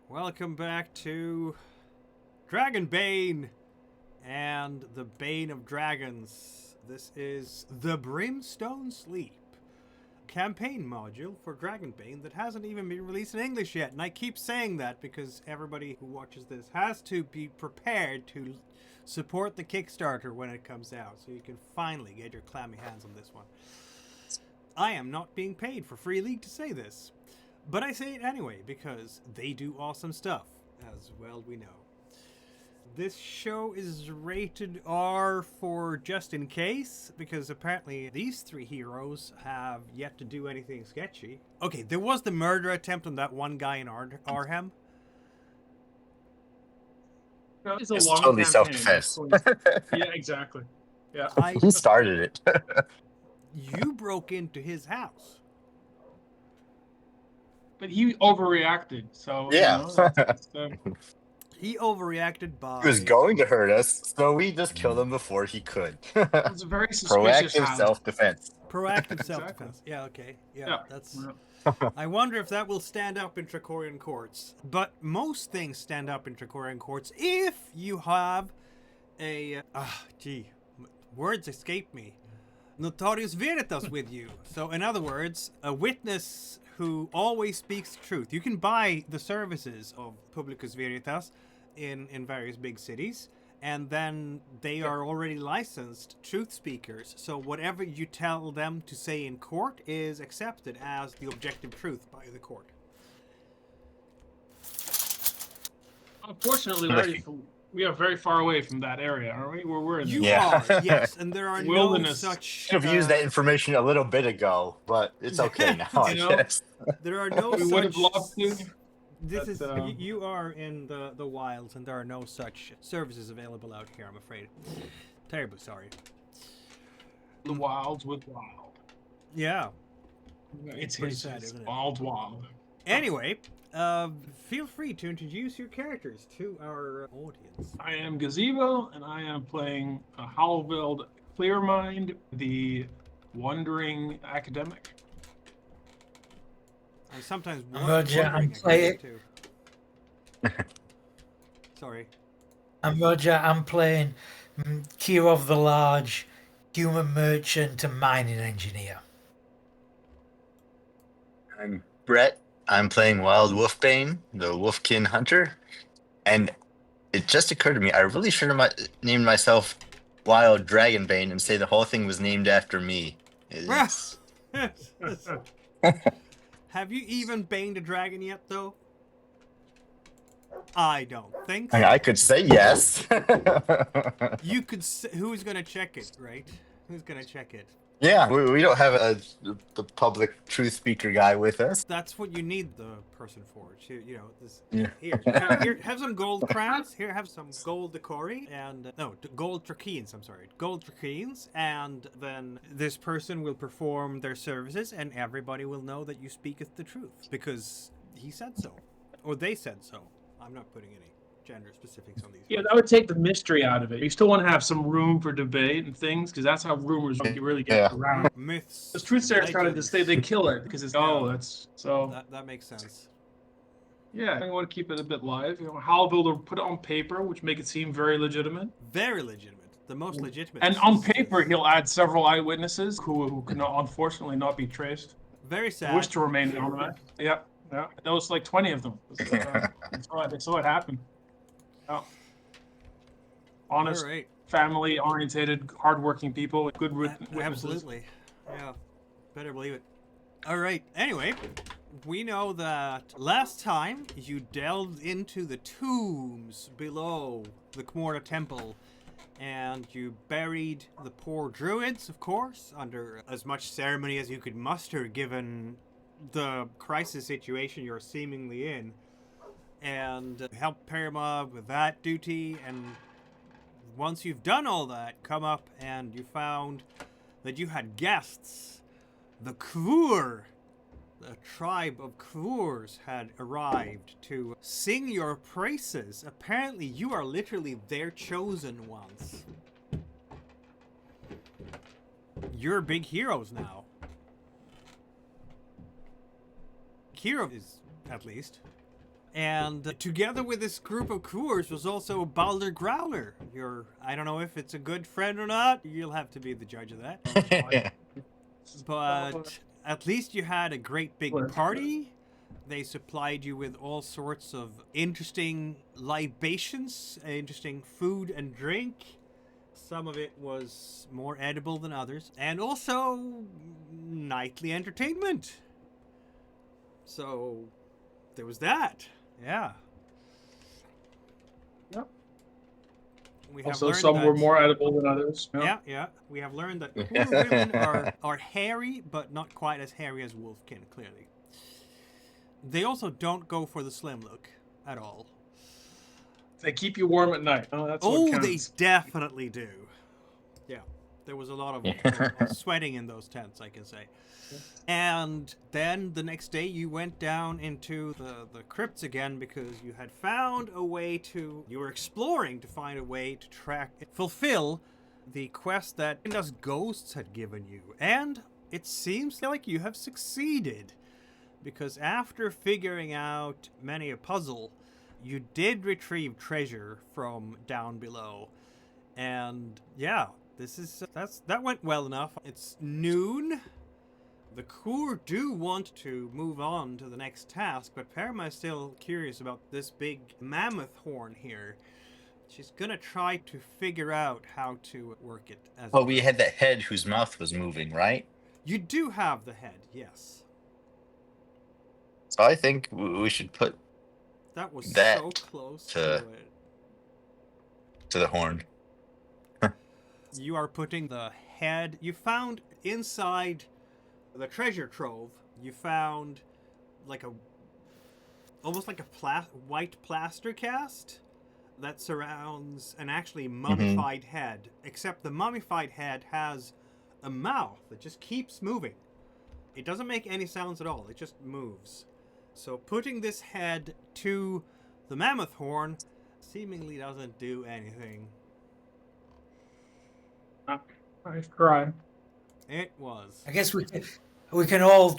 Welcome back to Dragon Bane and the Bane of Dragons. This is the Brimstone Sleep campaign module for Dragon Bane that hasn't even been released in English yet. And I keep saying that because everybody who watches this has to be prepared to support the Kickstarter when it comes out, so you can finally get your clammy hands on this one. I am not being paid for Free League to say this, but I say it anyway because they do awesome stuff, as well we know. This show is rated R for just in case, because apparently these three heroes have yet to do anything sketchy. Okay, there was the murder attempt on that one guy in Arhem. It's long totally campaign. self-defense. Yeah, exactly. Yeah. He started it. You broke into his house. But he overreacted, so Yeah. He overreacted by... He was going to hurt us, so we just killed him before he could. it's a very suspicious Proactive house. self-defense. Proactive self-defense. Yeah, okay. Yeah, that's... I wonder if that will stand up in Tricorian courts. But most things stand up in Tricorian courts if you have a... words escape me. Notarius Veritas with you. So, in other words, a witness who always speaks the truth. You can buy the services of Publicus Veritas in various big cities, and then they are already licensed truth speakers. So whatever you tell them to say in court is accepted as the objective truth by the court. Unfortunately, we are very far away from that area, aren't we? Where we're in. You are, yes, and there are Wilderness. no such... Should have used that information a little bit ago, but it's okay now, I guess. There are no we such... would have loved to. This is you are in the wilds, and there are no such services available out here, I'm afraid. Terribly sorry. The wilds with wild. Yeah. It's pretty sad, isn't it? Wild. Anyway, feel free to introduce your characters to our audience. I am Gazebo, and I am playing a Howlveld Clearmind, the wandering academic. And sometimes Roger, I'm playing. Sorry. I'm Roger. I'm playing Kirov the Large, human merchant and mining engineer. I'm Brett. I'm playing Wild Wolfbane, the Wolfkin Hunter. And it just occurred to me, I really should have named myself Wild Dragonbane and say the whole thing was named after me. Have you even baned a dragon yet, though? I don't think so. I could say yes. You could say, who's gonna check it, right? Who's gonna check it? Yeah, we don't have the public truth speaker guy with us. That's what you need the person for. You know, this. Yeah. Here, have some gold crowns. Here, have some gold decori and gold tracheans. I'm sorry, gold tracheans, and then this person will perform their services, and everybody will know that you speaketh the truth because he said so, or they said so. I'm not putting any gender specifics on these. Yeah, that would take the mystery out of it. You still want to have some room for debate and things, because that's how rumors really get around. Myths. The truth sayers started to say they kill it because it's that's so. That makes sense. Yeah, I want to keep it a bit live. You know, Howlville will put it on paper, which make it seem very legitimate. Very legitimate. The most legitimate. And on paper, he'll add several eyewitnesses who can unfortunately not be traced. Very sad. Wish to remain anonymous. Yeah. There was like 20 of them. They saw it happen. Oh. Honest, right. family-oriented, hardworking people, good witnesses. Absolutely. Yeah, better believe it. All right. Anyway, we know that last time you delved into the tombs below the KmordaTemple, and you buried the poor druids, of course, under as much ceremony as you could muster, given the crisis situation you're seemingly in. And help Perimob with that duty, and once you've done all that, come up and you found that you had guests. The Coors, the tribe of Coors, had arrived to sing your praises. Apparently you are literally their chosen ones. You're big heroes now. Hero is, at least. And together with this group of Coors was also Balder Growler. I don't know if it's a good friend or not. You'll have to be the judge of that. But at least you had a great big party. They supplied you with all sorts of interesting libations, interesting food and drink. Some of it was more edible than others. And also nightly entertainment. So there was that. Yeah. Yep. We have Also, learned some that, were more edible than others. Yeah. We have learned that cool women are hairy, but not quite as hairy as Wolfkin, clearly. They also don't go for the slim look at all. They keep you warm at night. Oh, that's what They counts. definitely do. Yeah. There was a lot of sweating in those tents, I can say. And then the next day you went down into the crypts again because you had found a way you were exploring to find a way to fulfill the quest that Indus Ghosts had given you. And it seems like you have succeeded because after figuring out many a puzzle, you did retrieve treasure from down below. And yeah, that went well enough. It's noon. The Coors do want to move on to the next task, but Parma is still curious about this big mammoth horn here. She's gonna try to figure out how to work it. Well, we had that head whose mouth was moving, right? You do have the head, yes. So I think we should put That was that so close to to it. the horn. You are putting the head. You found inside the treasure trove. You found almost like a white plaster cast that surrounds an actually mummified head. Except the mummified head has a mouth that just keeps moving. It doesn't make any sounds at all. It just moves. So putting this head to the mammoth horn seemingly doesn't do anything. Nice try. It was. I guess we can all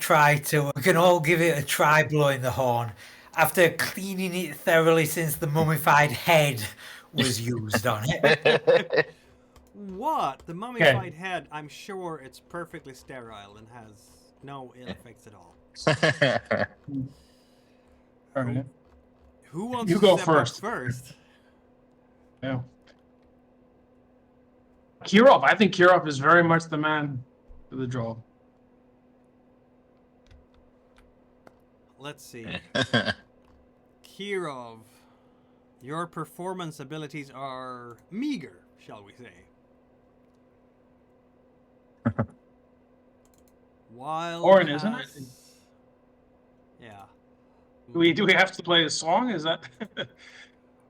give it a try blowing the horn after cleaning it thoroughly since the mummified head was used on it. What? The mummified head, I'm sure it's perfectly sterile and has no ill effects at all. All right. Who wants You to go step first. up first? Yeah. Kirov. I think Kirov is very much the man for the job. Let's see. Kirov, your performance abilities are meager, shall we say. Wild Orin, isn't it? Yeah. Do we have to play a song? Is that?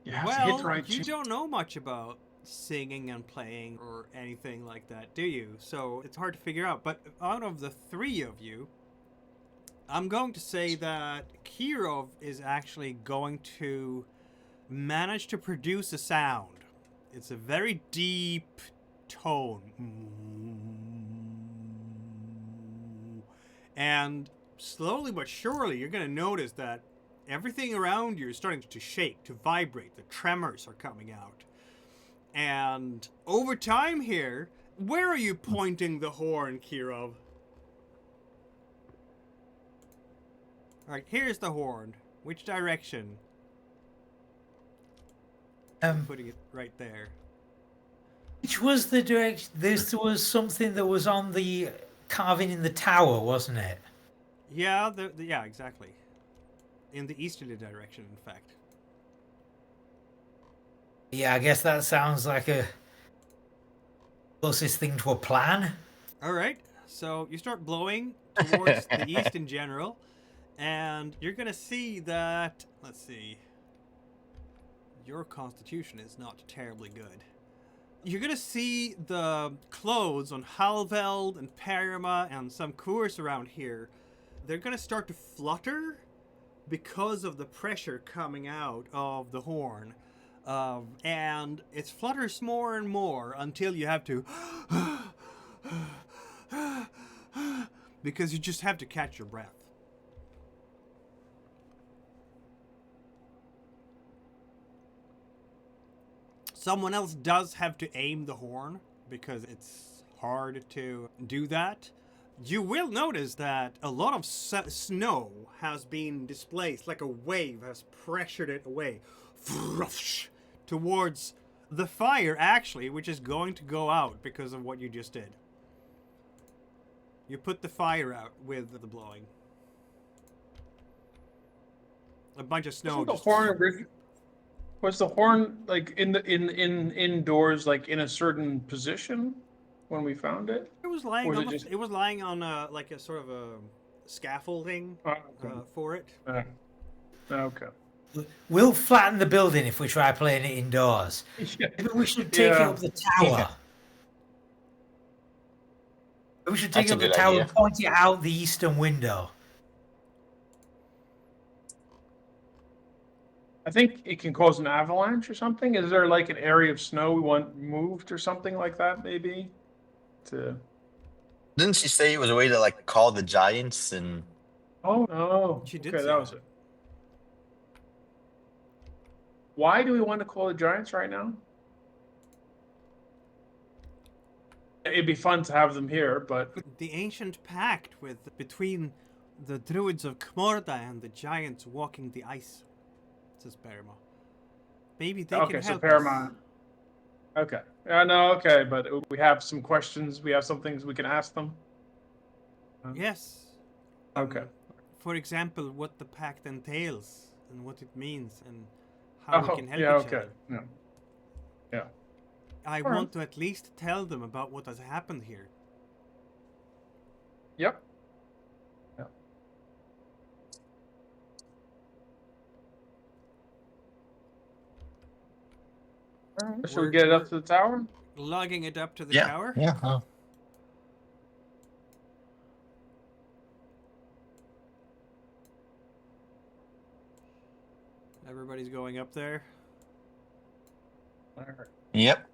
You have to hit the right you tune. don't know much about singing and playing or anything like that, do you? So it's hard to figure out. But out of the three of you, I'm going to say that Kirov is actually going to manage to produce a sound. It's a very deep tone. And slowly but surely, you're going to notice that everything around you is starting to shake, to vibrate. The tremors are coming out. And over time here, where are you pointing the horn, Kirov? Alright, here's the horn. Which direction? Putting it right there. Which was the direction? This was something that was on the carving in the tower, wasn't it? Yeah, yeah, exactly. In the easterly direction, in fact. Yeah, I guess that sounds like a closest thing to a plan. Alright, so you start blowing towards the east in general, and you're gonna see that, let's see, your constitution is not terribly good. You're gonna see the clothes on Halveld and Parma and some Coors around here. They're gonna start to flutter because of the pressure coming out of the horn. And it flutters more and more until you have to because you just have to catch your breath. Someone else does have to aim the horn because it's hard to do that. You will notice that a lot of snow has been displaced, like a wave has pressured it away towards the fire, actually, which is going to go out because of what you just did. You put the fire out with the blowing. A bunch of snow. Was the horn like indoors, like in a certain position when we found it? It was lying Or on. is it just- It was lying on like a sort of a scaffolding Okay. for it. Okay. We'll flatten the building if we try playing it indoors. Maybe we should take it Yeah. up the tower. We should take That's it a up the good tower idea. and point it out the eastern window. I think it can cause an avalanche or something. Is there like an area of snow we want moved or something like that? Maybe. Didn't she say it was a way to like call the giants and? Oh no. She did Okay, say that was that. it. Why do we want to call the giants right now? It'd be fun to have them here, but The ancient pact between the druids of Kmorda and the giants walking the ice, says Paramount. Maybe they okay. can So help Paramount. us. Okay. Yeah, no, okay, but we have some questions. We have some things we can ask them. Yes. Okay. For example, what the pact entails and what it means and how we can help yeah, each okay. other. Yeah. Yeah. I Alright. want to at least tell them about what has happened here. Yep. Yep. Alright, should we get it up to the tower? Logging it up to the Yeah. tower. Yeah. Oh. Everybody's going up there, Alright. Yep.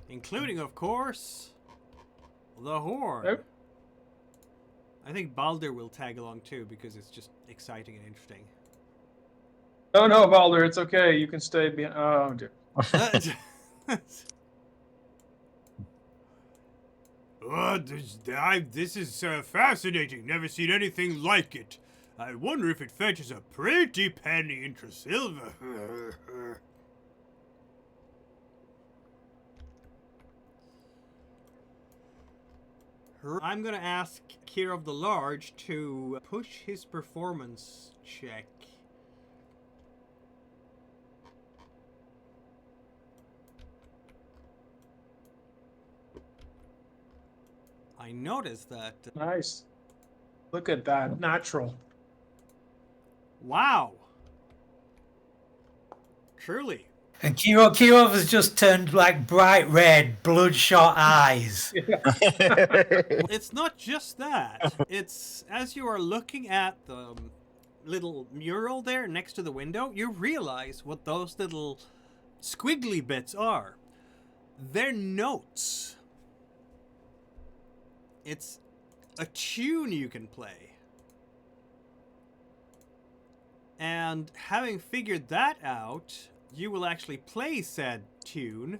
including, of course, the horn. Yep. I think Baldur will tag along too because it's just exciting and interesting. No, Baldur, it's okay. You can stay behind. Oh, dear. Oh, this is fascinating. Never seen anything like it. I wonder if it fetches a pretty penny into silver. I'm gonna ask Kirov the Large to push his performance check. I noticed that. Nice. Look at that. Natural. Wow. Truly. And Kirov has just turned like bright red, bloodshot eyes. It's not just that. It's as you are looking at the little mural there next to the window, you realize what those little squiggly bits are. They're notes. It's a tune you can play. And having figured that out, you will actually play said tune.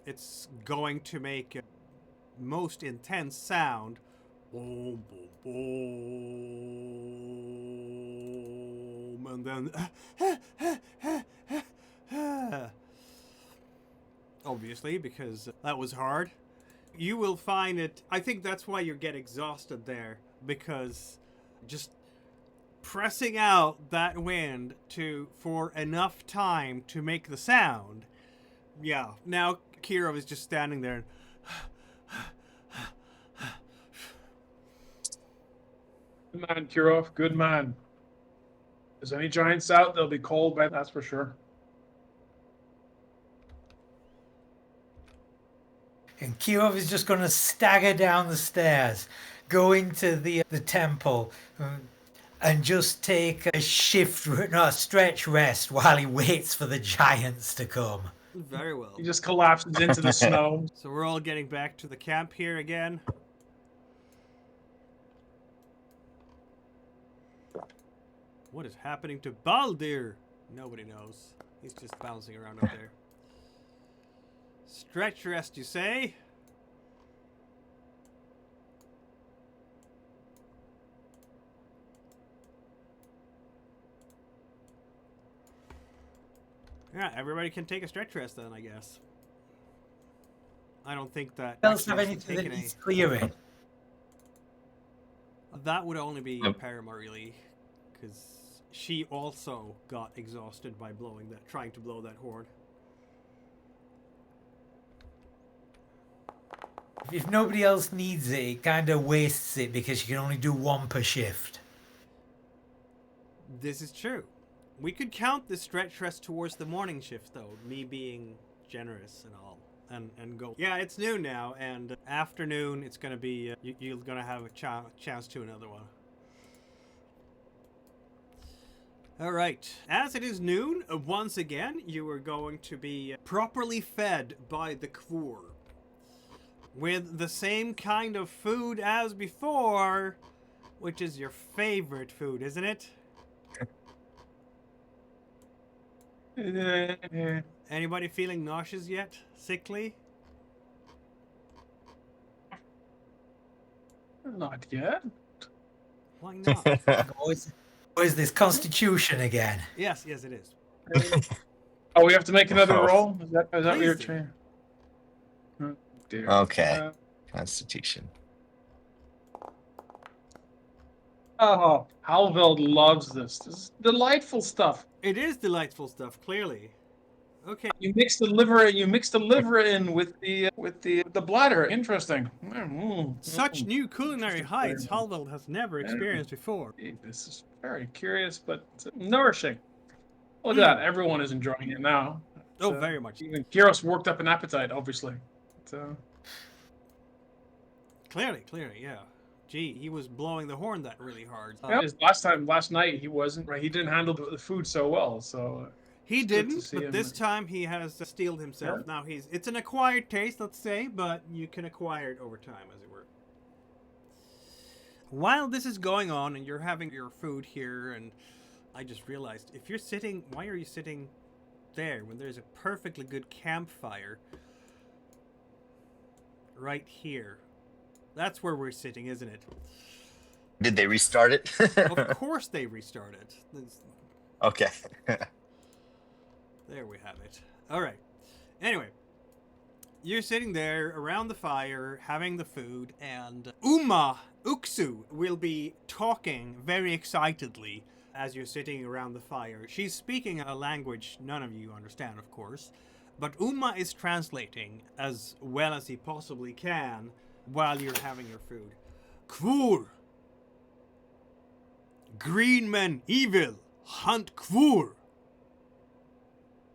It's going to make a most intense sound. Boom, boom, boom. And then obviously, because that was hard. You will find it, I think that's why you get exhausted there, because just pressing out that wind for enough time to make the sound. Yeah, now Kirov is just standing there and Good man, Kirov. Good man. If there's any giants out, they'll be cold, by that's for sure. And Kirov is just going to stagger down the stairs, go into the temple, and just take a stretch rest while he waits for the giants to come. very well. He just collapses into the snow. So we're all getting back to the camp here again. What is happening to Baldur? Nobody knows. He's just bouncing around up there. Stretch rest, you say? Yeah, everybody can take a stretch rest then, I guess. I don't think that Else have actually anything taken that a... needs clearing? That would only be Yep. Paramore, really, because she also got exhausted by trying to blow that horn. If nobody else needs it, it kind of wastes it because you can only do one per shift. This is true. We could count the stretch rest towards the morning shift, though, me being generous and all. And go. Yeah, it's noon now, and afternoon it's gonna be. You're gonna have a chance to another one. All right. As it is noon, once again, you are going to be properly fed by the Coor, with the same kind of food as before, which is your favorite food, isn't it? Anybody feeling nauseous yet? Sickly? Not yet. Why not? Or is this Constitution again? Yes, it is. Oh, we have to make another Oh. roll? Is that what you're Please do. trying? Oh, dear. Okay. Constitution. Oh, Halveld loves this. This is delightful stuff. It is delightful stuff, clearly. Okay. You mix the liver. You mix the liver in with the bladder. Interesting. Such new culinary Interesting heights flavor. Halveld has never experienced before. This is very curious, but nourishing. Look at that. Everyone is enjoying it now. Oh, So, very much. Even Kiros worked up an appetite, obviously. So, Clearly, yeah. Gee, he was blowing the horn that really hard. his last night, he wasn't right. He didn't handle the food so well. So He it's good to didn't, see but him. this time he has steeled himself. Yeah. Now it's an acquired taste, let's say, but you can acquire it over time, as it were. While this is going on and you're having your food here, and I just realized, why are you sitting there when there's a perfectly good campfire right here? That's where we're sitting, isn't it? Did they restart it? Of course they restarted. Okay. There we have it. All right. Anyway, you're sitting there around the fire, having the food, and Uksu will be talking very excitedly as you're sitting around the fire. She's speaking a language none of you understand, of course, but Uma is translating as well as he possibly can while you're having your food. Kvur! Green men evil! Hunt Kvur!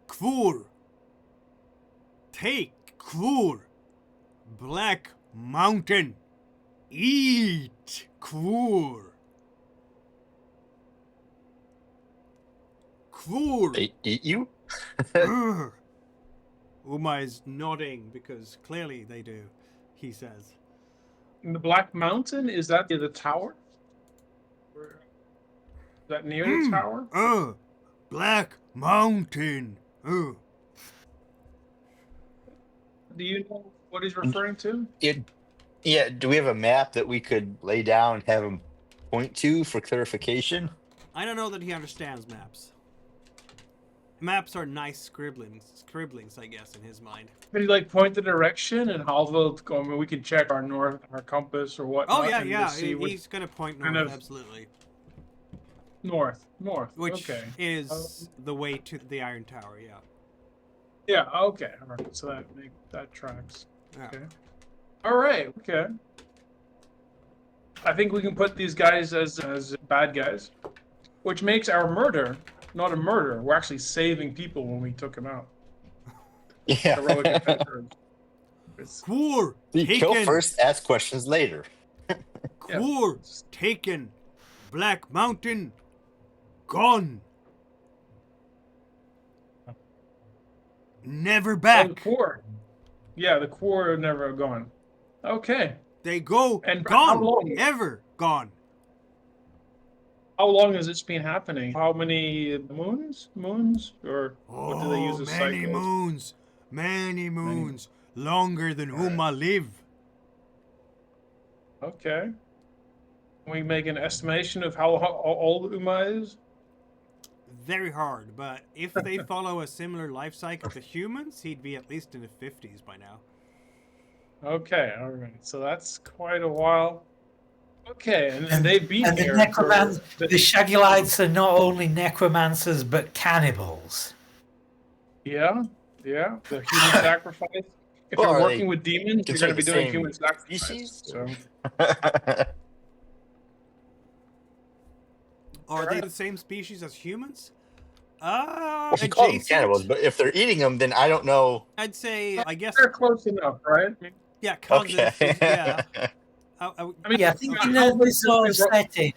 Kvur! Take Kvur! Black Mountain! Eat Kvur! Kvur! They eat you? Urgh. Uma is nodding because clearly they do, he says. In the Black Mountain, is that the tower? Is that near the tower? Black Mountain! Do you know what he's referring to? Yeah, do we have a map that we could lay down and have him point to for clarification? I don't know that he understands maps. Maps are nice scribblings, I guess, in his mind. Could he point the direction and Halveld go? I mean, we could check our compass or whatnot. Oh yeah, and yeah. just see He's gonna point kind north, of- absolutely. north. Which Okay. is the way to the Iron Tower. Yeah. Yeah. Okay. All right. So that tracks. Yeah. Okay. All right. Okay. I think we can put these guys as bad guys, which makes our murder not a murder. We're actually saving people when we took him out. Yeah. Heroic adventurers. It's- Kvur You kill taken. first, ask questions later. Kvur taken. Black Mountain gone. Never Oh, the back. core. Yeah, the core are never gone. Okay. They go And how gone. long? Ever gone. How long has this been happening? How many moons? Or what do they use as many cycles? moons. Many moons, longer than Uma live. Okay. Can we make an estimation of how old Uma is? Very hard, but if they follow a similar life cycle to humans, he'd be at least in his 50s by now. Okay, all right. So that's quite a while. Okay, and they've been And the here. the Shaggylites are not only necromancers but cannibals. Yeah. The human sacrifice. If Well, you're are working they with demons, you're going to be considered the doing same human sacrifice. species? So, Are they Alright. the same species as humans? Well, if you call them Adjacent. cannibals, but if they're eating them, then I don't know. I'd say, I guess, they're close enough, right? yeah, cousins. Okay. Yeah. I mean, Yeah, I think in this sort of setting,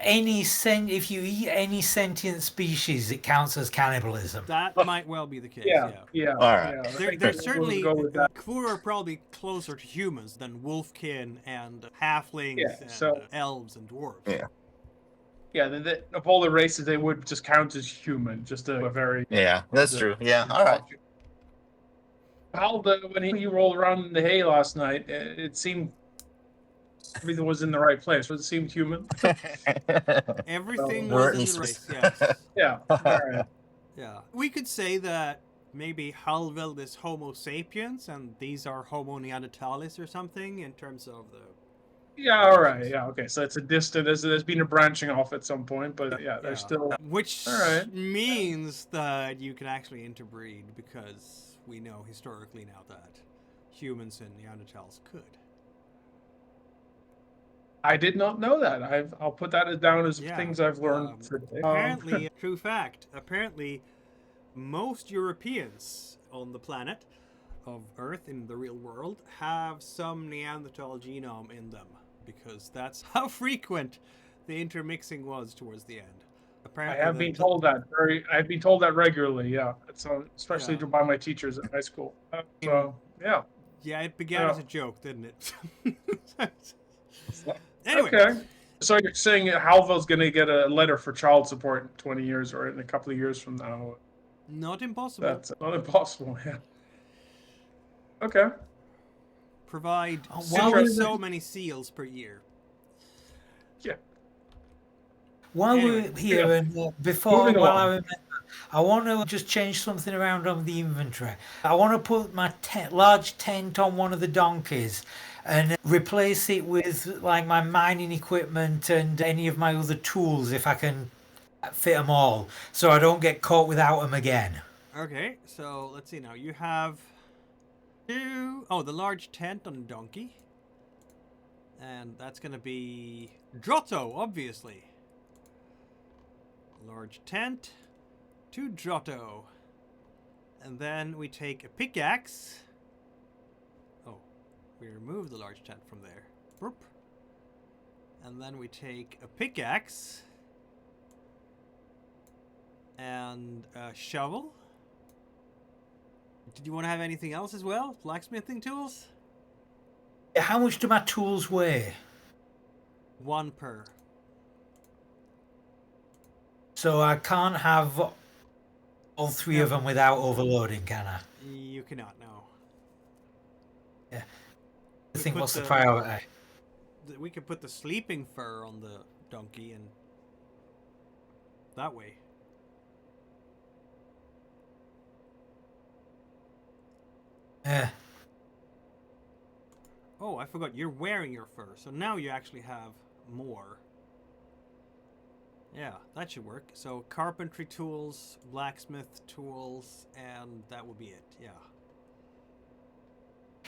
if you eat any sentient species, it counts as cannibalism. That might well be the case. Yeah. All right. They're We'll certainly go with that. Kvur are probably closer to humans than wolfkin and halflings Yeah, and so- elves and dwarves. Yeah. Yeah, of all the races, they would just count as human. Just a very. Yeah, that's true. Yeah, all right. When he rolled around in the hay last night, it seemed everything was in the right place. It seemed human. Everything There was weren't in any the race. spec- Yes. Yeah. All right. Yeah. We could say that maybe Halvel is Homo sapiens and these are Homo neanderthalis or something in terms of the. Yeah. All right. Yeah. Okay. So it's a distant. There's been a branching off at some point, but yeah, there's still. Which All right. means that you can actually interbreed because we know historically now that humans and Neanderthals could. I did not know that. I'll put that down as Yeah, things I've learned today. Apparently, true fact, apparently most Europeans on the planet of Earth in the real world have some Neanderthal genome in them because that's how frequent the intermixing was towards the end. Apparently, I have been told that I've been told that regularly. Yeah, it's especially Yeah. by my teachers at high school. So yeah. Yeah, it began Yeah. as a joke, didn't it? Anyway, Okay. So you're saying Halvel's going to get a letter for child support in 20 years or in a couple of years from now? not impossible. That's not impossible. Yeah. Okay. Provide while so many seals per year. Yeah. While Anyway, we're here, yeah. and Moving while on. I remember, I want to just change something around on the inventory. I want to put my large tent on one of the donkeys and replace it with like my mining equipment and any of my other tools if I can fit them all, so I don't get caught without them again. Okay, so let's see now. You have the large tent on a donkey. And that's going to be Drotto, obviously. Large tent to Drotto. And then we take a pickaxe. Oh, we remove the large tent from there. Boop. And then we take a pickaxe. And a shovel. Did you want to have anything else as well? Blacksmithing tools? How much do my tools weigh? 1 per. So I can't have all three of them without overloading, can I? You cannot, no. I think put what's the the- priority? We could put the sleeping fur on the donkey and that way. Yeah. Oh, I forgot. You're wearing your fur, so now you actually have more. Yeah, that should work. So carpentry tools, blacksmith tools, and that will be it. Yeah.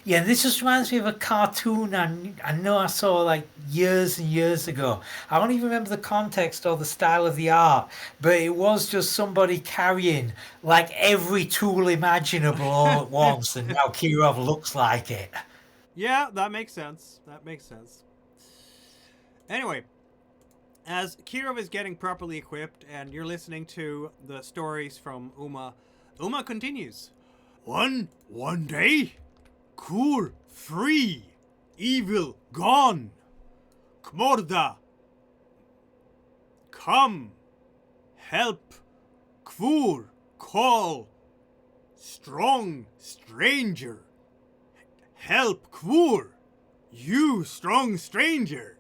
Yeah, this just reminds me of a cartoon I know I saw like years and years ago. I don't even remember the context or the style of the art, but it was just somebody carrying like every tool imaginable all at once, and now Kirov looks like it. Yeah, that makes sense. That makes sense. Anyway, as Kirov is getting properly equipped and you're listening to the stories from Uma, Uma continues. One day, Kur free, evil gone. Kmorda, come, help, Kvur, call, Strong stranger. Help Kvur. You strong stranger.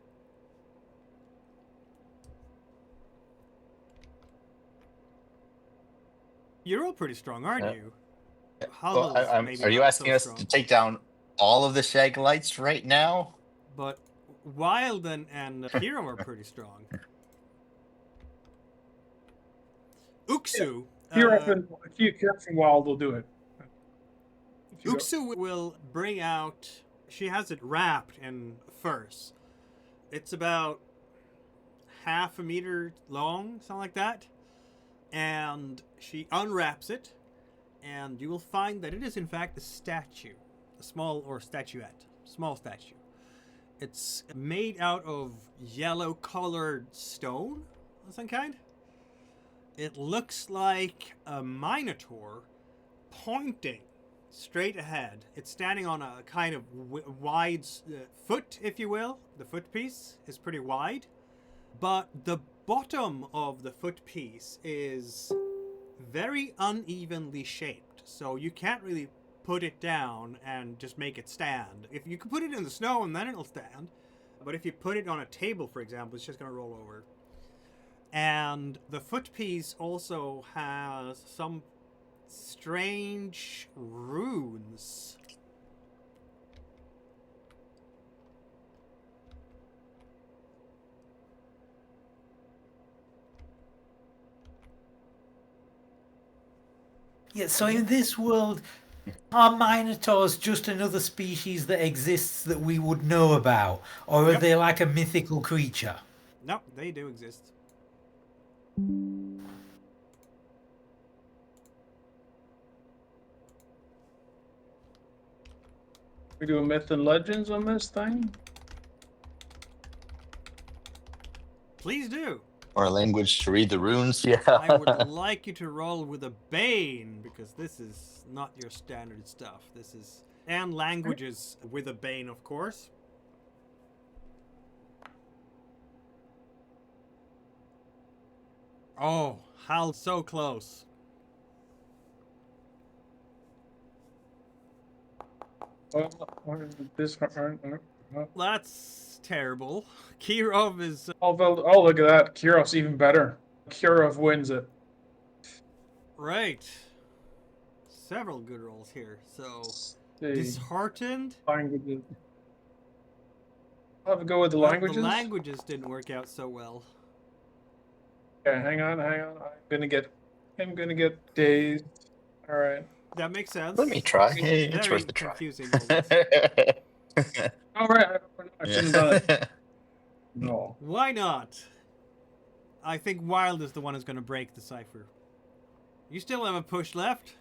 You're all pretty strong, aren't you? Well, Huddle's maybe are you not asking so us strong. to take down all of the shag lights right now? But Wild and Hero are pretty strong. Uksu. Kira from Wild will do it. If you go- Uksu will bring out. She has it wrapped in furs. It's about half a meter long, something like that. And she unwraps it, and you will find that it is in fact a statue, a small statue. It's made out of yellow-colored stone of some kind. It looks like a minotaur pointing straight ahead. It's standing on a kind of wide foot, if you will. The foot piece is pretty wide, but the bottom of the foot piece is very unevenly shaped, so you can't really put it down and just make it stand. If you could put it in the snow and then it'll stand, but if you put it on a table, for example, it's just going to roll over. And the foot piece also has some strange runes. Yeah, so in this world, are Minotaurs just another species that exists that we would know about? Or are Yep. they like a mythical creature? No, they do exist. We do a myth and legends on this thing. Please do. Or a language to read the runes? Yeah. I would like you to roll with a Bane, because this is not your standard stuff. This is... And languages with a Bane, of course. Oh, Hal, so close. That's terrible. Kirov is... Oh, look at that. Kirov's even better. Kirov wins it. Right. Several good rolls here. So, The disheartened. languages. I'll have a go with the Well, languages. The languages didn't work out so well. Okay, hang on. I'm gonna get dazed. All right. That makes sense. Let me try. Hey, it's Very worth a try. confusing moments. All right. I shouldn't have done it. No. Why not? I think Wild is the one who's going to break the cipher. You still have a push left?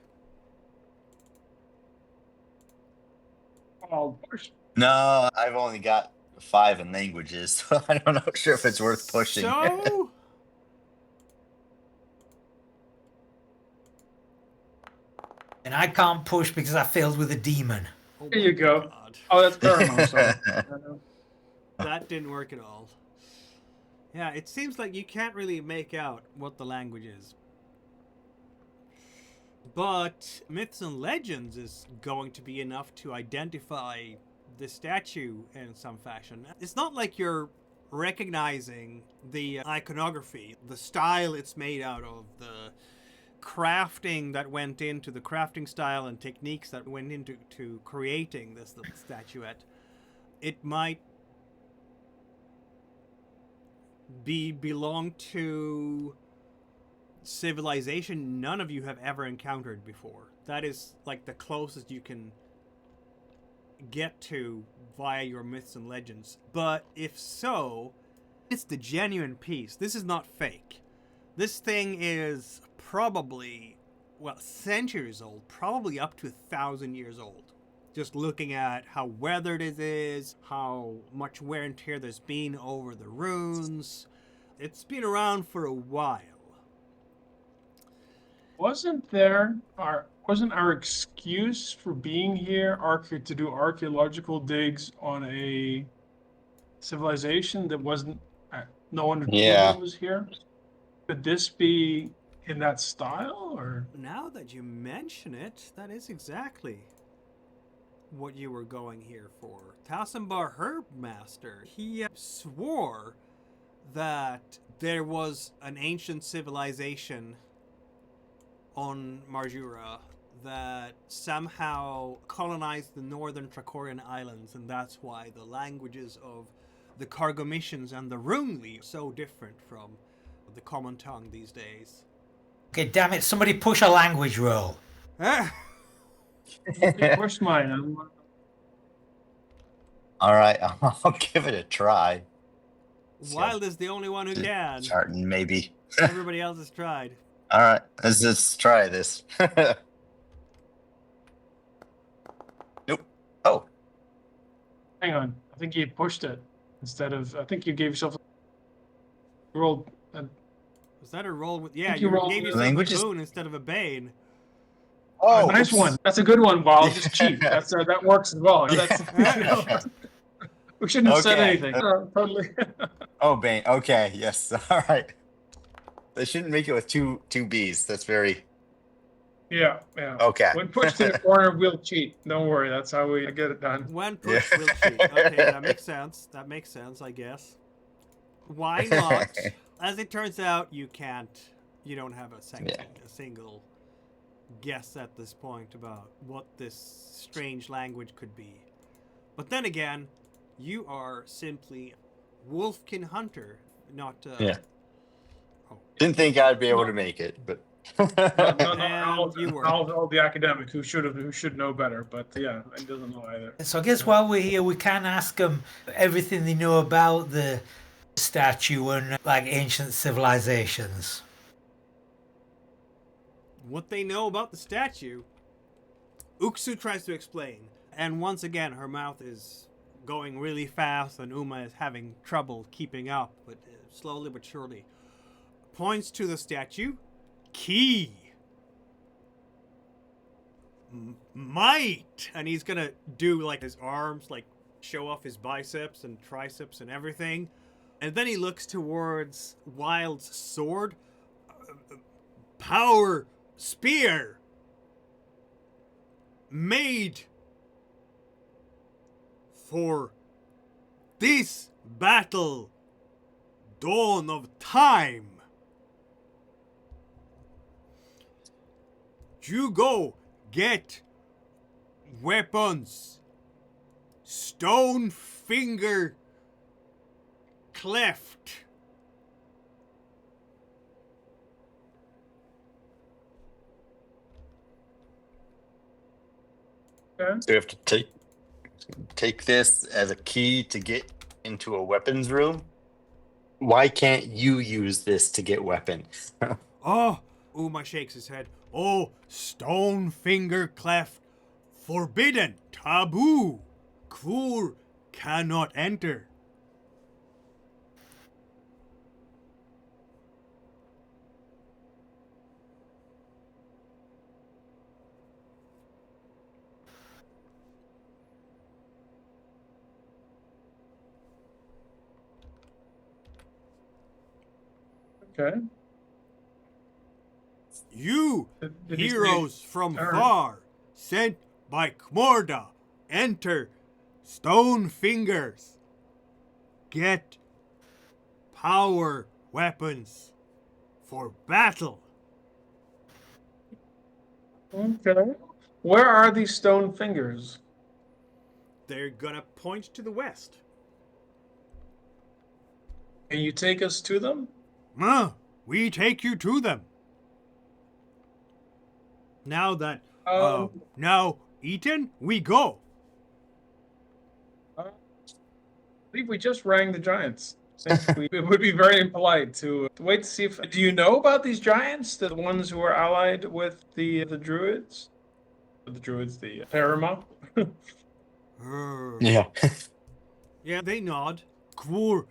I'll push. No, I've only got 5 in languages, so I don't know sure if it's worth pushing. So? And I can't push because I failed with a demon. Oh There my you go. God. Oh, that's Paramount. Sorry. That didn't work at all. Yeah, it seems like you can't really make out what the language is. But Myths and Legends is going to be enough to identify the statue in some fashion. It's not like you're recognizing the iconography, the style it's made out of, the crafting that went into the crafting style and techniques that went into creating this little statuette. It might belong to civilization none of you have ever encountered before. That is like the closest you can get to via your myths and legends. But if so, it's the genuine piece. This is not fake. This thing is probably, well, centuries old, probably up to 1,000 years old. Just looking at how weathered it is, how much wear and tear there's been over the runes. It's been around for a while. Wasn't our excuse for being here to do archaeological digs on a civilization that wasn't no one Yeah. was here? Could this be in that style, or? Now that you mention it, that is exactly what you were going here for. Tassimbar Herbmaster, he swore that there was an ancient civilization on Marjura that somehow colonized the northern Tracorian islands, and that's why the languages of the Cargomitians and the Runely are so different from the common tongue these days. Okay, damn it, somebody push a language roll. Push mine. All right, I'll give it a try. Wild is the only one who can. Charting, maybe. Everybody else has tried. All right, let's try this. Nope. Oh, Hang on. I think you pushed it instead of. I think you gave yourself a roll. Was that a roll with? Yeah, you you rolled gave the yourself languages. a boon instead of a bane. oh, Nice oops. one. That's a good one, Wild. Just cheat. That's that works as well. That's, we shouldn't have said Okay. anything. Totally. Oh, Bane. Okay, yes. All right. They shouldn't make it with two B's. That's very Yeah. okay. When pushed in the corner, we'll cheat. Don't worry. That's how we get it done. When pushed, will cheat. Okay, that makes sense. That makes sense, I guess. Why not? As it turns out, you can't. You don't have a single guess at this point about what this strange language could be. But then again, you are simply Wolfkin Hunter, not. Yeah. Oh. Didn't think I'd be able to make it, but No, you were. all the academic who should know better, but yeah, it doesn't know either. So I guess while we're here, we can ask them everything they know about the statue and like ancient civilizations. What they know about the statue, Uksu tries to explain, and once again her mouth is going really fast and Uma is having trouble keeping up, but slowly but surely points to the statue. Key. Might. And he's gonna do like his arms, like show off his biceps and triceps and everything. And then he looks towards Wild's sword. Power spear. Made for this battle. Dawn of time. You go get weapons. Stone finger cleft. Okay. so we have to take this as a key to get into a weapons room. Why can't you use this to get weapons? Oh, Uma shakes his head. Oh, stone finger cleft. Forbidden. Taboo. Kur cannot enter. Okay. You, Did he say- heroes from Alright. far, sent by Kmorda, enter Stone Fingers. Get power weapons for battle. Okay. Where are these stone fingers? They're gonna point to the west. Can you take us to them? We take you to them. Now that, now eaten, we go. I believe we just rang the giants. It would be very impolite to wait to see if. Do you know about these giants? The ones who are allied with the druids? The druids, the Parama? Yeah. Yeah, they nod. Kvur,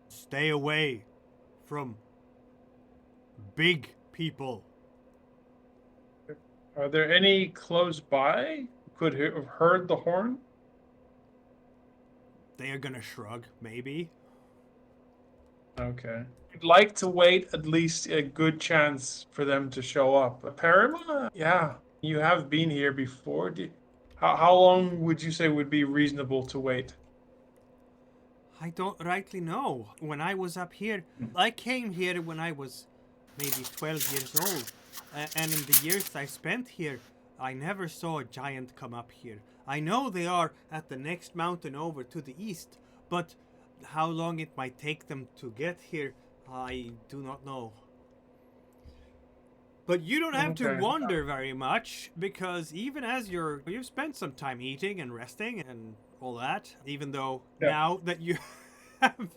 stay away from big people. Are there any close by who could have heard the horn? They are gonna shrug, maybe. Okay. I'd like to wait at least a good chance for them to show up. Parima, yeah, you have been here before. How long would you say would be reasonable to wait? I don't rightly know. When I was up here, I came here when I was maybe 12 years old. And in the years I spent here, I never saw a giant come up here. I know they are at the next mountain over to the east, but how long it might take them to get here, I do not know. But you don't have to Okay. wander very much, because even as you've spent some time eating and resting and all that, even though Yeah. now that you have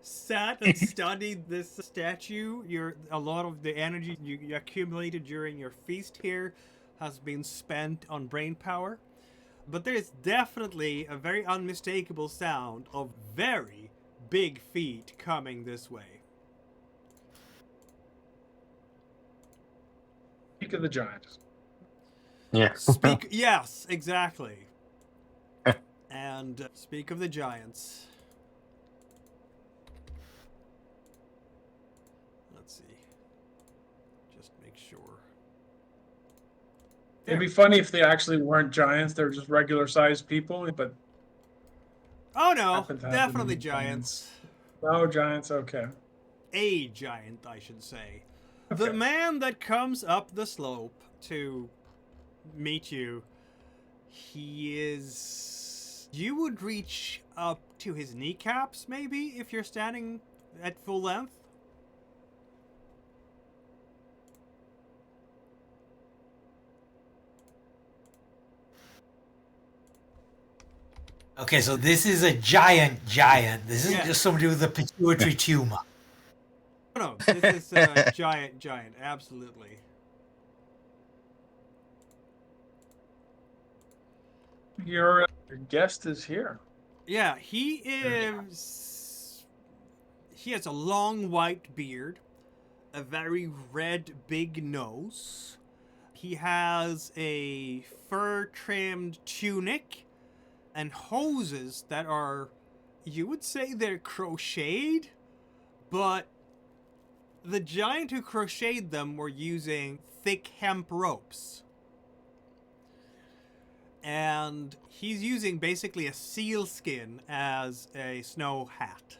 sat and studied this statue, a lot of the energy you accumulated during your feast here has been spent on brain power. But there's definitely a very unmistakable sound of very big feet coming this way. Speak of the giant. Yeah. Yes, exactly. And speak of the giants. Let's see. Just make sure. It'd be funny if they actually weren't giants; they're just regular-sized people. But Oh no, happen to have definitely them giants. no giants. Okay. A giant, I should say. Okay. The man that comes up the slope to meet you, he is... You would reach up to his kneecaps, maybe, if you're standing at full length. Okay, so this is a giant. This isn't Yeah. just somebody with a pituitary tumor. No, this is a giant, absolutely. Your guest is here. Yeah, he is... He has a long white beard, a very red big nose. He has a fur-trimmed tunic and hoses that are, you would say they're crocheted, but the giant who crocheted them were using thick hemp ropes. And he's using basically a seal skin as a snow hat.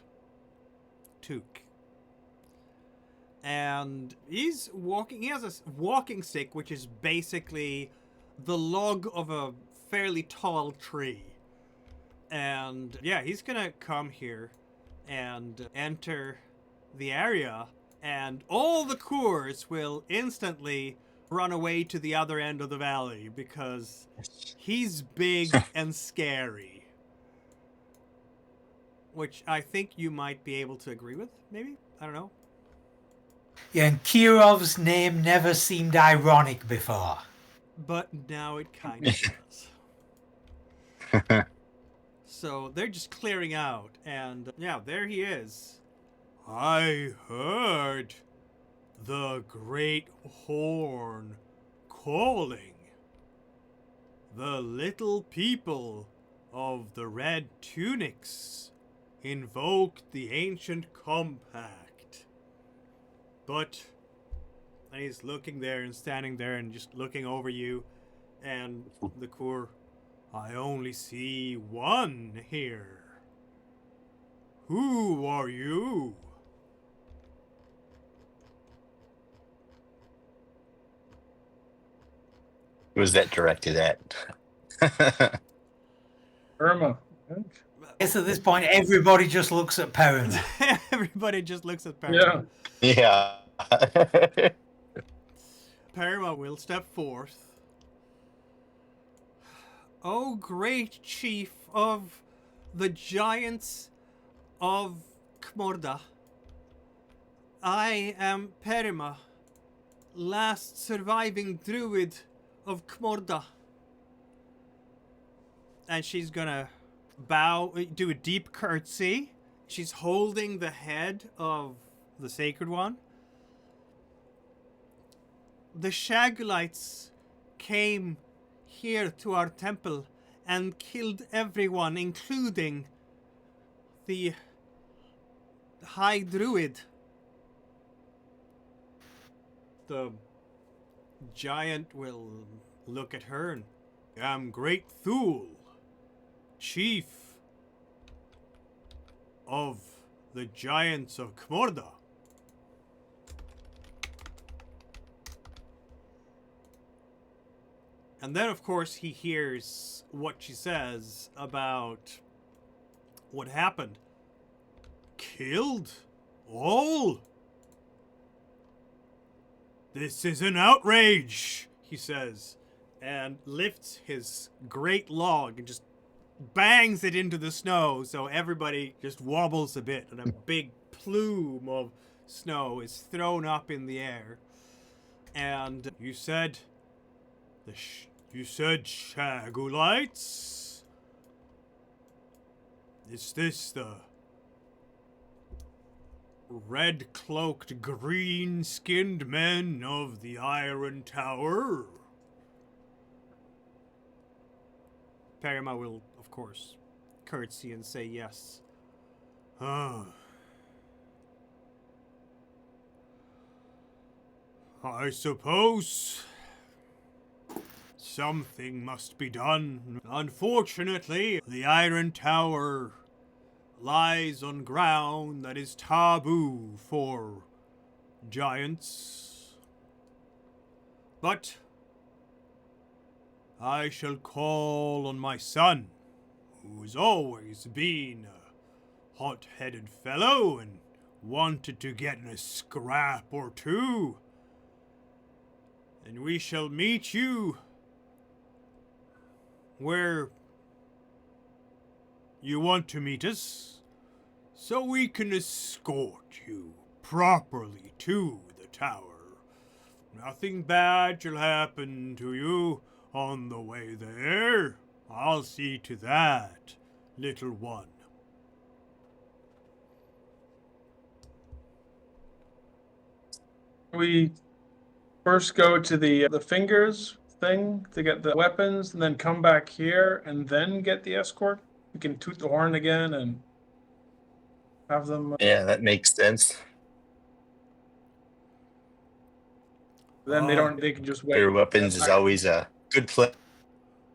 Toque. And he's walking, he has a walking stick, which is basically the log of a fairly tall tree. And yeah, he's gonna come here and enter the area, and all the Coors will instantly run away to the other end of the valley because he's big and scary. Which I think you might be able to agree with, maybe? I don't know. Yeah, and Kirov's name never seemed ironic before. But now it kind of does. So they're just clearing out, and yeah, there he is. I heard the great horn calling. The little people of the red tunics invoked the ancient compact. But, and he's looking there and standing there and just looking over you, and the Coor, I only see one here. Who are you? Who was that directed at? Irma. I guess at this point, everybody just looks at Perrin. Everybody just looks at Parima. Yeah. Yeah. Parima will step forth. O great chief of the giants of Kmorda, I am Parima, last surviving druid of Kmorda. And she's gonna bow, do a deep curtsy. She's holding the head of the Sacred One. The Shagulites came here to our temple and killed everyone, including the High Druid. The giant will look at her and am Great Thule, chief of the giants of Kmorda. And then, of course, he hears what she says about what happened. Killed all? This is an outrage, he says, and lifts his great log and just bangs it into the snow so everybody just wobbles a bit and a big plume of snow is thrown up in the air. And you said Shagulites? Is this the red-cloaked, green-skinned men of the Iron Tower? Perima will, of course, curtsy and say yes. I suppose something must be done. Unfortunately, the Iron Tower lies on ground that is taboo for giants. But I shall call on my son, who has always been a hot-headed fellow and wanted to get in a scrap or two. And we shall meet you where you want to meet us, so we can escort you properly to the tower. Nothing bad shall happen to you on the way there. I'll see to that, little one. We first go to the fingers thing to get the weapons, and then come back here and then get the escort. We can toot the horn again and have them. Yeah, that makes sense. Then they don't. They can just wait. Better weapons is always a good play.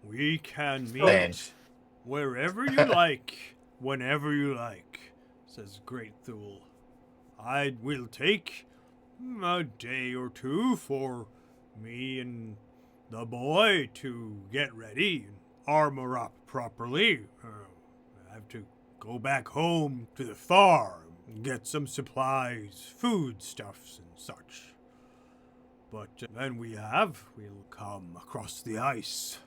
We can meet Plan. wherever you like, whenever you like, says Great Thule. I will take a day or two for me and the boy to get ready and armor up properly. I have to go back home to the farm and get some supplies, foodstuffs and such. But then we'll come across the ice.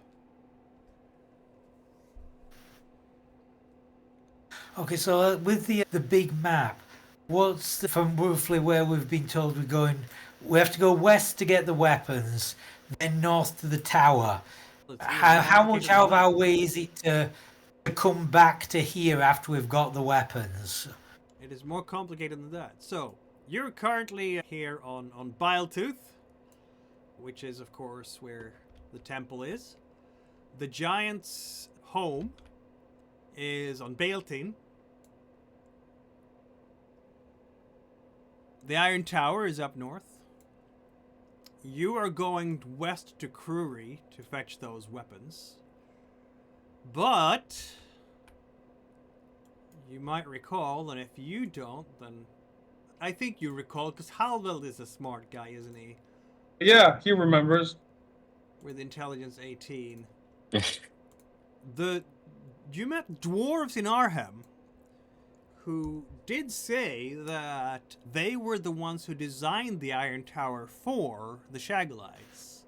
Okay, so with the big map, from roughly where we've been told we're going? We have to go west to get the weapons, then north to the tower. How much out of our way is it to come back to here after we've got the weapons? It is more complicated than that. So, you're currently here on Biletooth, which is, of course, where the temple is. The giant's home is on Baeltine. The Iron Tower is up north. You are going west to Kruri to fetch those weapons. But you might recall, and if you don't, then I think you recall, because Halveld is a smart guy, isn't he? Yeah, he remembers. With intelligence 18. You met dwarves in Arhem who did say that they were the ones who designed the Iron Tower for the Shagulites.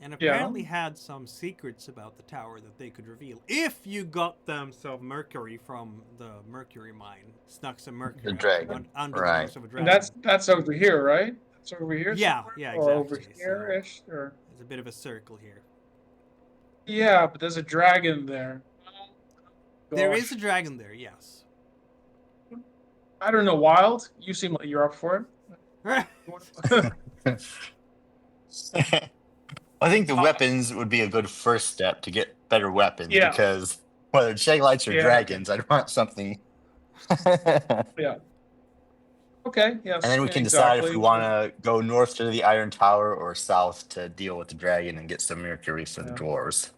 And apparently had some secrets about the tower that they could reveal. If you got them some mercury from the mercury mine. Snuck some mercury. The dragon. Under Right. the nose of a dragon. And that's over here, right? That's over here. Yeah, somewhere? yeah, Or exactly. over here-ish, or... There's a bit of a circle here. Yeah, but there's a dragon there. There Gosh. is a dragon there, yes. I don't know, Wild. You seem like you're up for it. I think the weapons would be a good first step to get better weapons. Yeah. Because whether it's Shaglites or Yeah. dragons, I'd want something. Yeah. Okay, yes. And then we yeah, can decide if we exactly. want to go north to the Iron Tower or south to deal with the dragon and get some mercury for the Yeah. dwarves.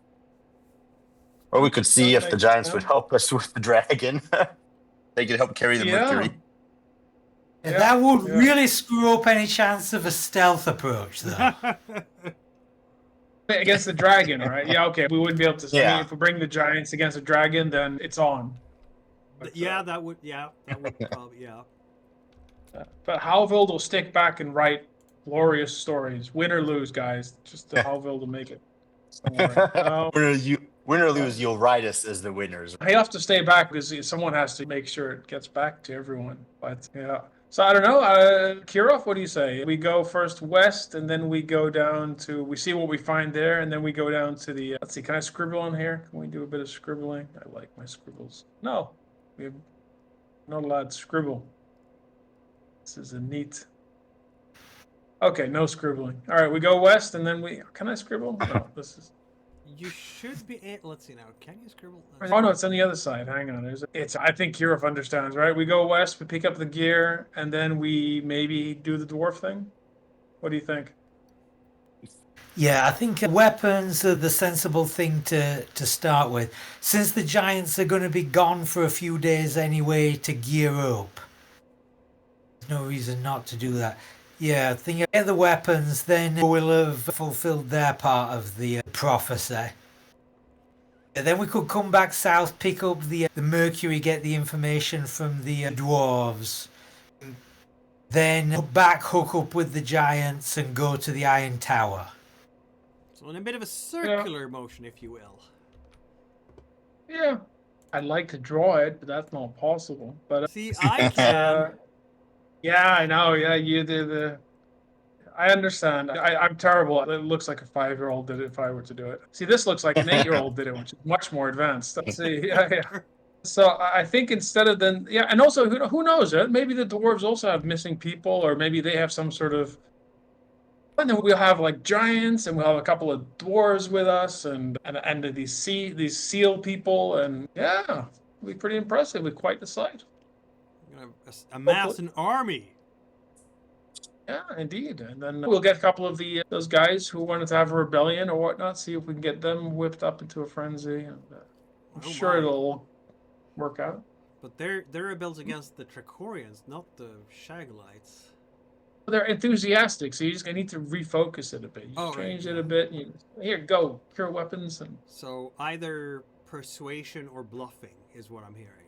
Or we could see That if the makes giants would sense. help us with the dragon. They could help carry the Yeah. mercury. Yeah, That would yeah. really screw up any chance of a stealth approach, though. Against the dragon, right? Yeah, okay. We wouldn't be able to. I mean, Yeah. if we bring the giants against a dragon, then it's on. But, yeah, that would probably, yeah. But Halville will stick back and write glorious stories. Win or lose, guys. Just Halville to make it. Don't worry. Win or lose, you'll write us as the winners. I have to stay back because someone has to make sure it gets back to everyone. But yeah. So I don't know. Kirov, what do you say? We go first west, and then we go down to. We see what we find there, and then we go down to the. Let's see. Can I scribble on here? Can we do a bit of scribbling? I like my scribbles. No, we're not allowed to scribble. This is a neat. Okay, no scribbling. All right, we go west, and then we. Can I scribble? No, this is. You should be. Let's see now. Can you scribble? Oh no, it's on the other side. Hang on. It's. I think Kirov understands, right? We go west, we pick up the gear, and then we maybe do the dwarf thing. What do you think? Yeah, I think weapons are the sensible thing to start with. Since the giants are going to be gone for a few days anyway to gear up, there's no reason not to do that. Yeah, I think get the weapons, then we'll have fulfilled their part of the prophecy. And then we could come back south, pick up the mercury, get the information from the dwarves. Then back, hook up with the giants and go to the Iron Tower. So in a bit of a circular motion, if you will. Yeah, I'd like to draw it, but that's not possible. But See, I can. yeah, I know. Yeah, you did the. I understand. I'm terrible. It looks like a 5-year-old did it if I were to do it. See, this looks like an 8-year-old did it, which is much more advanced. Let's see. Yeah. So I think instead of then, yeah, and also who knows? Maybe the dwarves also have missing people, or maybe they have some sort of. And then we'll have like giants, and we'll have a couple of dwarves with us, and these seal people, and yeah, it'll be pretty impressive. With quite the sight. You're gonna amass an army. Yeah, indeed. And then we'll get a couple of those guys who wanted to have a rebellion or whatnot. See if we can get them whipped up into a frenzy. And I'm sure it'll work out. But they're rebels against the Tricorians, not the Shagalites. They're enthusiastic, so you just need to refocus it a bit. You change it a bit. And here, go, cure weapons. And so either persuasion or bluffing is what I'm hearing.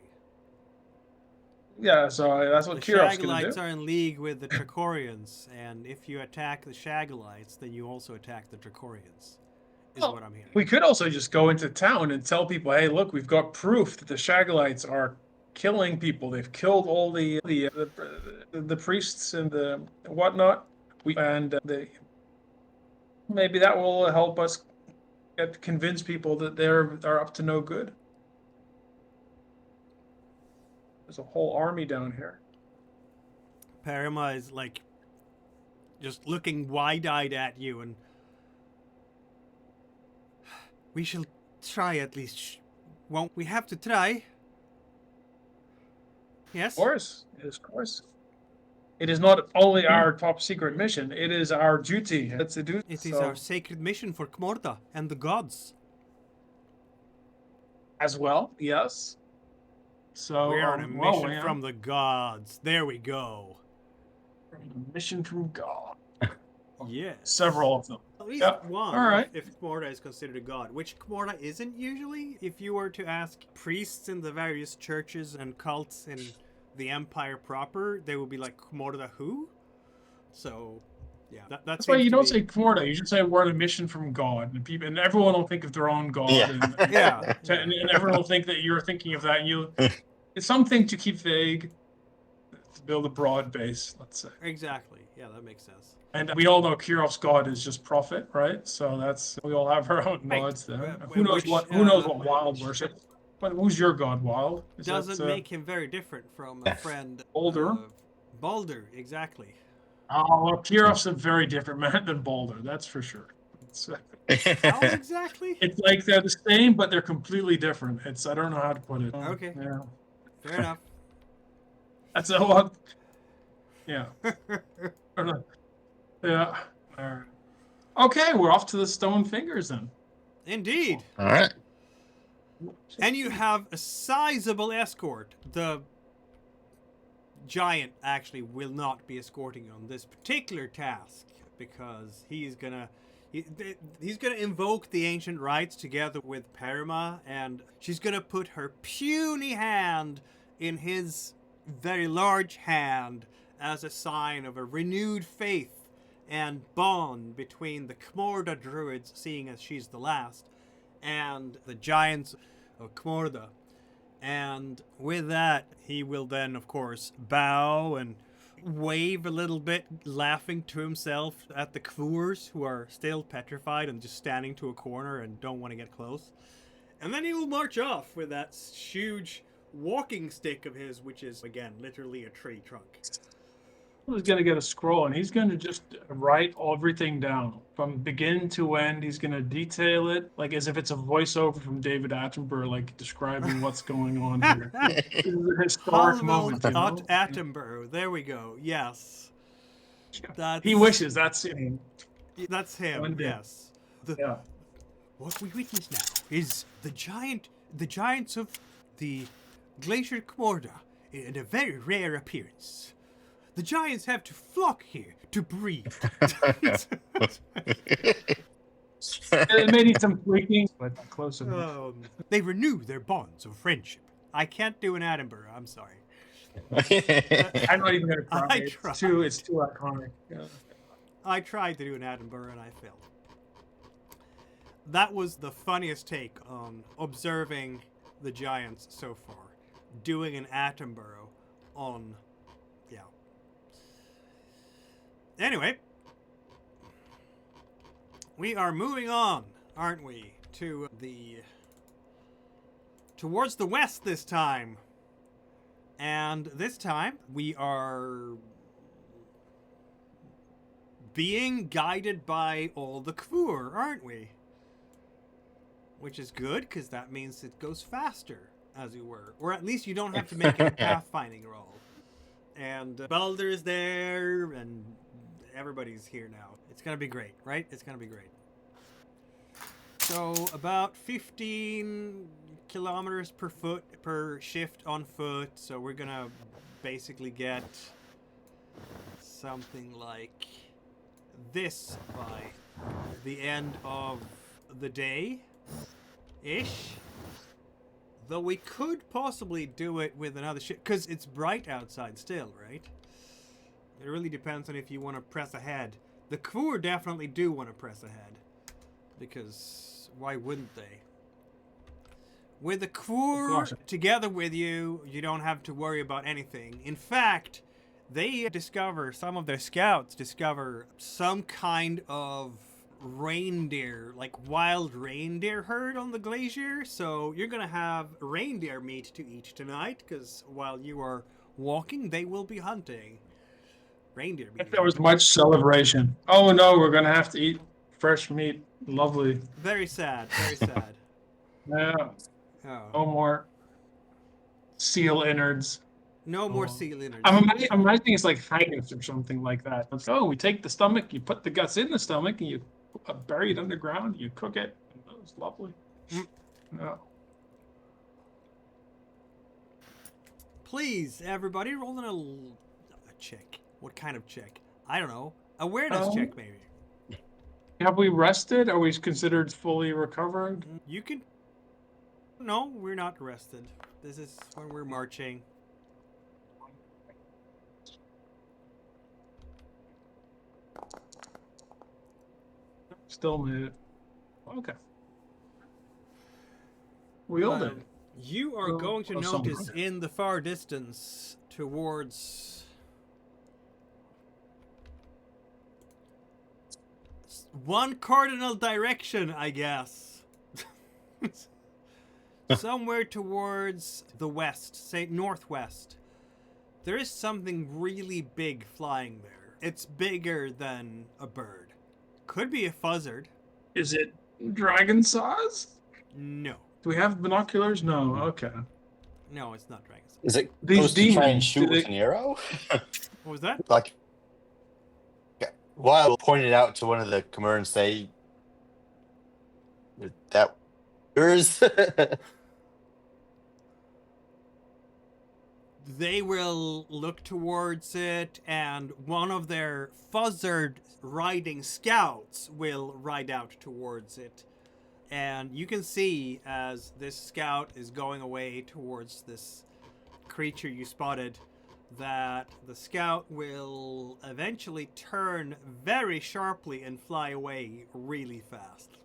yeah, so that's what Kirov's going to do. The Shagalites are in league with the Tricorians, and if you attack the Shagalites, then you also attack the Tricorians, is what I'm hearing. We could also just go into town and tell people, hey, look, we've got proof that the Shagalites are killing people. They've killed all the priests and the whatnot. Maybe that will help us convince people that they're up to no good. There's a whole army down here. Parima is like just looking wide-eyed at you, and we shall try at least. Won't we have to try? Yes? Of course. It is not only our top secret mission, it is our duty. It's a duty. It is our sacred mission for Kmorda and the gods. As well, yes. So we're on a mission from the gods. There we go. Mission from God. Yes. Several of them. At least one. All right. If Kmorda is considered a god, which Kmorda isn't usually. If you were to ask priests in the various churches and cults in the Empire proper, they would be like, Kmorda who? So, yeah. That's why you don't say Kmorda. You just say we're on a mission from God, and everyone will think of their own God. Yeah. And everyone will think that you're thinking of that. It's something to keep vague, to build a broad base. Let's say. Exactly. Yeah, that makes sense. And we all know Kirov's god is just prophet, right? So we all have our own gods there. Who knows what Wild worship? But who's your god, Wild? Doesn't make him very different from a friend. Baldur. Baldur, exactly. Oh, well, Kirov's a very different man than Baldur, that's for sure. How exactly? It's like they're the same, but they're completely different. I don't know how to put it. Okay. Yeah. Fair enough. That's a lot. Yeah. Yeah. All right. Okay, we're off to the stone fingers then. Indeed. All right. And you have a sizable escort. The giant actually will not be escorting you on this particular task because he's gonna invoke the ancient rites together with Parima, and she's gonna put her puny hand in his very large hand as a sign of a renewed faith and bond between the Kmorda druids, seeing as she's the last, and the giants of Kmorda. And with that, he will then, of course, bow and wave a little bit, laughing to himself at the Coors, who are still petrified and just standing to a corner and don't want to get close. And then he will march off with that huge walking stick of his, which is, again, literally a tree trunk. He's going to get a scroll, and he's going to just write everything down from begin to end. He's going to detail it like as if it's a voiceover from David Attenborough, like describing what's going on here. This is a historic moment. You know? Attenborough. There we go. Yes. That's, he wishes. That's him. That's him. Yes. Yeah. What we witness now is the giants of the Glacier Kmorda in a very rare appearance. The giants have to flock here to breed. Maybe some tweaking, but not close enough. They renew their bonds of friendship. I can't do an Attenborough. I'm sorry. I'm not even going to try. It's too iconic. Yeah. I tried to do an Attenborough and I failed. That was the funniest take on observing the giants so far. Doing an Attenborough on... Yeah. Anyway. We are moving on, aren't we? Towards the west this time. And this time, we are being guided by all the Kvur, aren't we? Which is good, because that means it goes faster, as it were. Or at least you don't have to make it a pathfinding roll. And Balder is there, and everybody's here now. It's going to be great, right? It's going to be great. So, about 15 kilometers per shift on foot. So we're going to basically get something like this by the end of the day-ish. Though we could possibly do it with another shift, because it's bright outside still, right? It really depends on if you want to press ahead. The Kvur definitely do want to press ahead, because why wouldn't they? With the Kvur together with you, you don't have to worry about anything. In fact, some of their scouts discover some kind of reindeer, like wild reindeer herd on the glacier. So you're going to have reindeer meat to eat tonight, because while you are walking, they will be hunting. Reindeer meat. If there was much celebration. Oh no, we're going to have to eat fresh meat. Lovely. Very sad, very sad. Yeah. Oh. No more seal innards. No more seal innards. I'm imagining it's like haggis or something like that. We take the stomach, you put the guts in the stomach, and you bury it underground, you cook it. It's lovely. Yeah. Please, everybody, roll in a check. What kind of check? I don't know. Awareness check, maybe. Have we rested? Are we considered fully recovered? You can... No, we're not rested. This is when we're marching. Still made it. Okay. Wielded. You are going to notice in the far distance towards... one cardinal direction, I guess. Somewhere towards the west, say northwest. There is something really big flying there. It's bigger than a bird. Could be a fuzzard. Is it dragon size? No. Do we have binoculars? No. Okay. No, it's not dragon size. Is it These supposed to try and demons, shoot with an arrow? What was that? Like, Wild pointed out to one of the Khmer and say, "That yours." They will look towards it, and one of their fuzzard riding scouts will ride out towards it. And you can see as this scout is going away towards this creature you spotted that the scout will eventually turn very sharply and fly away really fast.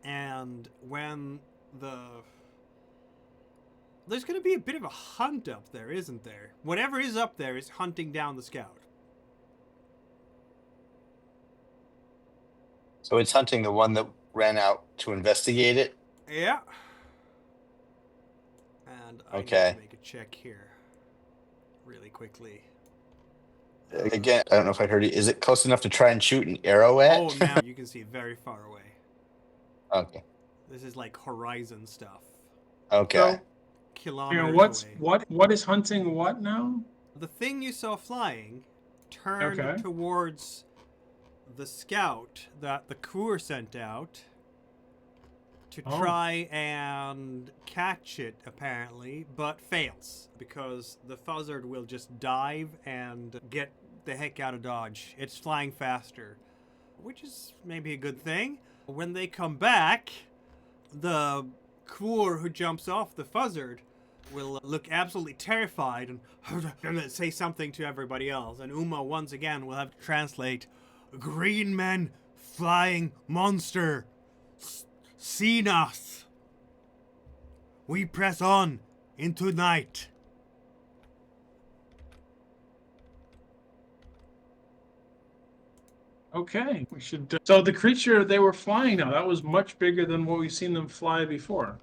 And when there's going to be a bit of a hunt up there, isn't there? Whatever is up there is hunting down the scout. So it's hunting the one that ran out to investigate it. Yeah. And I need Okay. to make a check here really quickly. Again, I don't know if I heard it. Is it close enough to try and shoot an arrow at? Oh, now you can see very far away. Okay. This is like horizon stuff. Okay. So, Kilometers away. what is hunting what now? The thing you saw flying turned Okay. towards the scout that the Coors sent out to try and catch it, apparently, but fails because the fuzzard will just dive and get the heck out of Dodge. It's flying faster, which is maybe a good thing. When they come back, the Coor who jumps off the fuzzard will look absolutely terrified and say something to everybody else. And Uma, once again, will have to translate, "Green men, flying monster, seen us. We press on into night." Okay, we should. So the creature they were flying now, that was much bigger than what we've seen them fly before.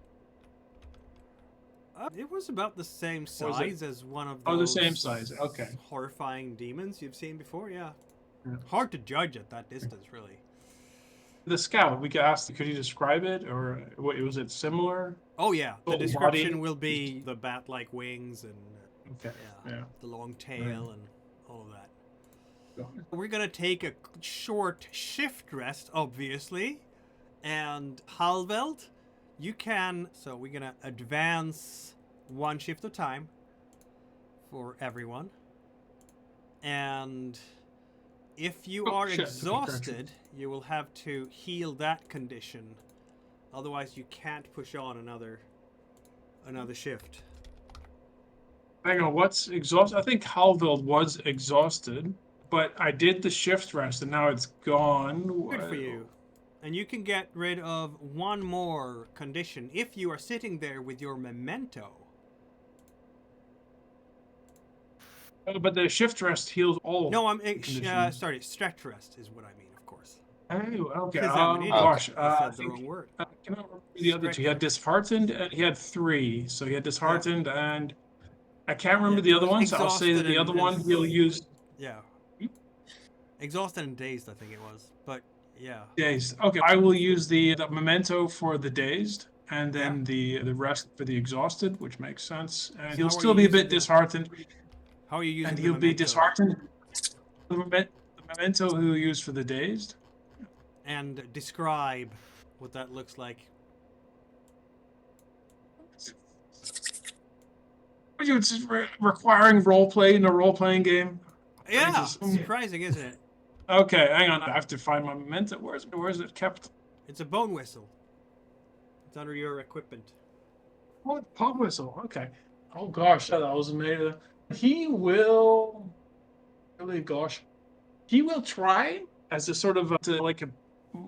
It was about the same Was it? size as one of those. Oh, the same size. Okay. Horrifying demons you've seen before. Yeah. Yeah. Hard to judge at that distance, really. The scout, we could ask, could you describe it, or was it similar? Oh yeah, the Little description body. will be the bat-like wings and Okay. Yeah. the long tail and all of that. We're gonna take a short shift rest, obviously, and Halveld, you can. So we're gonna advance one shift of time for everyone, and if you are shit. exhausted, you will have to heal that condition. Otherwise, you can't push on another shift. Hang on, what's exhausted? I think Halveld was exhausted, but I did the shift rest and now it's gone. Good for you. And you can get rid of one more condition if you are sitting there with your memento. But the shift rest heals all. No, I'm conditions. sorry. Stretch rest is what I mean, of course. Oh, okay. Because I'm an idiot. Gosh. I I said the think, wrong word. can I remember the other two? He had disheartened and he had 3. So he had disheartened and I can't remember the it other was one, so I'll say that the exhausted other one he'll use Yeah. Exhausted and dazed, I think it was. But yeah. dazed. Okay, I will use the memento for the dazed and then the rest for the exhausted, which makes sense. And he'll how are still you be a using bit the- disheartened. How are you using And the he'll be memento? disheartened. The memento he'll use for the dazed. And describe what that looks like. It's requiring role play in a role playing game. Yeah, Jesus. surprising, isn't it? Okay, hang on. I have to find my memento. Where is it kept? It's a bone whistle. It's under your equipment. Oh, pop whistle. Okay. Oh gosh, that was amazing. He will. Really, gosh, he will try as a sort of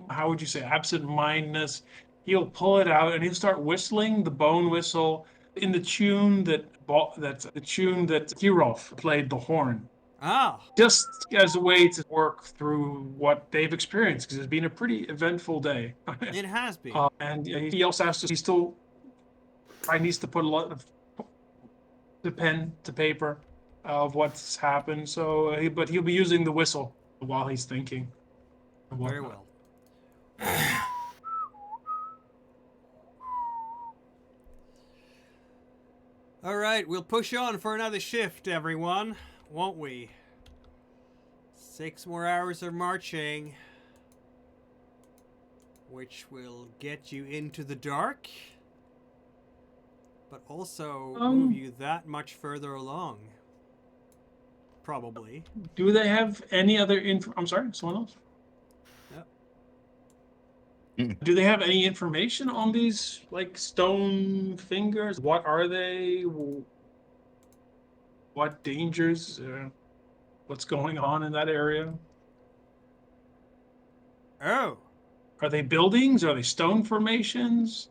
how would you say, absent-mindedness. He'll pull it out and he'll start whistling the bone whistle in the tune that Kirov played the horn. Ah, Just as a way to work through what they've experienced, because it's been a pretty eventful day. it has been. And he also has to. He still needs to put a lot of the pen to paper of what's happened. So, but he'll be using the whistle while he's thinking. and Very whatnot. well. All right, we'll push on for another shift, everyone, won't we? 6 more hours of marching, which will get you into the dark, but also move you that much further along. Probably. Do they have any other info? I'm sorry, someone else? Do they have any information on these, like, stone fingers? What are they? What dangers? What's going on in that area? Oh, Are they buildings? Are they stone formations?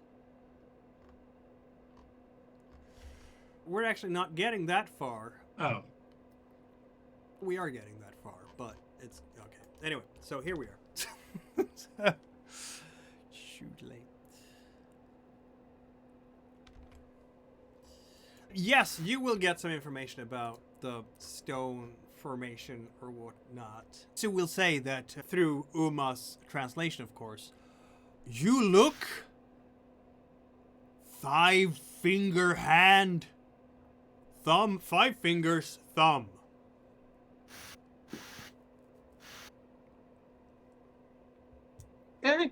we're actually not getting that far. Oh. We are getting that far, but it's okay. Anyway, so here we are. Shoot late. Yes, you will get some information about the stone formation or whatnot. So we'll say that through Uma's translation, of course, you look 5-finger hand, thumb, 5 fingers, thumb. Okay.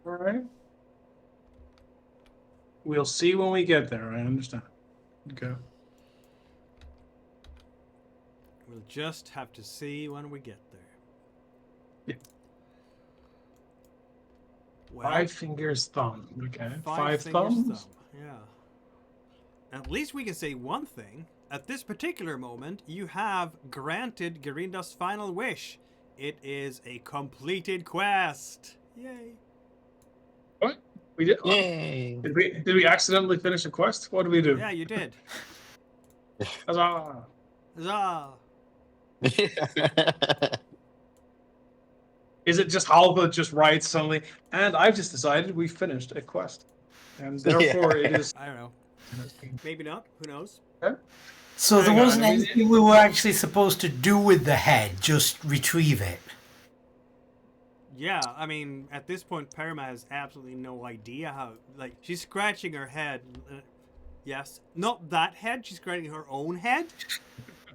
All right. We'll see when we get there. I understand. Okay. We'll just have to see when we get there. Yeah. Well, 5 fingers, thumb. Okay. 5 fingers, thumbs. thumb. Yeah. At least we can say one thing. At this particular moment, you have granted Garinda's final wish. It is a completed quest. Yay. What? We did. Yay! Did we accidentally finish a quest? What did we do? Yeah, you did. Huzzah. Huzzah. Is it just Halva just writes suddenly? And I've just decided we finished a quest, and therefore it is. I don't know. Maybe not. Who knows? So there Hang on, wasn't I mean- anything we were actually supposed to do with the head, just retrieve it. Yeah, I mean, at this point, Parma has absolutely no idea how. Like, she's scratching her head. Yes, not that head. She's scratching her own head.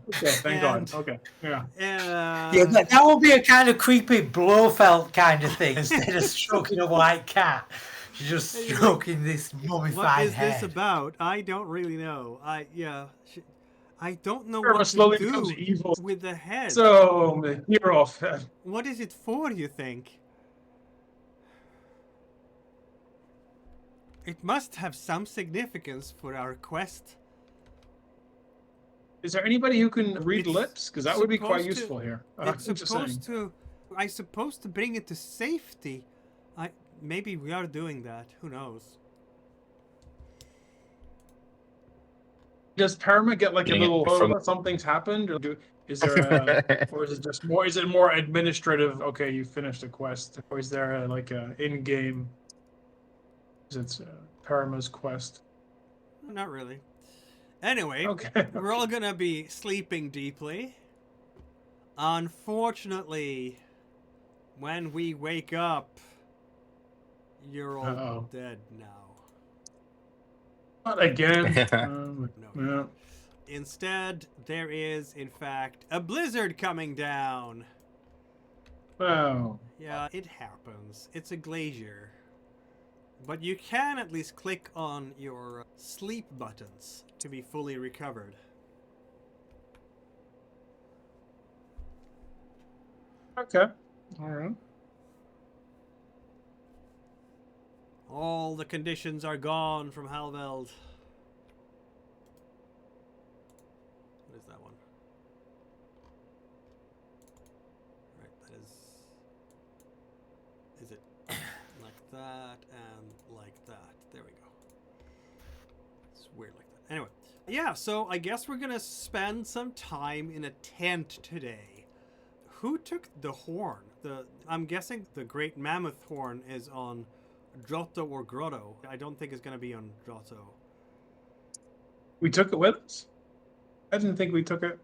Okay, thank And- God. Okay, yeah. Yeah, that would be a kind of creepy Blofeld kind of thing. Instead of stroking a white cat, she's just stroking this mummified What is head. this about? I don't really know. I don't know Parma what slowly to becomes do evil. with the head. So you're off. What is it for, you think? It must have some significance for our quest. Is there anybody who can read It's lips? Because that would be quite supposed to- useful here. It's I'm just saying. supposed to. I supposed to bring it to safety. Maybe we are doing that. Who knows? Does Parma get like a Getting it little from- something's happened, or is there a, or is it just more? Is it more administrative? Okay, you finished a quest, or is there like a in-game? Is it Parma's quest? Not really. Anyway, Okay. we're all gonna be sleeping deeply. Unfortunately, when we wake up, you're all Uh-oh. dead now. Not again. No. Yeah. Instead, there is, in fact, a blizzard coming down. Wow. Yeah, it happens. It's a glacier. But you can at least click on your sleep buttons to be fully recovered. Okay. All right. All the conditions are gone from Halveld. What is that one? Right, that is it like that and like that? There we go. It's weird like that. Anyway, yeah, so I guess we're gonna spend some time in a tent today. Who took the horn? I'm guessing the great mammoth horn is on Grotto or Grotto. I don't think it's going to be on Grotto. We took it with us. I didn't think we took it.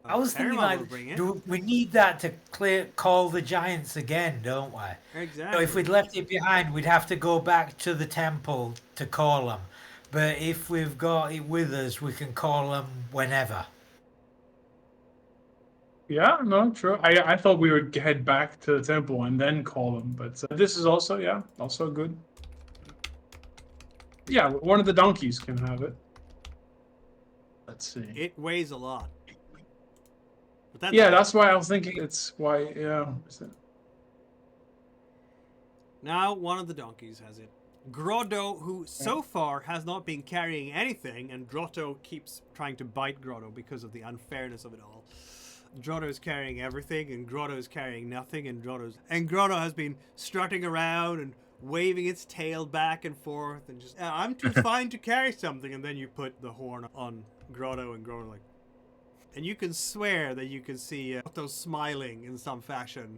I was thinking, Paramount will like, bring it. we need that to call the giants again, don't we? Exactly. So if we'd left it behind, we'd have to go back to the temple to call them. But if we've got it with us, we can call them whenever. Yeah, no, true. I thought we would head back to the temple and then call them, but this is also, yeah, also good. Yeah, one of the donkeys can have it. Let's see. It weighs a lot. But Yeah, that's why I was thinking it's why, yeah. Now one of the donkeys has it. Grotto, who so far has not been carrying anything, and Grotto keeps trying to bite Grotto because of the unfairness of it all. Grotto's carrying everything, and Grotto's carrying nothing, and Grotto has been strutting around and waving its tail back and forth, and just, I'm too fine to carry something, and then you put the horn on Grotto, and Grotto like, and you can swear that you can see Grotto smiling in some fashion,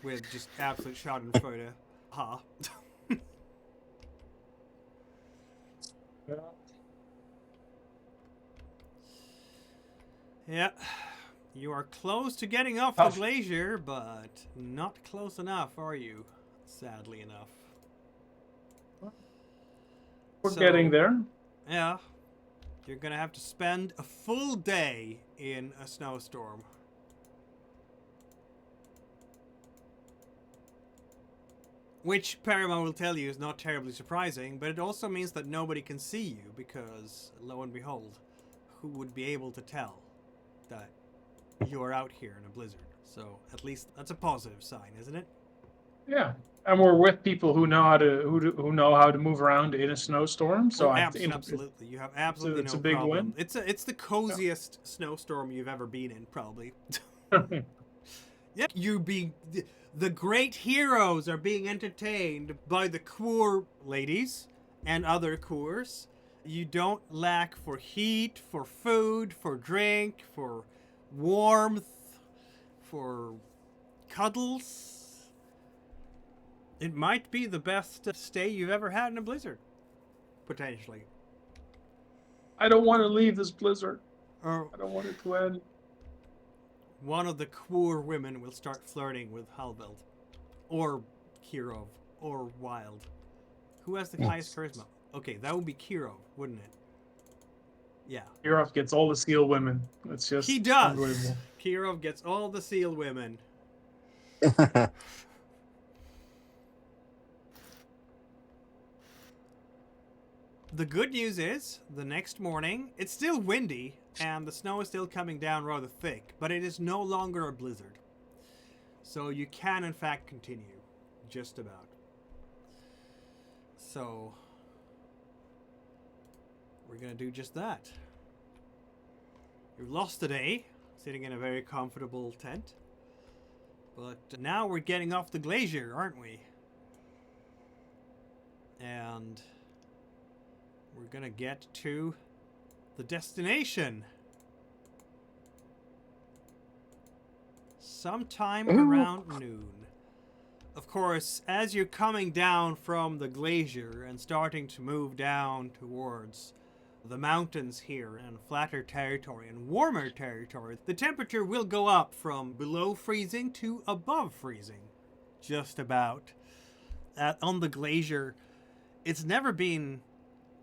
with just absolute schadenfreude. Ha. Yeah. You are close to getting off the glacier, but not close enough, are you? Sadly enough. We're getting there. Yeah. You're gonna have to spend a full day in a snowstorm. Which Paramount will tell you is not terribly surprising, but it also means that nobody can see you, because, lo and behold, who would be able to tell that you are out here in a blizzard? So at least that's a positive sign, isn't it? Yeah, and we're with people who know how to move around in a snowstorm. So absolutely, you have absolutely it's no a big problem. win. It's the coziest snowstorm you've ever been in, probably. Yeah, the great heroes are being entertained by the Coors ladies and other Coors. You don't lack for heat, for food, for drink, for warmth, for cuddles. It might be the best stay you've ever had in a blizzard, potentially. I don't want to leave this blizzard. Or I don't want it to end. one of the Coors women will start flirting with Halveld, or Kirov, or Wild. Who has the highest charisma? Okay, that would be Kirov, wouldn't it? Yeah. Kirov gets all the seal women. It's just He does. unbelievable. Kirov gets all the seal women. The good news is, the next morning, it's still windy, and the snow is still coming down rather thick, but it is no longer a blizzard. So you can, in fact, continue. Just about. So, we're going to do just that. You've lost a day, sitting in a very comfortable tent. But now we're getting off the glacier, aren't we? And we're gonna get to the destination sometime around noon. Of course, as you're coming down from the glacier and starting to move down towards the mountains here and flatter territory and warmer territory, the temperature will go up from below freezing to above freezing. Just about. On the glacier, it's never been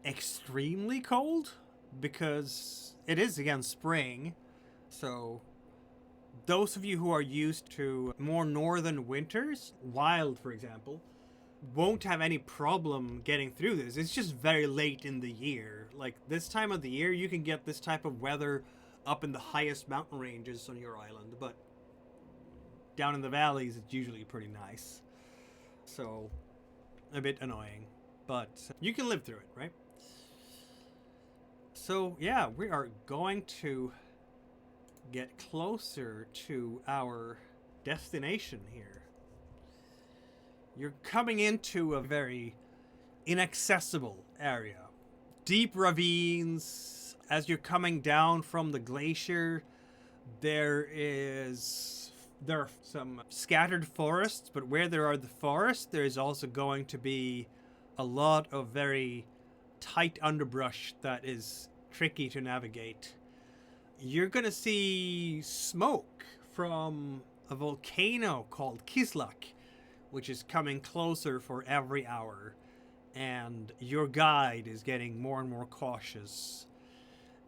extremely cold because it is, again, spring. So those of you who are used to more northern winters, Wild, for example, won't have any problem getting through this. It's just very late in the year. Like, this time of the year, you can get this type of weather up in the highest mountain ranges on your island, but down in the valleys, it's usually pretty nice. So, a bit annoying, but you can live through it, right? So, yeah, we are going to get closer to our destination here. You're coming into a very inaccessible area. Deep ravines. As you're coming down from the glacier, there are some scattered forests, but where there are the forests, there is also going to be a lot of very tight underbrush that is tricky to navigate. you're gonna see smoke from a volcano called Kislak, which is coming closer for every hour. And your guide is getting more and more cautious.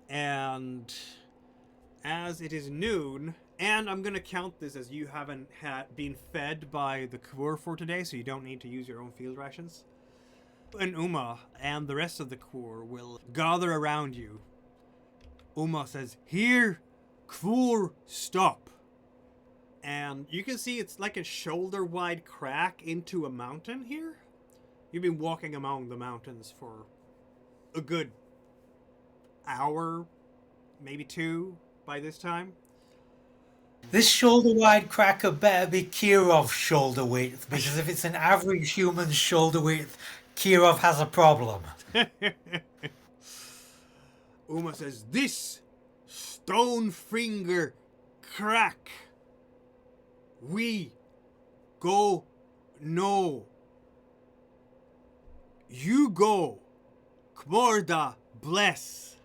And as it is noon, and I'm gonna count this as you haven't been fed by the Coors for today, so you don't need to use your own field rations. And Uma and the rest of the Coors will gather around you. Uma says, "Here, Coors, stop." And you can see it's like a shoulder-wide crack into a mountain here. You've been walking among the mountains for a good hour, maybe 2 by this time. This shoulder-wide cracker better be Kirov's shoulder width, because if it's an average human's shoulder width, Kirov has a problem. Uma says, "This stone finger crack. We go no. You go. Kmorda bless."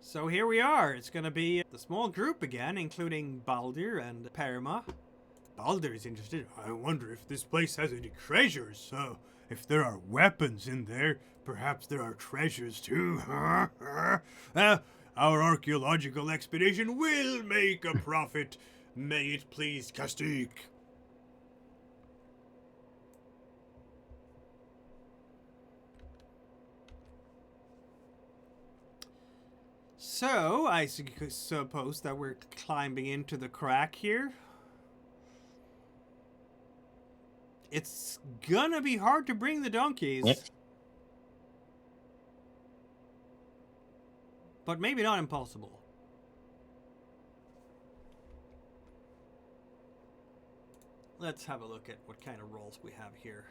So here we are. It's going to be the small group again, including Baldur and Parima. Baldur is interested. "I wonder if this place has any treasures. If there are weapons in there, perhaps there are treasures too. Our archaeological expedition will make a profit. May it please Kastik." So, I suppose that we're climbing into the crack here. It's gonna be hard to bring the donkeys. Yep. But maybe not impossible. Let's have a look at what kind of rolls we have here.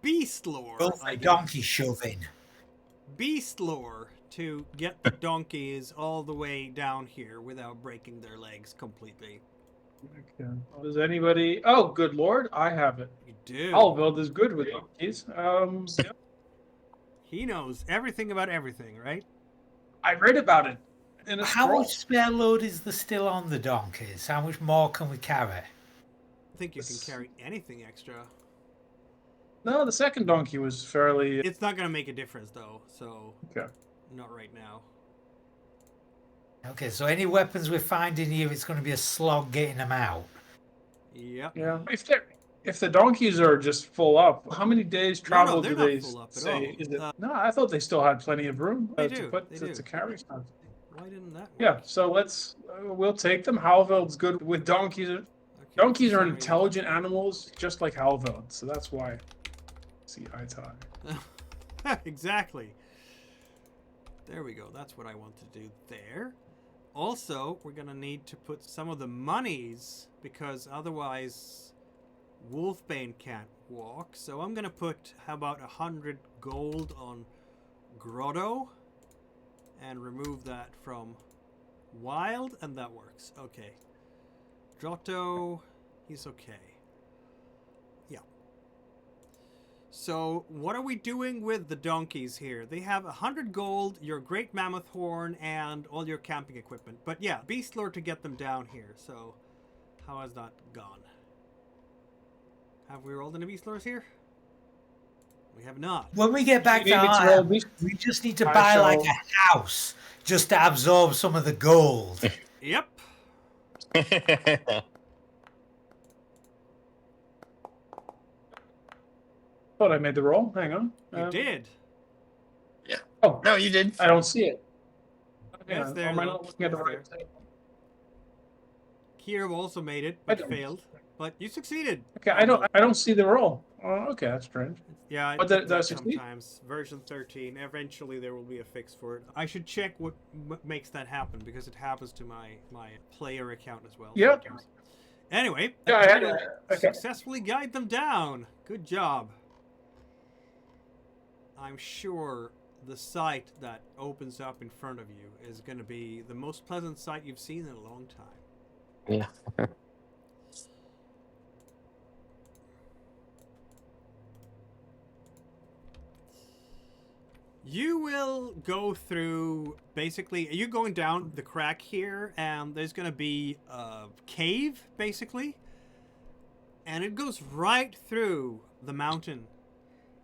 Beast lore. Go for I guess. donkey shoving. Beast lore to get the donkeys all the way down here without breaking their legs completely. Okay. Does anybody? Oh, good lord, I have it. You do. Alveld is good with donkeys. He knows everything about everything, right? I read about it in a How scroll. much spare load is there still on the donkeys? How much more can we carry? I think you can carry anything extra. No, the second donkey was fairly. It's not going to make a difference, though, so Okay. not right now. Okay, so any weapons we find in here, it's going to be a slog getting them out. Yep. Yeah. If the donkeys are just full up, how many days travel they're do not they full up at say? all. Is it? No, I thought they still had plenty of room They to do, put they to, do. to carry stuff. Why didn't that work? Yeah. So we'll take them. Halveld's good with donkeys. Okay, Donkeys for are some reason- intelligent animals, just like Halveld. So that's why. See eye to eye. Exactly. There we go. That's what I want to do there. Also, we're going to need to put some of the monies, because otherwise Wolfbane can't walk. So I'm going to put, how about 100 gold on Grotto, and remove that from Wild, and that works. Okay. Grotto, he's okay. Yeah. So, what are we doing with the donkeys here? They have 100 gold, your great mammoth horn, and all your camping equipment. But yeah, beast lore to get them down here. So, how has that gone? Have we rolled any beast lores here? We have not. When we get back to Maybe it's our, rolled beast- we just need to I buy like shall- a house just to absorb some of the gold. Yep. Thought I made the roll. Hang on. You did. Oh, No, you did. I don't see it. Okay, Yes, there, am I look. not looking at the Yes, right there. thing? Kiev also made it, I but don't. failed. But you succeeded. Okay, I don't see the roll. Oh, okay, that's strange. Yeah, But it did does I that succeed? sometimes. Version 13. Eventually, there will be a fix for it. I should check what makes that happen, because it happens to my player account as well. Yep. sometimes. Anyway, Yeah, I had you it. Okay. successfully guide them down. Good job. I'm sure the sight that opens up in front of you is going to be the most pleasant sight you've seen in a long time. Yeah. You will go through, basically, you're going down the crack here, and there's going to be a cave, basically. And it goes right through the mountain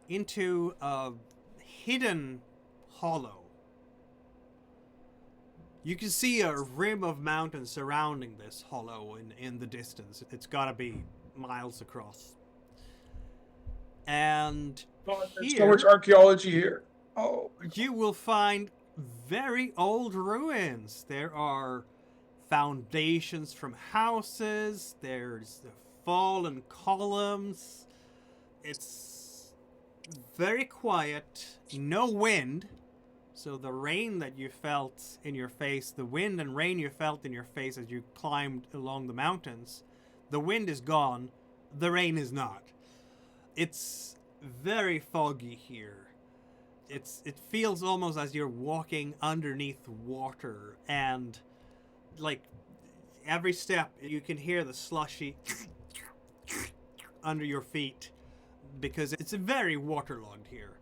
into a hidden hollow. You can see a rim of mountains surrounding this hollow in the distance. It's got to be miles across. And There's here, so much archaeology here. Oh, you will find very old ruins. There are foundations from houses. There's the fallen columns. It's very quiet. No wind. So the rain that you felt in your face, the wind and rain you felt in your face as you climbed along the mountains, the wind is gone. The rain is not. It's very foggy here. It feels almost as you're walking underneath water, and like every step you can hear the slushy under your feet because it's very waterlogged here,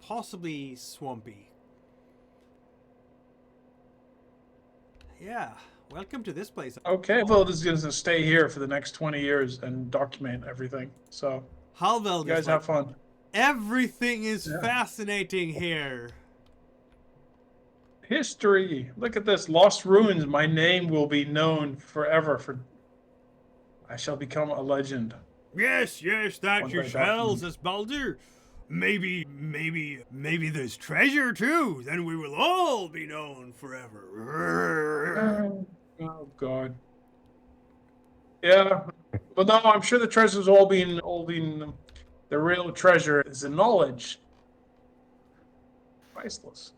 possibly swampy. Yeah, welcome to this place. okay. Well, this is going to stay here for the next 20 years and document everything. So, Halveld, you guys have fun. Everything is Yeah. fascinating here. History. Look at this. Lost ruins. My name will be known forever. I shall become a legend. Yes, that One you by shall, document. says Baldur. Maybe there's treasure too. Then we will all be known forever. Oh God. Yeah, but no, I'm sure the treasure's all being. The real treasure is the knowledge. Priceless.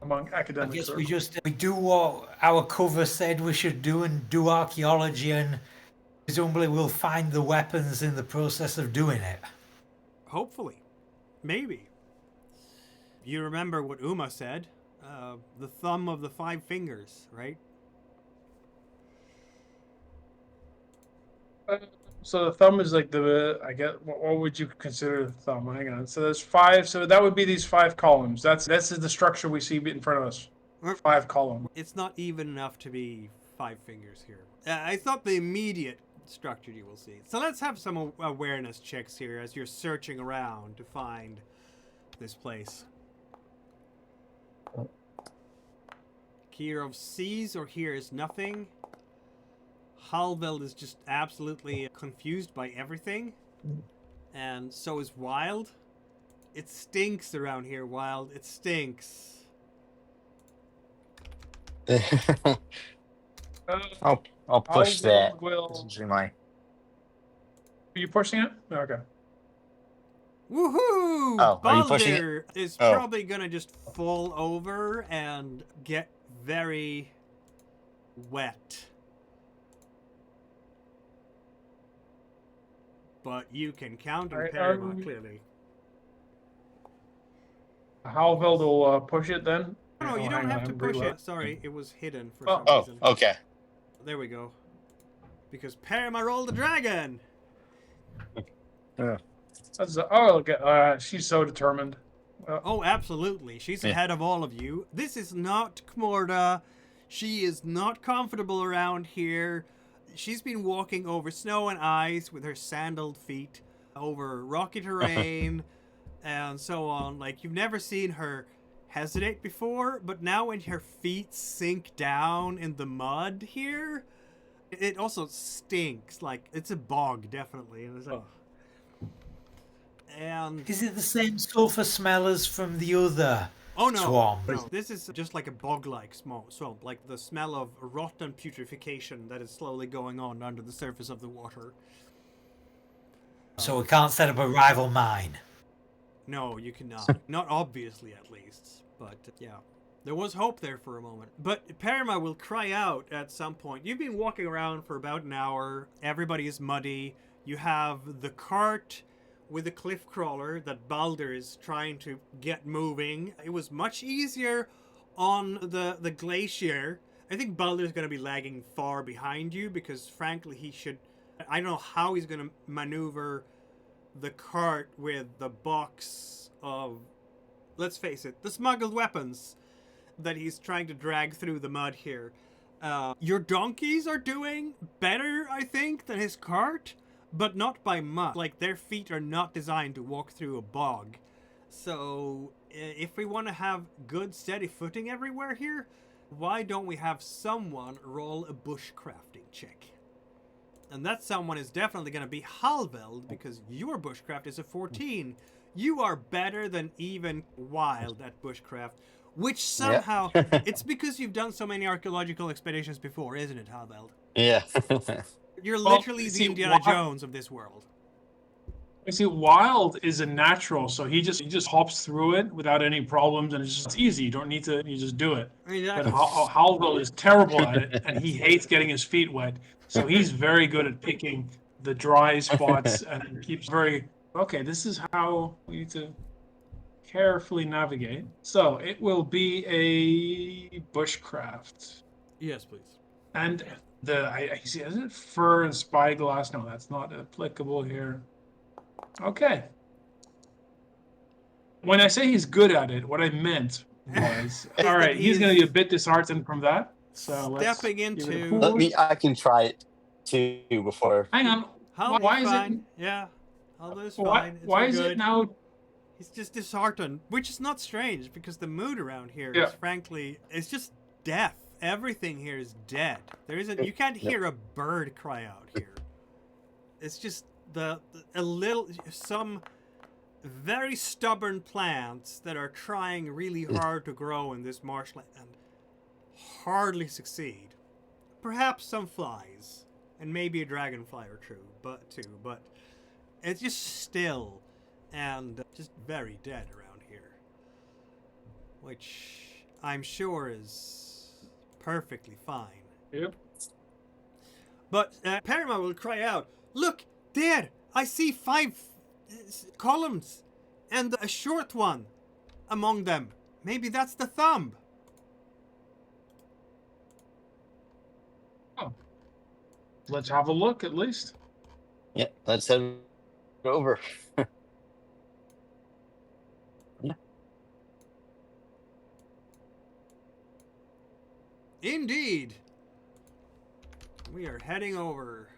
Among I academic guess circles. we do what our cover said we should do and do archaeology, and presumably we'll find the weapons in the process of doing it. Hopefully, maybe. You remember what Uma said? The thumb of the 5 fingers, right? So the thumb is like I get. What would you consider the thumb? Hang on. So there's 5. So that would be these 5 columns. That's the structure we see in front of us. 5 columns. It's not even enough to be 5 fingers here. I thought the immediate structure you will see. So let's have some awareness checks here as you're searching around to find this place. Kirov sees or hears nothing. Halveld is just absolutely confused by everything. And so is Wild. It stinks around here, Wild. It stinks. I'll push that. Will. This is usually my. Are you pushing it? Okay. Woohoo! Oh, are you pushing it? Baldur is Oh. probably gonna just fall over and get very wet. But you can counter Alright, Parama, clearly. Halveld will push it then. No, you Oh, don't hang have on, to I'm push reload. it. Sorry, it was hidden for Oh. some Oh, reason. okay. There we go. Because Parama rolled the dragon! She's so determined. Oh, absolutely. She's ahead of all of you. This is not Kmorda. She is not comfortable around here. She's been walking over snow and ice with her sandaled feet, over rocky terrain, and so on. Like, you've never seen her hesitate before, but now when her feet sink down in the mud here, it also stinks. Like, it's a bog, definitely. And it's like, and Is it the same sulfur smell as from the other oh no, swamp? no, this is just like a bog-like swamp, like the smell of rotten putrefaction that is slowly going on under the surface of the water. So we can't set up a rival mine. No, you cannot. Not obviously, at least. But yeah, there was hope there for a moment. But Parama will cry out at some point. You've been walking around for about an hour. Everybody is muddy. You have the cart with the cliff crawler that Baldur is trying to get moving. It was much easier on the glacier. I think Baldur's going to be lagging far behind you because, frankly, I don't know how he's going to maneuver the cart with the box of let's face it, the smuggled weapons that he's trying to drag through the mud here. Your donkeys are doing better, I think, than his cart, but not by much. Like, their feet are not designed to walk through a bog. So, if we want to have good, steady footing everywhere here, why don't we have someone roll a bushcrafting check? And that someone is definitely going to be Halveld, because your bushcraft is a 14. You are better than even Wild at bushcraft, which somehow... it's because you've done so many archaeological expeditions before, isn't it, Halveld? Yeah. You're literally the Indiana Jones of this world. You see, Wild is a natural, so he just hops through it without any problems, and it's easy. You don't need to. You just do it. Exactly. But Halville is terrible at it, and he hates getting his feet wet. So he's very good at picking the dry spots and keeps very. Okay, this is how we need to carefully navigate. So it will be a bushcraft. Yes, please. And I see, isn't it fur and spyglass? No, that's not applicable here. Okay. When I say he's good at it, what I meant was, all right, he's going to be a bit disheartened from that. So stepping into. I can try it too before. Hang on. Why is it? Yeah, Haldo's fine. Why is it now? He's just disheartened, which is not strange because the mood around here is frankly, it's just death. Everything here is dead. There isn't. You can't hear a bird cry out here. It's just some very stubborn plants that are trying really hard to grow in this marshland and hardly succeed. Perhaps some flies and maybe a dragonfly or two, but it's just still and just very dead around here, which I'm sure is perfectly fine. Yep. But Perima will cry out, "Look, there! I see 5 columns, and a short one among them. Maybe that's the thumb." Oh. Let's have a look, at least. Yeah, let's head over. Yeah. Indeed. We are heading over.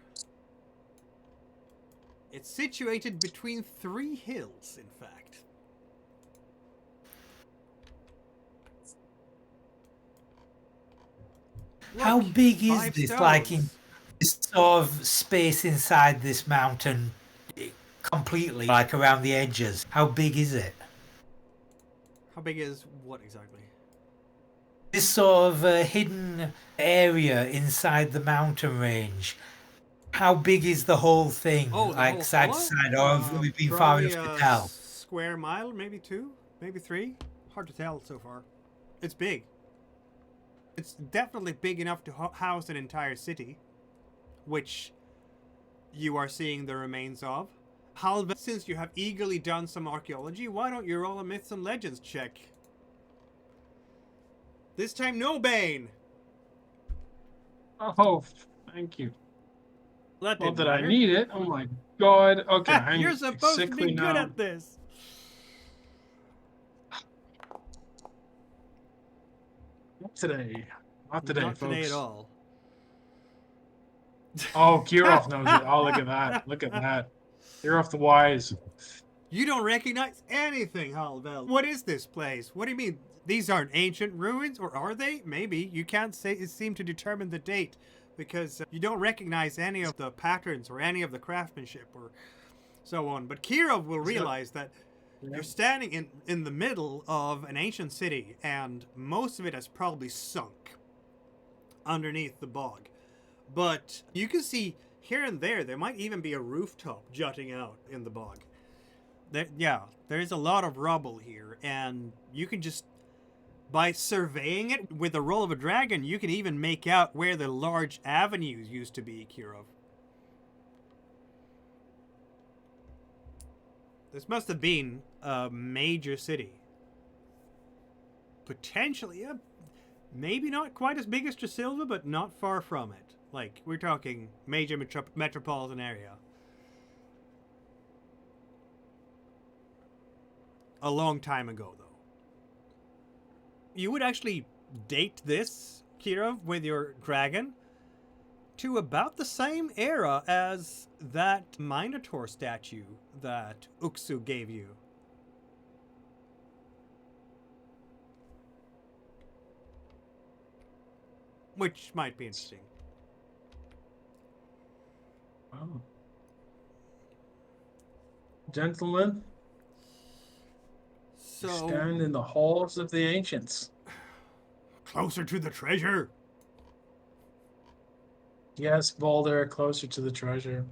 It's situated between 3 hills, in fact. How Look, big is 5 this? stones. Like in this sort of space inside this mountain, completely, like around the edges. How big is it? How big is what exactly? This sort of hidden area inside the mountain range. How big is the whole thing? Oh, the like whole side to hollow? side, or have we been far Probably enough to tell? Square mile, maybe 2, maybe 3. Hard to tell so far. It's big. It's definitely big enough to house an entire city, which you are seeing the remains of. Halva, since you have eagerly done some archaeology, why don't you roll a Myths and Legends check? This time, no Bane! Oh, thank you. That Not didn't that I matter. need it. Oh my god. Okay, I'm You're supposed to be sickly good now. at this. Not today. Not today, Not folks. today at all. Oh, Kirov knows it. Oh, look at that. Look at that. Kirov the Wise. You don't recognize anything, Halvel. What is this place? What do you mean? These aren't ancient ruins, or are they? Maybe. You can't seem to determine the date because you don't recognize any of the patterns or any of the craftsmanship or so on. But Kirov will realize that you're standing in the middle of an ancient city, and most of it has probably sunk underneath the bog. But you can see here and there might even be a rooftop jutting out in the bog. There is a lot of rubble here, and you can just, by surveying it with the roll of a dragon, you can even make out where the large avenues used to be, Kirov. This must have been a major city. Potentially, maybe not quite as big as Tresilva, but not far from it. Like, we're talking major metropolitan area. A long time ago, though. you would actually date this, Kirov, with your dragon to about the same era as that Minotaur statue that Uxu gave you. Which might be interesting. Wow. Gentlemen, So, stand in the halls of the ancients. closer to the treasure. Yes, Boulder, closer to the treasure.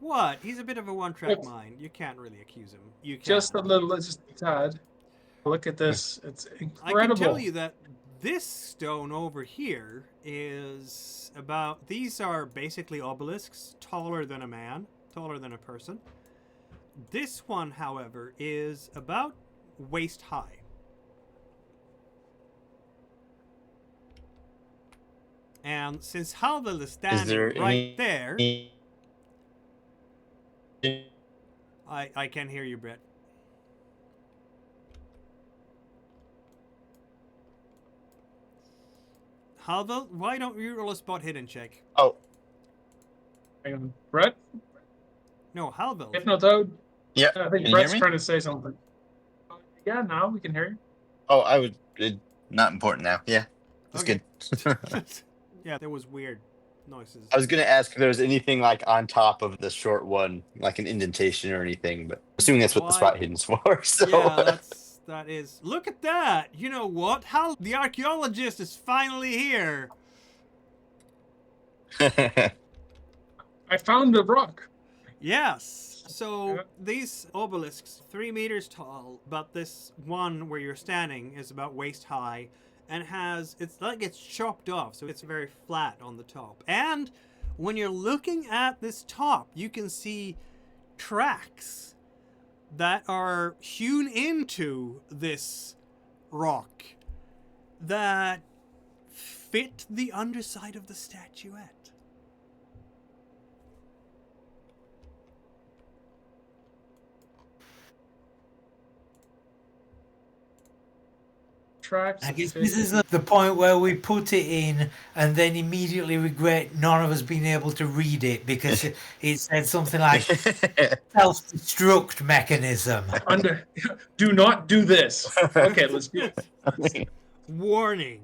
What? He's a bit of a one-track mind. You can't really accuse him. You can't. Just a little, just a tad. Look at this. It's incredible. I can tell you that this stone over here is about... These are basically obelisks, taller than a man, taller than a person. This one, however, is about waist high. And since Halvil is standing right there... I can hear you, Brett. Halvil, why don't you roll a spot hidden check? Oh, Hang on. Brett? No, Halvil. Hypnotoad? yeah. I think Can you Brett's hear me? trying to say something. Yeah, now we can hear you. Oh, I would. Not important now. Yeah, that's Okay. good. Yeah, there was weird noises. I was gonna ask if there was anything like on top of the short one, like an indentation or anything, but assuming that's what the spot hidden's for. So. Yeah, that is. Look at that. You know what? Hal, the archaeologist is finally here. I found a rock. Yes. So Yeah. these obelisks, 3 meters tall, but this one where you're standing is about waist high, and it's like it's chopped off, so it's very flat on the top. And when you're looking at this top, you can see tracks that are hewn into this rock that fit the underside of the statuette. Tracks. I guess this is the point where we put it in and then immediately regret none of us being able to read it because it said something like self-destruct mechanism. Do not do this. Okay, let's do it. Warning.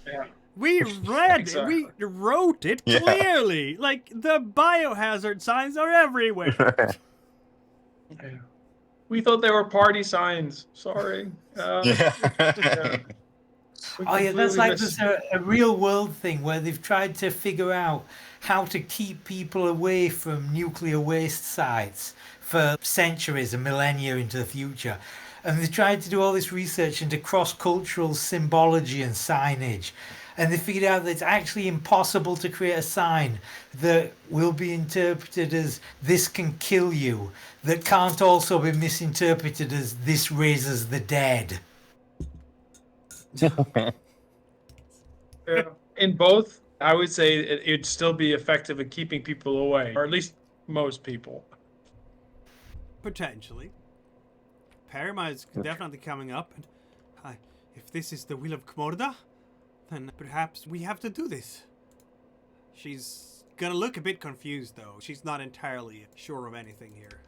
Yeah. We read Exactly. it. We wrote it Yeah. clearly. Like, the biohazard signs are everywhere. Yeah. We thought they were party signs. Sorry. Yeah. We Oh yeah, that's completely like missed- there's a real world thing where they've tried to figure out how to keep people away from nuclear waste sites for centuries and millennia into the future. And they tried to do all this research into cross-cultural symbology and signage. And they figured out that it's actually impossible to create a sign that will be interpreted as "this can kill you," that can't also be misinterpreted as "this raises the dead." Yeah. In both, I would say it'd still be effective at keeping people away, or at least most people. Potentially. Parima is definitely coming up. And if this is the will of Kmorda, then perhaps we have to do this. She's gonna look a bit confused, though. She's not entirely sure of anything here.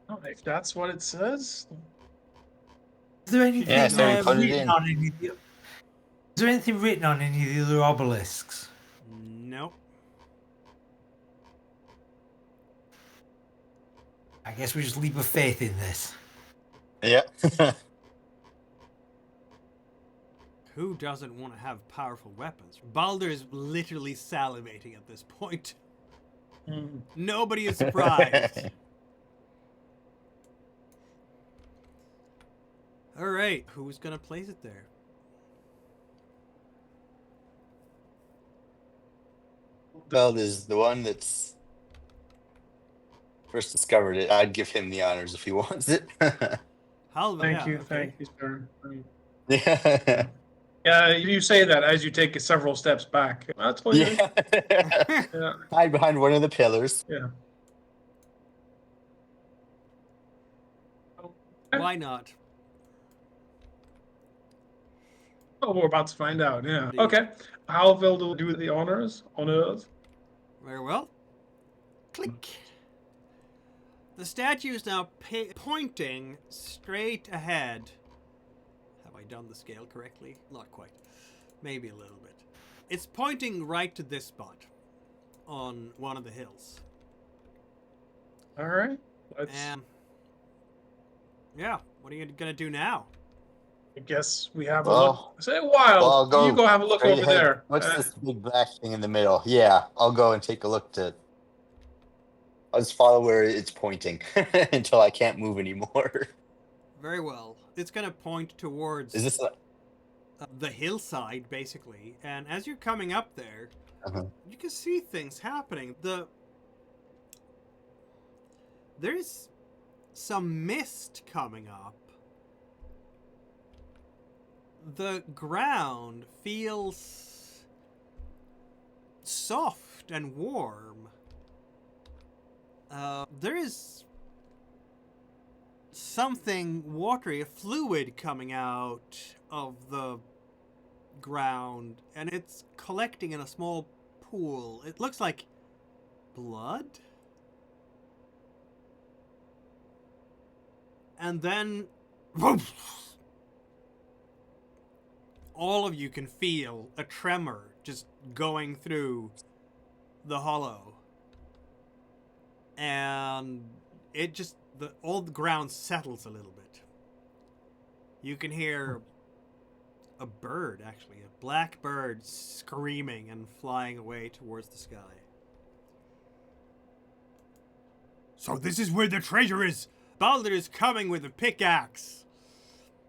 Oh, if that's what it says, Is there anything Yeah, so put it written in. on any of the, is there anything written on any of the other obelisks? Nope. I guess we just leap of faith in this. Yeah. Who doesn't want to have powerful weapons? Baldur is literally salivating at this point. Nobody is surprised. Alright, who's gonna place it there? Beld is the one that's first discovered it. I'd give him the honors if he wants it. Halva, thank yeah, you, okay. thank you, sir. Yeah. Yeah, you say that as you take several steps back. That's what you Yeah. Yeah. Hide behind one of the pillars. Yeah. Why not? Oh, we're about to find out. Yeah. Indeed. Okay. How will do the honors? Honors. Very well. Click. The statue is now pointing straight ahead. Have I done the scale correctly? Not quite. Maybe a little bit. It's pointing right to this spot on one of the hills. All right. Let's. Yeah, what are you gonna do now? I guess we have a Well, look. Say Wild. I'll go You go have a look straight over ahead. there. What's this big black thing in the middle? Yeah, I'll go and take a look to. I'll just follow where it's pointing until I can't move anymore. Very well. It's gonna point towards Is this? the hillside, basically. And as you're coming up there, Uh-huh. you can see things happening. There's some mist coming up. The ground feels soft and warm. There is something watery, a fluid coming out of the ground, and it's collecting in a small pool. It looks like blood. And then all of you can feel a tremor just going through the hollow. And it just, all the ground settles a little bit. You can hear a bird, actually, a black bird screaming and flying away towards the sky. So this is where the treasure is! Baldur is coming with a pickaxe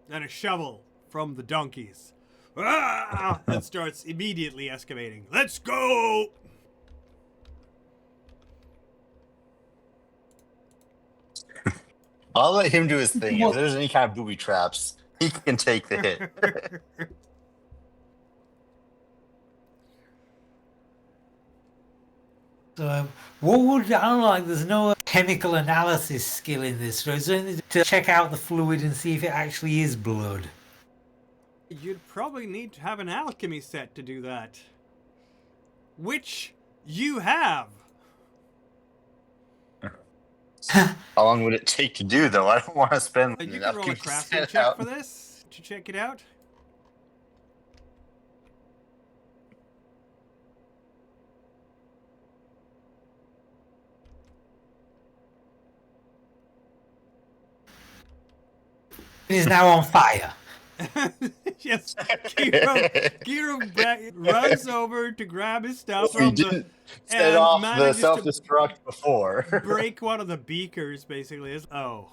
and a shovel from the donkeys. Ah! And starts immediately excavating. Let's go! I'll let him do his thing. If there's any kind of booby traps, he can take the hit. So, what would I don't like? There's no chemical analysis skill in this. So is there anything to check out the fluid and see if it actually is blood? You'd probably need to have an alchemy set to do that. Which you have. How long would it take to do, though? I don't want to spend. You enough can roll a to crafting set check out. for this to check it out. It is now on fire. Yes, Giro runs over to grab his stuff We from didn't set and off the manages to self-destruct before. break one of the beakers, basically. Oh.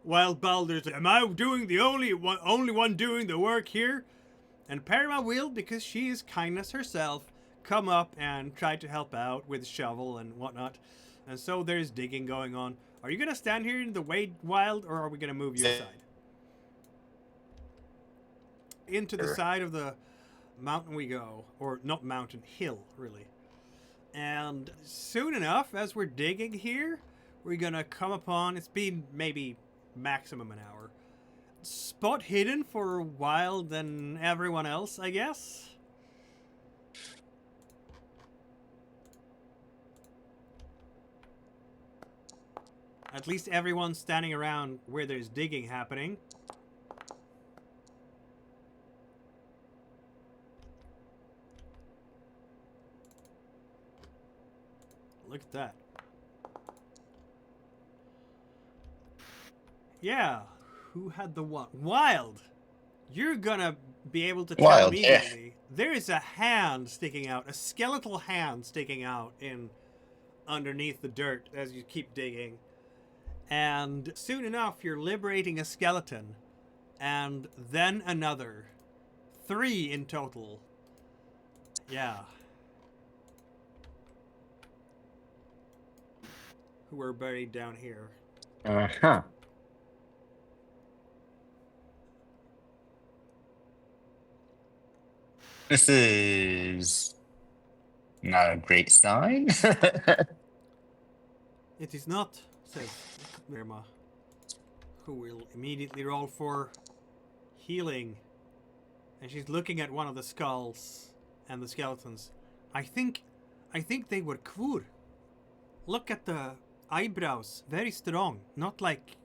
While Baldur's, am I doing the only one doing the work here? And Parima will, because she is kindness herself, come up and try to help out with shovel and whatnot. And so there's digging going on. Are you going to stand here in the wild, or are we going to move your side? Into the side of the mountain we go. Or not mountain, hill, really. And soon enough, as we're digging here, we're going to come upon, it's been maybe maximum an hour, spot hidden for a while than everyone else, I guess. At least everyone's standing around where there's digging happening. Look at that. Yeah, who had the one? Wild! You're gonna be able to tell Wild, immediately. There is a hand sticking out, a skeletal hand sticking out in underneath the dirt as you keep digging. And soon enough, you're liberating a skeleton, and then another. 3 in total. Yeah. Who are buried down here. Uh-huh. This is not a great sign. It is not, says Irma, who will immediately roll for healing. And she's looking at one of the skulls and the skeletons. I think they were Kvur. Look at the eyebrows, very strong, not like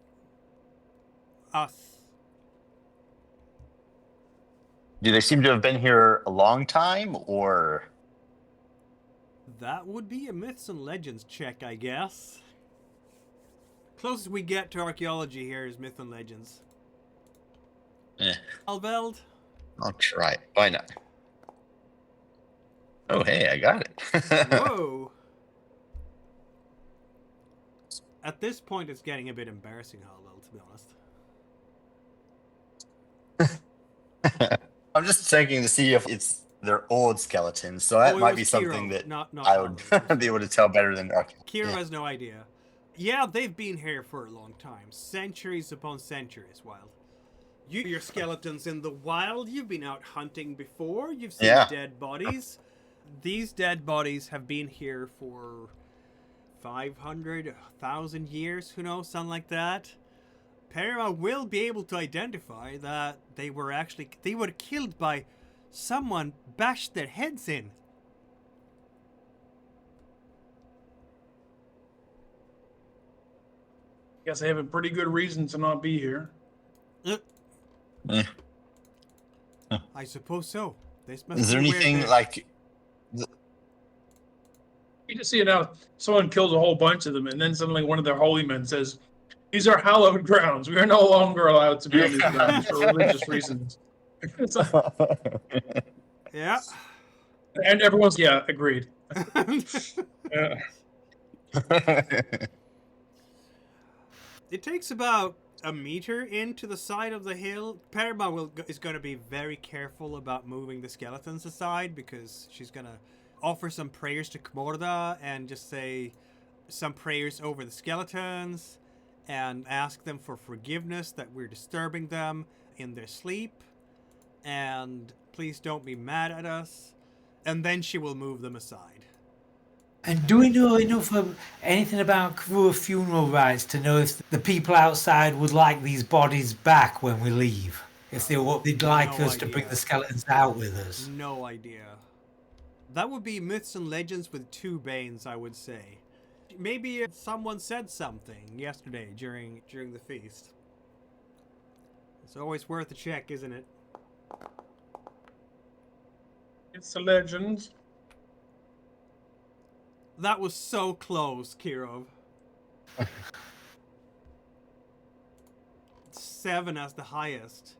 us. Do they seem to have been here a long time, or? That would be a myths and legends check, I guess. Closest we get to archaeology here is myth and legends. Alveld? I'll try it. Why not? Oh, hey, I got it. Whoa! At this point, it's getting a bit embarrassing, Alveld, to be honest. I'm just checking to see if it's their old skeletons, so that might be something that not I would be able to tell better than Kira has no idea. Yeah, they've been here for a long time. Centuries upon centuries, Wild. Your skeletons in the wild, you've been out hunting before, you've seen dead bodies. These dead bodies have been here for 500, 1,000 years, who knows, something like that. Parima will be able to identify that they were killed by someone bashed their heads in. Guess they have a pretty good reason to not be here. I suppose so. Is there anything like? You just see it now. Someone kills a whole bunch of them, and then suddenly one of their holy men says, "These are hallowed grounds. We are no longer allowed to be on these grounds for religious reasons." Yeah. And everyone's agreed. It takes about a meter into the side of the hill. Parima is going to be very careful about moving the skeletons aside, because she's going to offer some prayers to Kmorda and just say some prayers over the skeletons and ask them for forgiveness that we're disturbing them in their sleep, and please don't be mad at us. And then she will move them aside. And do we know enough of anything about Kvur funeral rites to know if the people outside would like these bodies back when we leave? If they'd like us to bring the skeletons out with us? No idea. That would be myths and legends with two Banes, I would say. Maybe someone said something yesterday during the feast. It's always worth a check, isn't it? It's a legend. That was so close, Kirov. 7 as the highest.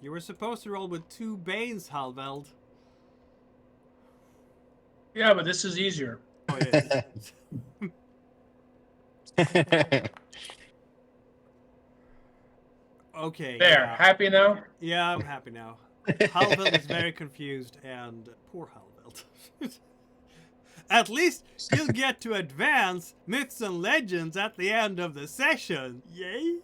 You were supposed to roll with 2 Banes, Halveld. Yeah, but this is easier. Oh, it is. Okay. There, yeah. happy now? Yeah, I'm happy now. Halveld is very confused, and poor Halveld. At least he'll get to advance myths and legends at the end of the session. Yay!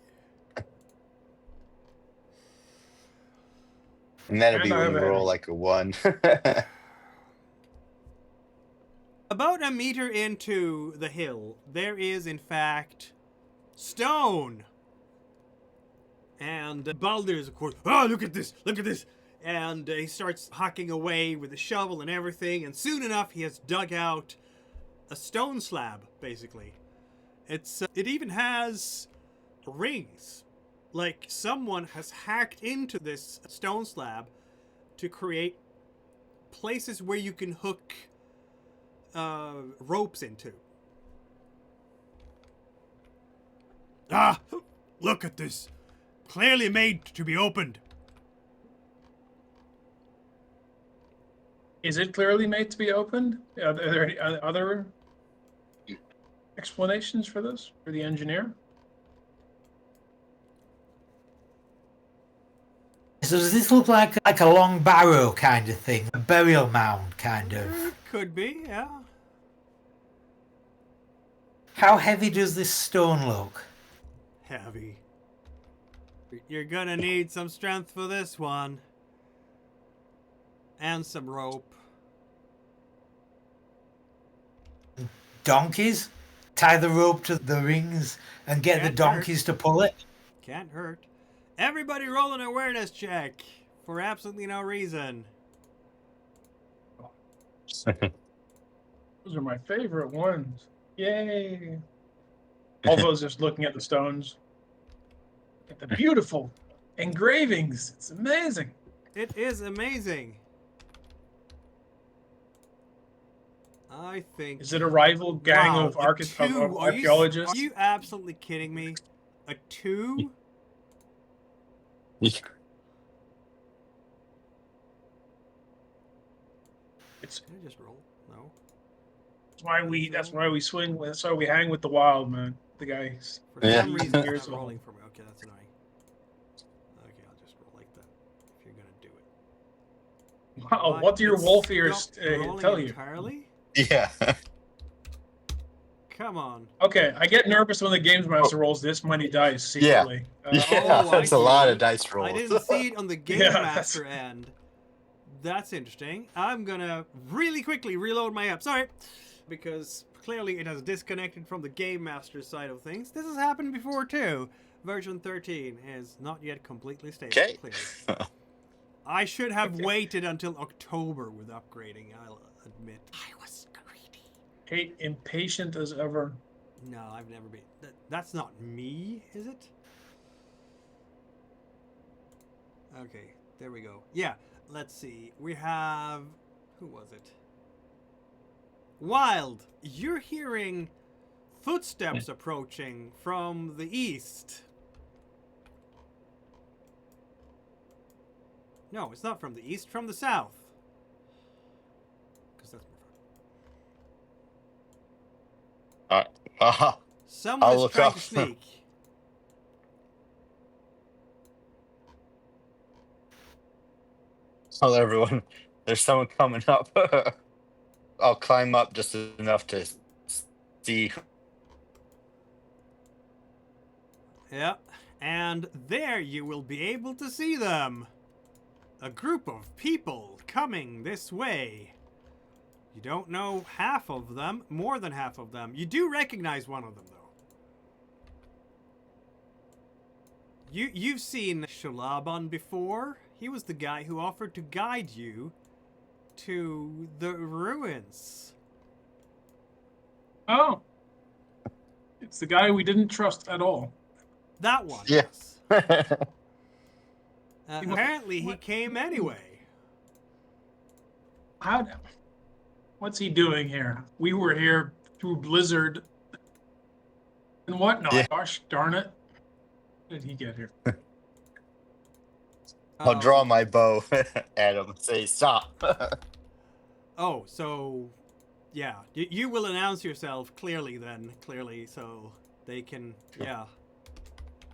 And that'll be when you roll like a 1. About a meter into the hill, there is, in fact, stone. And Baldur's, of course, oh, look at this, look at this. And he starts hacking away with the shovel and everything, and soon enough he has dug out a stone slab, basically. It even has rings. Like someone has hacked into this stone slab to create places where you can hook ropes into. Ah, look at this. Clearly made to be opened. Is it clearly made to be opened? Are there any other explanations for this, for the engineer? So does this look like a long barrow kind of thing? A burial mound kind of? Could be, yeah. How heavy does this stone look? Heavy. You're gonna need some strength for this one. And some rope. Donkeys? Tie the rope to the rings and get the Can't donkeys to pull it? Can't hurt. Everybody roll an awareness check for absolutely no reason. Those are my favorite ones. Yay. All those just looking at the stones. At the beautiful engravings. It's amazing. It is amazing. I think. Is it a rival gang Wow, of, a two? archaeologists? Are you absolutely kidding me? A 2? It's Can I just roll? No. that's why we swing. That's why we hang with the wild, man. The guys. For Yeah. some reason, Years it's not old. rolling for me. Okay, that's annoying. Okay, I'll just roll like that. If you're gonna do it. Wow, what do your It's wolf ears stopped rolling tell you? entirely? Yeah. Come on. Okay, I get nervous when the games master rolls this many dice secretly. Yeah, Oh, I that's a lot see. of dice rolls. I didn't see it on the Game Yeah, Master end. That's interesting. I'm gonna really quickly reload my app. Sorry. Because clearly it has disconnected from the Game Master side of things. This has happened before too. Version 13 is not yet completely stable. Okay. Clearly. I should have waited until October with upgrading, I'll admit. I was greedy. Impatient as ever. No, I've never been. That's not me, is it? Okay, there we go. Yeah, let's see. We have... Who was it? Wild! You're hearing footsteps approaching from the east. No, it's not from the east, from the south. Because that's more fun. Someone I'll is look trying up. to sneak. Tell everyone there's someone coming up. I'll climb up just enough to see. Yeah, and there you will be able to see them. A group of people coming this way. You don't know half of them, more than half of them. You do recognize one of them, though. You've seen Shalaban before. He was the guy who offered to guide you to the ruins. Oh. It's the guy we didn't trust at all. That one. Yeah. Yes. Apparently, he came anyway. What's he doing here? We were here through Blizzard and whatnot. Yeah. Gosh darn it. How did he get here? I'll draw my bow at him and say, stop. Oh, so yeah, you will announce yourself clearly then, so they can,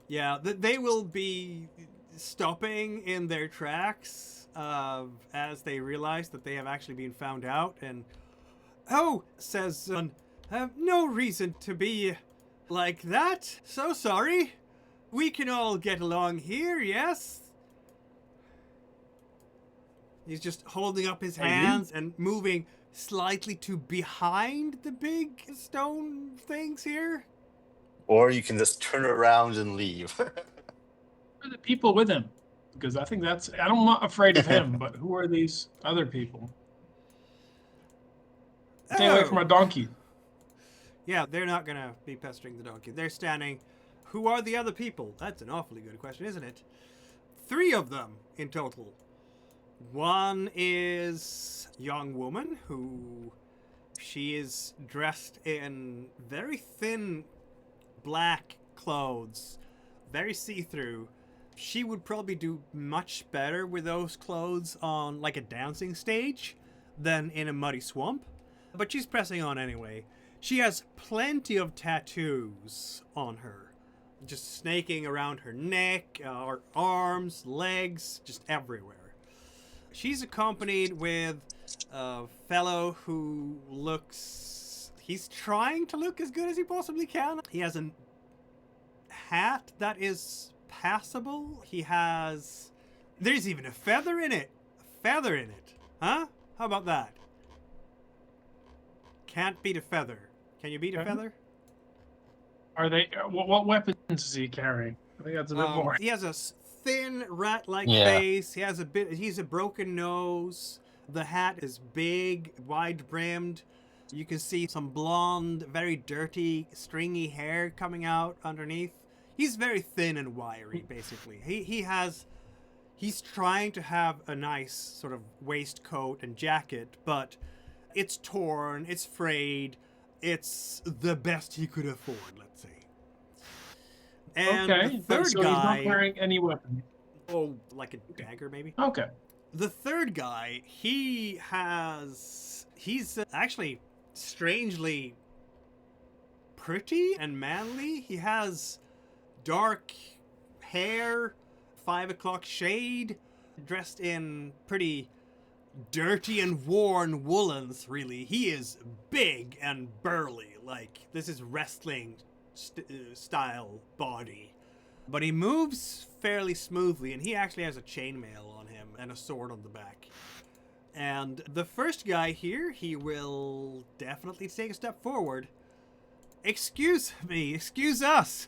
they will be stopping in their tracks as they realize that they have actually been found out. And says no reason to be like that. So sorry. We can all get along here, yes? He's just holding up his hands and moving slightly to behind the big stone things here. Or you can just turn around and leave. Who are the people with him? Because I think I'm not afraid of him, but who are these other people? Stay away from my donkey. Yeah, they're not gonna be pestering the donkey. They're standing. Who are the other people? That's an awfully good question, isn't it? 3 of them in total. One is a young woman who she is dressed in very thin black clothes, very see-through. She would probably do much better with those clothes on like a dancing stage than in a muddy swamp, but she's pressing on anyway. She has plenty of tattoos on her, just snaking around her neck, her arms, legs, just everywhere. She's accompanied with a fellow who he's trying to look as good as he possibly can. He has a hat that is passable. He has... There's even a feather in it. A feather in it. Huh? How about that? Can't beat a feather. Can you beat a feather? Are they? What weapons is he carrying? I think that's a bit more. He has a thin rat-like Yeah. face. He's a broken nose. The hat is big, wide-brimmed. You can see some blonde, very dirty, stringy hair coming out underneath. He's very thin and wiry, basically. He's trying to have a nice sort of waistcoat and jacket, but it's torn, it's frayed, it's the best he could afford, let's say. And Okay, the third so guy... he's not carrying any weapon. Oh, like a dagger, maybe? Okay. The third guy, he's actually strangely pretty and manly. He has dark hair, 5 o'clock shade, dressed in pretty dirty and worn woolens, really. He is big and burly, like this is wrestling style body. But he moves fairly smoothly, and he actually has a chainmail on him and a sword on the back. And the first guy here, he will definitely take a step forward. Excuse me, excuse us.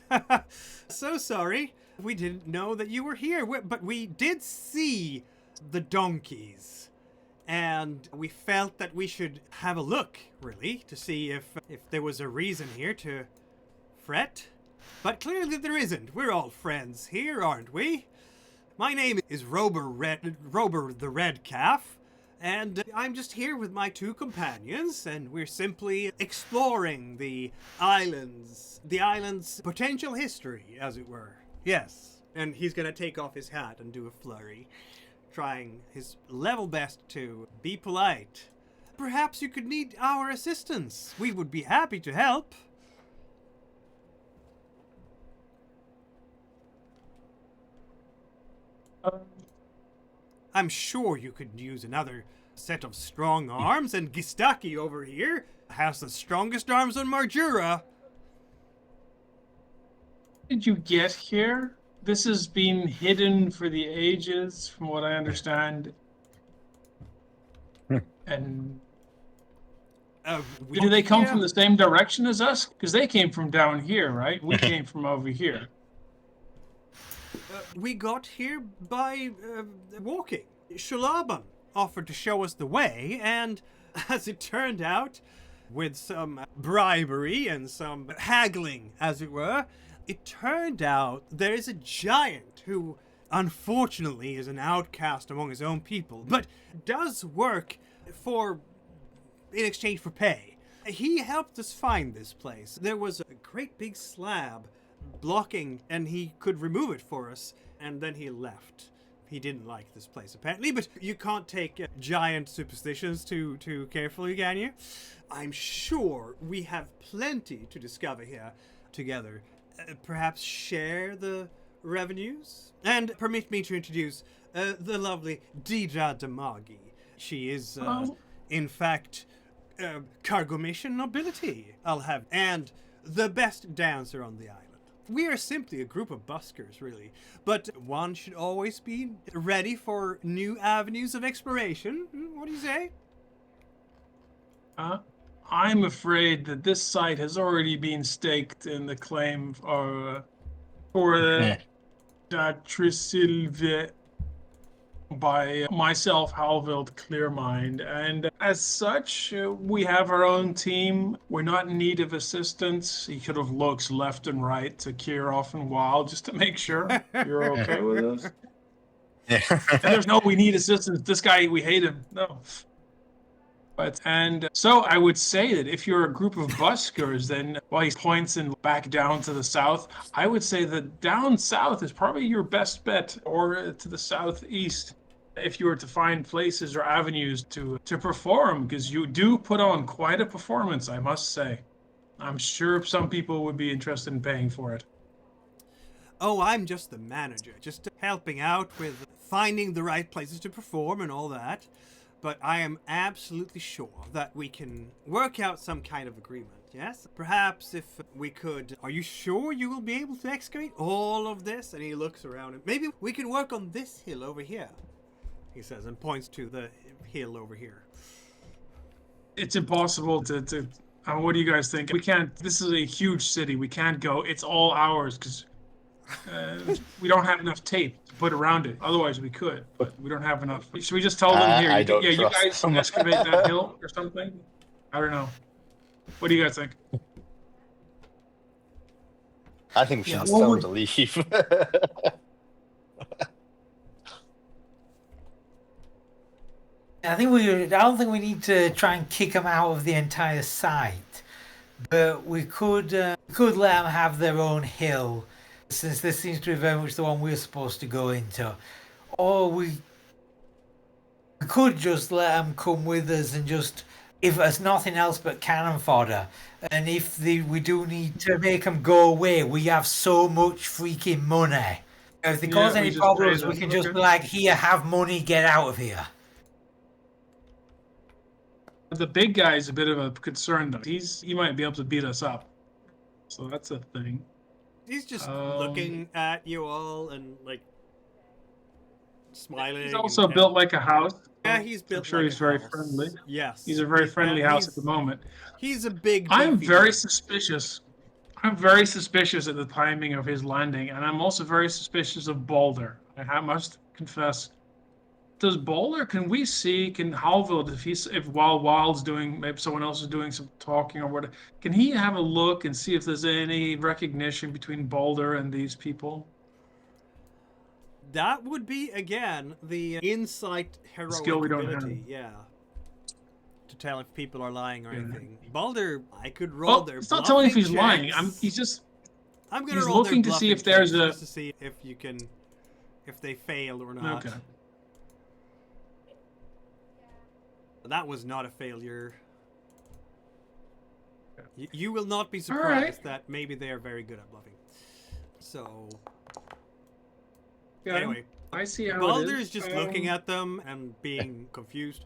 So sorry. We didn't know that you were here, but we did see the donkeys. And we felt that we should have a look, really, to see if there was a reason here to fret. But clearly there isn't. We're all friends here, aren't we? My name is Rober the Red Calf, and I'm just here with my 2 companions, and we're simply exploring the island's potential history, as it were. Yes. And he's gonna take off his hat and do a flurry, trying his level best to be polite. Perhaps you could need our assistance. We would be happy to help. I'm sure you could use another set of strong arms, and Gistaki over here has the strongest arms on Marjura. Did you get here? This has been hidden for the ages, from what I understand. And did they come from the same direction as us? Because they came from down here, right? We came from over here. We got here by walking. Shalaban offered to show us the way, and as it turned out, with some bribery and some haggling, as it were, it turned out there is a giant who, unfortunately, is an outcast among his own people, but does work in exchange for pay. He helped us find this place. There was a great big slab blocking, and he could remove it for us, and then he left. He didn't like this place, apparently, but you can't take giant superstitions too carefully, can you? I'm sure we have plenty to discover here together. Perhaps share the revenues? And permit me to introduce the lovely Deidre Damagi. She is, in fact, cargo mission nobility, and the best dancer on the island. We are simply a group of buskers, really, but one should always be ready for new avenues of exploration. What do you say? I'm afraid that this site has already been staked in the claim for Datrisilve by myself, Halvild Clearmind, and as such, we have our own team. We're not in need of assistance. He could have looked left and right to Kirov and Wild just to make sure you're okay with us. Yeah. And there's no, we need assistance. This guy, we hate him. No. And so I would say that if you're a group of buskers, then while he points and back down to the south, I would say that down south is probably your best bet, or to the southeast, if you were to find places or avenues to perform, because you do put on quite a performance, I must say. I'm sure some people would be interested in paying for it. Oh, I'm just the manager, just helping out with finding the right places to perform and all that. But I am absolutely sure that we can work out some kind of agreement. Yes, perhaps if we could... Are you sure you will be able to excavate all of this? And he looks around and maybe we can work on this hill over here, he says, and points to the hill over here. It's impossible to what do you guys think? We can't. This is a huge city. We can't go. It's all ours because we don't have enough tape to put around it. Otherwise, we could, but we don't have enough. Should we just tell them here? I don't You trust guys them. excavate that hill or something. I don't know. What do you guys think? I think we should Yeah, just well, tell we- them to leave. I don't think we need to try and kick them out of the entire site, but we could let them have their own hill, since this seems to be very much the one we're supposed to go into, or we could just let them come with us and just, if there's nothing else but cannon fodder, and if we do need to make them go away, we have so much freaking money. If they cause we any just problems, pay we them. can just Okay. be like, here, have money, get out of here. The big guy is a bit of a concern though. He might be able to beat us up. So that's a thing. He's just looking at you all and like smiling. He's also and- built like a house. Yeah, he's built. I'm sure like he's a very house. friendly. Yes, He's a very friendly house at the he's- moment. He's a big. I'm beefy very guy. suspicious. I'm very suspicious at the timing of his landing, and I'm also very suspicious of Balder. Must confess. Does Balder? Can we see? Can Halville, if while Wild's doing, maybe someone else is doing some talking or whatever, can he have a look and see if there's any recognition between Balder and these people? That would be again the insight heroic skill we don't ability. have. Yeah. To tell if people are lying or Yeah. anything. Balder, I could roll Well, their. it's not telling if he's bluffing lying. checks. I'm gonna he's roll their looking to see bluffing if there's checks a- just to see if you can, if they fail or not. Okay. That was not a failure. Okay. You will not be surprised that maybe they are very good at bluffing. So Yeah, anyway, I see how Balder it is just Um, looking at them and being confused.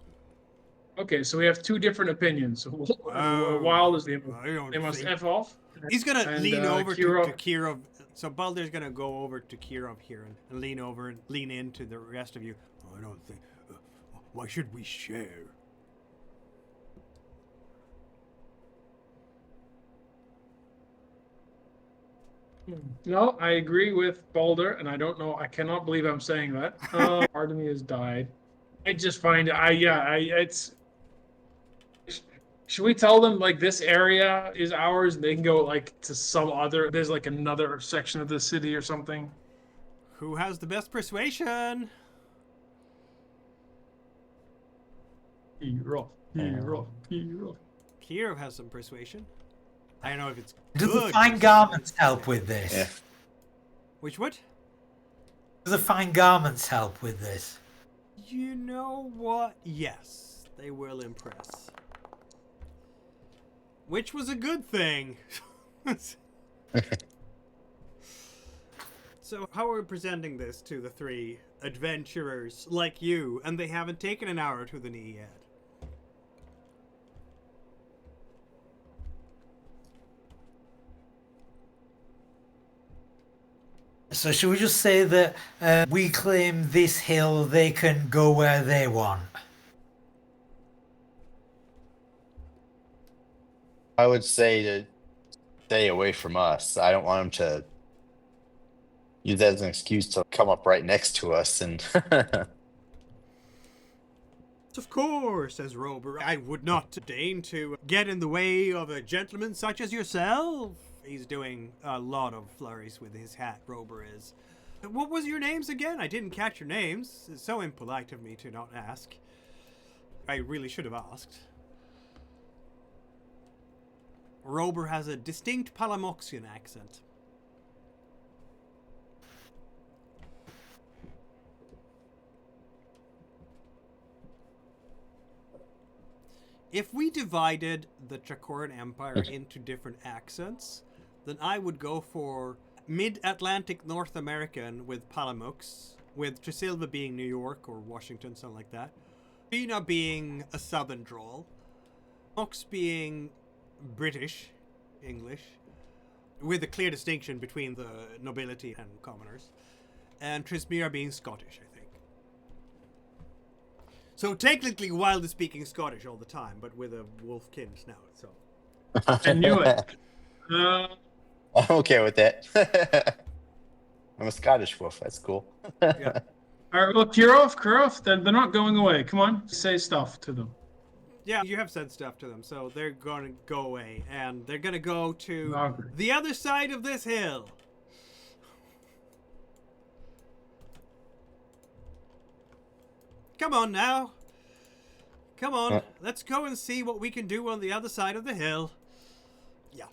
Okay, so we have two different opinions. Oh, Wild is I don't they must think- F off. He's gonna And, lean over to Kirov- Kirov. So Balder's gonna go over to Kirov here and lean over and lean into the rest of you. I don't think. Why should we share? No, I agree with Balder, and I don't know. I cannot believe I'm saying that. Part of me has died. I just find it's. Should we tell them like this area is ours, and they can go like to some other? There's like another section of the city or something. Who has the best persuasion? Hero. Kirov has some persuasion. I don't know if it's Do good. the fine garments help with this? Yeah. Which what? Do the fine garments help with this? You know what? Yes, they will impress. Which was a good thing. So how are we presenting this to the three adventurers like you, and they haven't taken an hour to the knee yet? So should we just say that we claim this hill, they can go where they want? I would say to stay away from us. I don't want them to use that as an excuse to come up right next to us and Of course, says Rober. I would not deign to get in the way of a gentleman such as yourself. He's doing a lot of flurries with his hat, Rober is. What was your names again? I didn't catch your names. It's so impolite of me to not ask. I really should have asked. Rober has a distinct Palamoxian accent. If we divided the Trakoran Empire into different accents, then I would go for Mid-Atlantic North American with Palamux, with Tresilva being New York or Washington, something like that. Bina being a southern drawl. Mox being British English, with a clear distinction between the nobility and commoners, and Trismere being Scottish, I think. So technically, Wild is speaking Scottish all the time, but with a wolfkin snout. So I knew it. I'm okay with that. I'm a Scottish wolf. That's cool. yeah. All right, well, Kurov, they're not going away. Come on, say stuff to them. Yeah, you have said stuff to them, so they're going to go away, and they're going to go to Okay. the other side of this hill. Come on now. Come on, let's go and see what we can do on the other side of the hill. Yeah.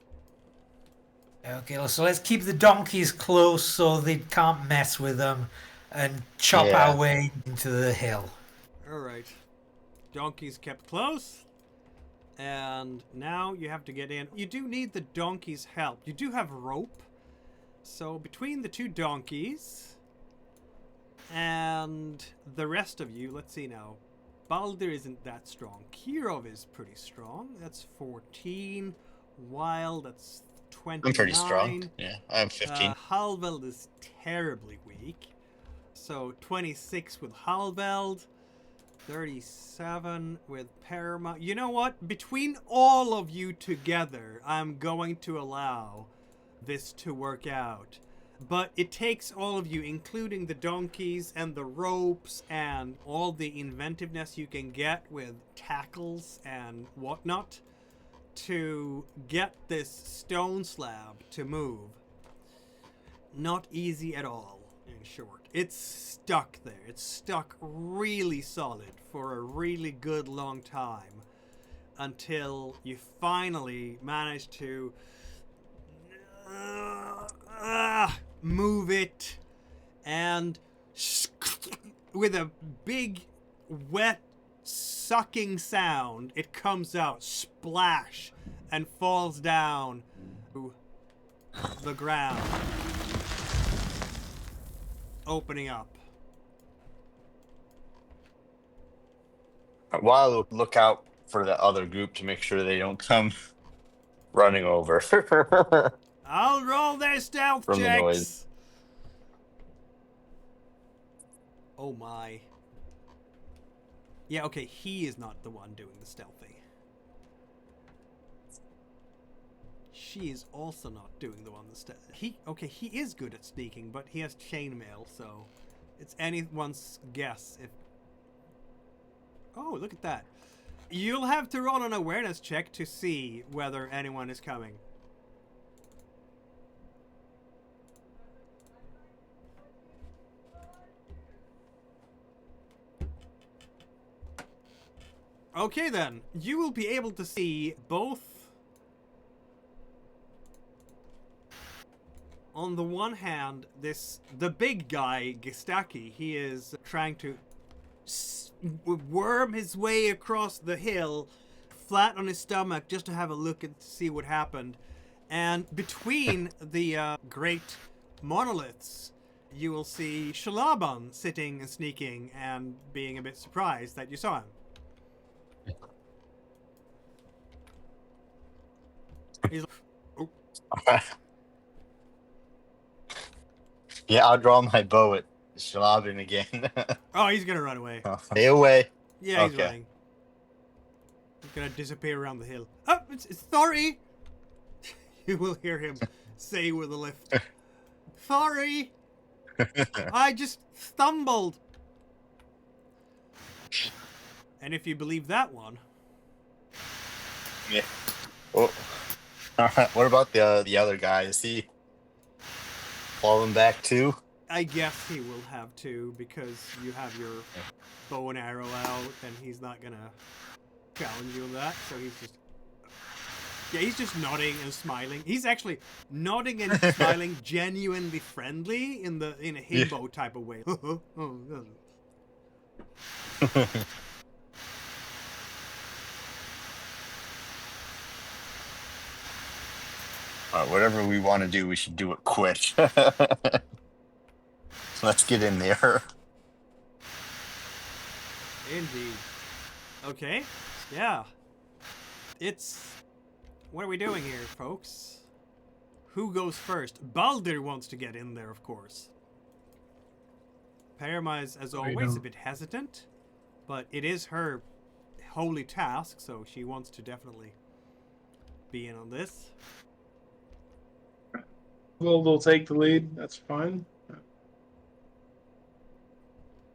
Okay, so let's keep the donkeys close so they can't mess with them, and chop Yeah. our way into the hill. All right. Donkeys kept close. And now you have to get in. You do need the donkey's help. You do have rope. So between the two donkeys and the rest of you, let's see now. Balder isn't that strong. Kirov is pretty strong. That's 14. Wild, that's 29. I'm pretty strong. Yeah, I'm 15. Halveld is terribly weak. So 26 with Halveld. 37 with Parama. You know what? Between all of you together, I'm going to allow this to work out. But it takes all of you, including the donkeys and the ropes and all the inventiveness you can get with tackles and whatnot, to get this stone slab to move. Not easy at all, in short. It's stuck there. It's stuck really solid for a really good long time until you finally manage to move it, and with a big wet sucking sound, it comes out, splash, and falls down to the ground, opening up. While we'll look out for the other group to make sure they don't come running over. I'll roll their stealth From the checks. noise. Oh my. Yeah, okay, he is not the one doing the stealthing. She is also not doing the one the stealth. He is good at sneaking, but he has chainmail, so it's anyone's guess if. Oh, look at that. You'll have to roll an awareness check to see whether anyone is coming. Okay then, you will be able to see both. On the one hand, the big guy, Gistaki, he is trying to worm his way across the hill, flat on his stomach, just to have a look and see what happened. And between the great monoliths, you will see Shalaban sitting and sneaking and being a bit surprised that you saw him. He's like, oh. Yeah, I'll draw my bow at Shalabin again. Oh, he's gonna run away. Stay away. Yeah, he's Okay. running. He's gonna disappear around the hill. Oh, it's Thori! You will hear him say with a lift. Thori! I just stumbled. And if you believe that one. Yeah. Oh. What about the other guy? Is he falling back too? I guess he will have to, because you have your bow and arrow out, and he's not gonna challenge you on that, so he's just nodding and smiling. He's actually nodding and smiling, genuinely friendly in a himbo type of way. Whatever we want to do, we should do it quick. Let's get in there. Indeed. Okay. Yeah. It's What are we doing here, folks? Who goes first? Baldur wants to get in there, of course. Parma is, as always, a bit hesitant, but it is her holy task, so she wants to definitely be in on this. We'll take the lead. That's fine.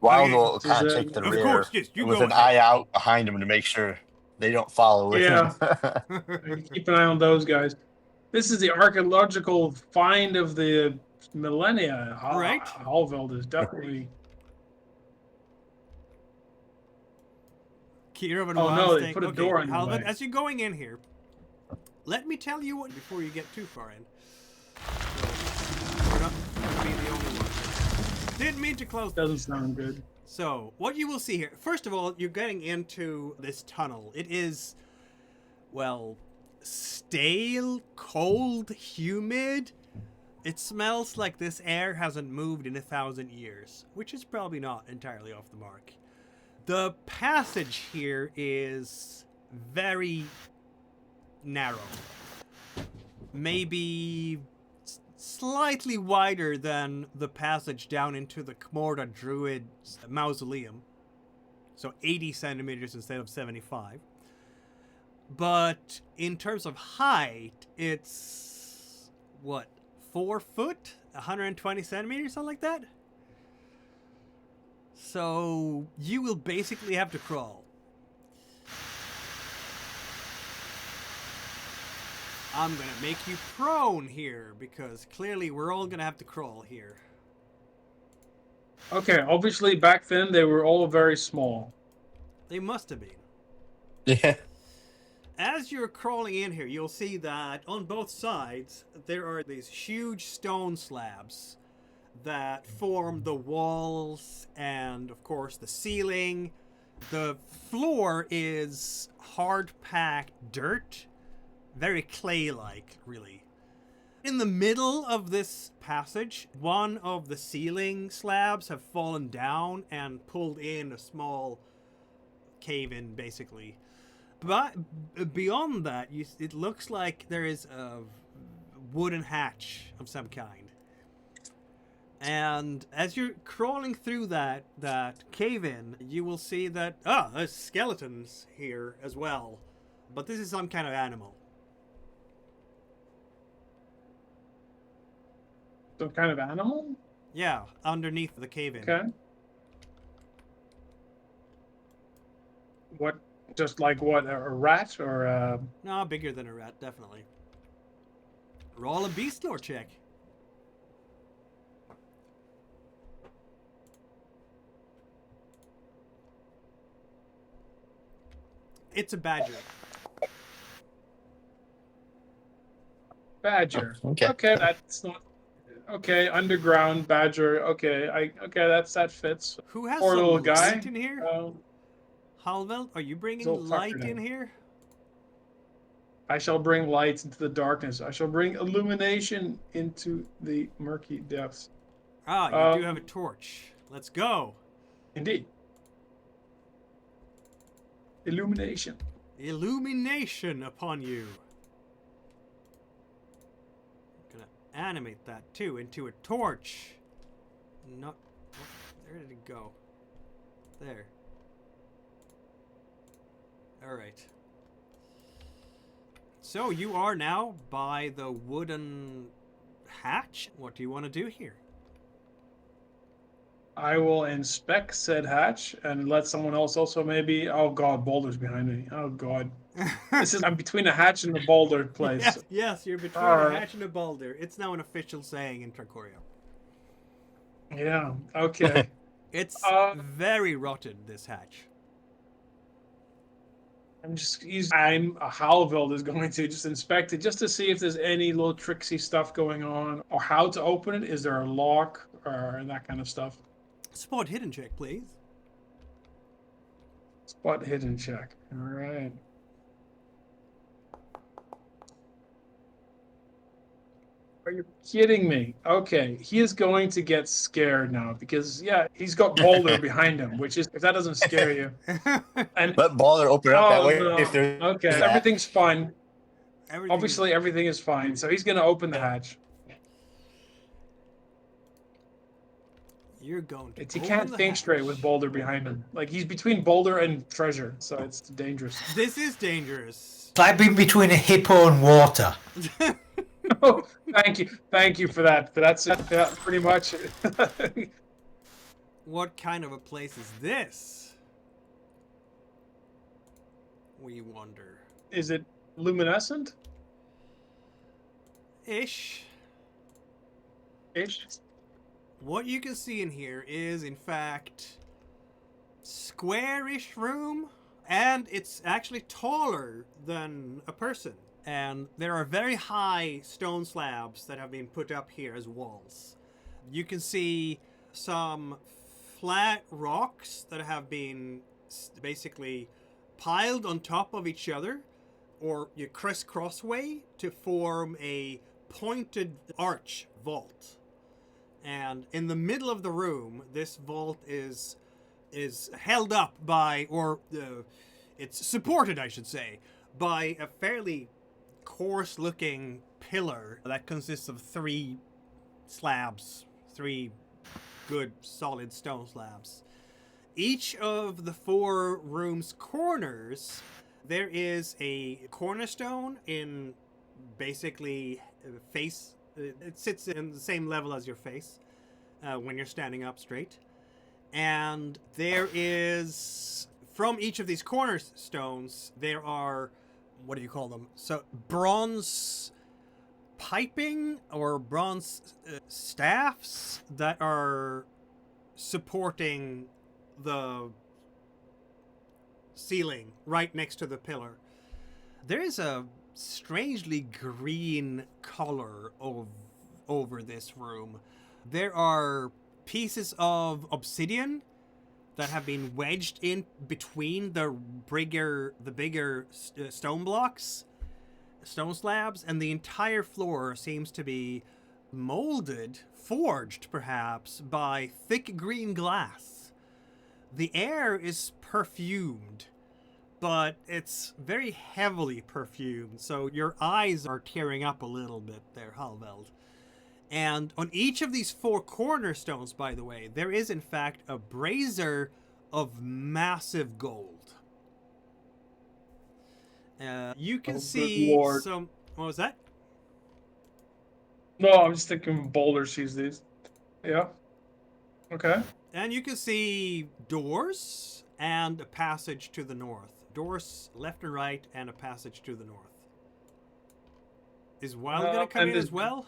Wild Okay. will kind of take the Of rear course, yes, you with go an ahead. eye out behind him to make sure they don't follow with him. Keep an eye on those guys. This is the archaeological find of the millennia. Right. Halveld is definitely. Kirov and Oh, Wild no, they staying- put a okay, door in the Halvard, way. as you're going in here, let me tell you what before you get too far in. We're not going to be the only one. Didn't mean to close. Doesn't sound good. So, what you will see here, first of all, you're getting into this tunnel. It is, well, stale, cold, humid. It smells like this air hasn't moved in 1,000 years, which is probably not entirely off the mark. The passage here is very narrow. Maybe slightly wider than the passage down into the Kmorda Druid's mausoleum. So 80 centimeters instead of 75. But in terms of height, it's, what, 4 foot? 120 centimeters, something like that? So you will basically have to crawl. I'm gonna make you prone here because clearly we're all gonna have to crawl here. Okay, obviously back then they were all very small. They must have been. Yeah. As you're crawling in here, you'll see that on both sides there are these huge stone slabs that form the walls and, of course, the ceiling. The floor is hard-packed dirt, very clay-like, really. In the middle of this passage, one of the ceiling slabs have fallen down and pulled in a small cave-in, basically. But beyond that, it looks like there is a wooden hatch of some kind. And as you're crawling through that cave-in, you will see that, there's skeletons here as well. But this is some kind of animal. Some kind of animal? Yeah, underneath the cave-in. Okay. What? Just like what? A rat or a... No, bigger than a rat, definitely. Roll a beast lore check. It's a badger. badger? Okay. Okay, that's not... Okay, underground badger. Okay, that fits. Who has Poor some little light guy. in here? Halveld, are you bringing He's all light tuckered in in. here? I shall bring light into the darkness. I shall bring illumination into the murky depths. Ah, you do have a torch. Let's go. Indeed. Illumination. Illumination upon you. Gonna animate that too into a torch. Not. Where did it go? There. Alright. So you are now by the wooden hatch. What do you want to do here? I will inspect said hatch and let someone else also maybe... Oh god, boulder's behind me. Oh god. I'm between a hatch and the boulder place. Yes, you're between a Alright. hatch and a boulder. It's now an official saying in Tracoria. Yeah, okay. It's Uh, very rotted, this hatch. I'm a Halveld is going to just inspect it just to see if there's any little tricksy stuff going on or how to open it. Is there a lock or that kind of stuff? Spot hidden check, please. Spot hidden check. All right. Are you kidding me? Okay, he is going to get scared now because he's got Boulder behind him, which is if that doesn't scare you. And Let Baller open up that way no. if there's Okay, that. everything's fine. Everything Obviously, everything is fine. So he's going to open the hatch. You're going to. He open can't the think hatch. straight with Boulder behind him. Like, he's between Boulder and treasure, so it's dangerous. This is dangerous. It's like being between a hippo and water. Oh, thank you for that. That's pretty much. What kind of a place is this? We wonder. Is it luminescent? Ish. Ish. What you can see in here is, in fact, square-ish room, and it's actually taller than a person. And there are very high stone slabs that have been put up here as walls. You can see some flat rocks that have been basically piled on top of each other, or you crisscross way to form a pointed arch vault. And in the middle of the room, this vault is held up by, or it's supported, I should say, by a fairly coarse-looking pillar that consists of 3 slabs, 3 good, solid stone slabs. Each of the 4 rooms' corners, there is a cornerstone in basically face. It sits in the same level as your face when you're standing up straight. And there is, from each of these cornerstones, there are, what do you call them? So, bronze piping or bronze staffs that are supporting the ceiling right next to the pillar. There is a strangely green color over this room. There are pieces of obsidian that have been wedged in between the bigger stone blocks, stone slabs, and the entire floor seems to be molded, forged perhaps, by thick green glass. The air is perfumed, but it's very heavily perfumed, so your eyes are tearing up a little bit there, Halveld. And on each of these 4 cornerstones, by the way, there is in fact a brazier of massive gold. You can see some... What was that? No, I'm just thinking Boulder sees these. Yeah. Okay. And you can see doors and a passage to the north. Doors left and right, and a passage to the north. Is Wild going to come in as well?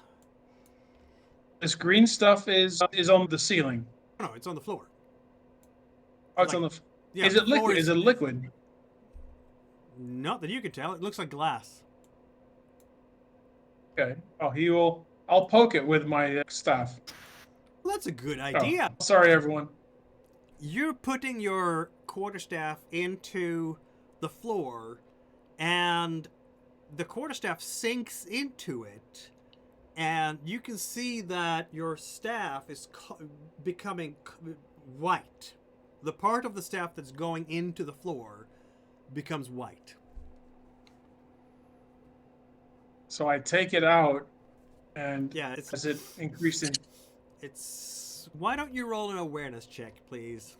This green stuff is on the ceiling. No, it's on the floor. Oh, it's Like, on the. Yeah, Is it the floor liquid? Is it liquid? Not that you can tell. It looks like glass. Okay. Oh, I'll poke it with my staff. Well, that's a good idea. Oh, sorry, everyone. You're putting your quarterstaff into the floor, and the quarterstaff sinks into it, and you can see that your staff is becoming white. The part of the staff that's going into the floor becomes white. So I take it out, and Yeah, as it increasing. It's... Why don't you roll an awareness check, please?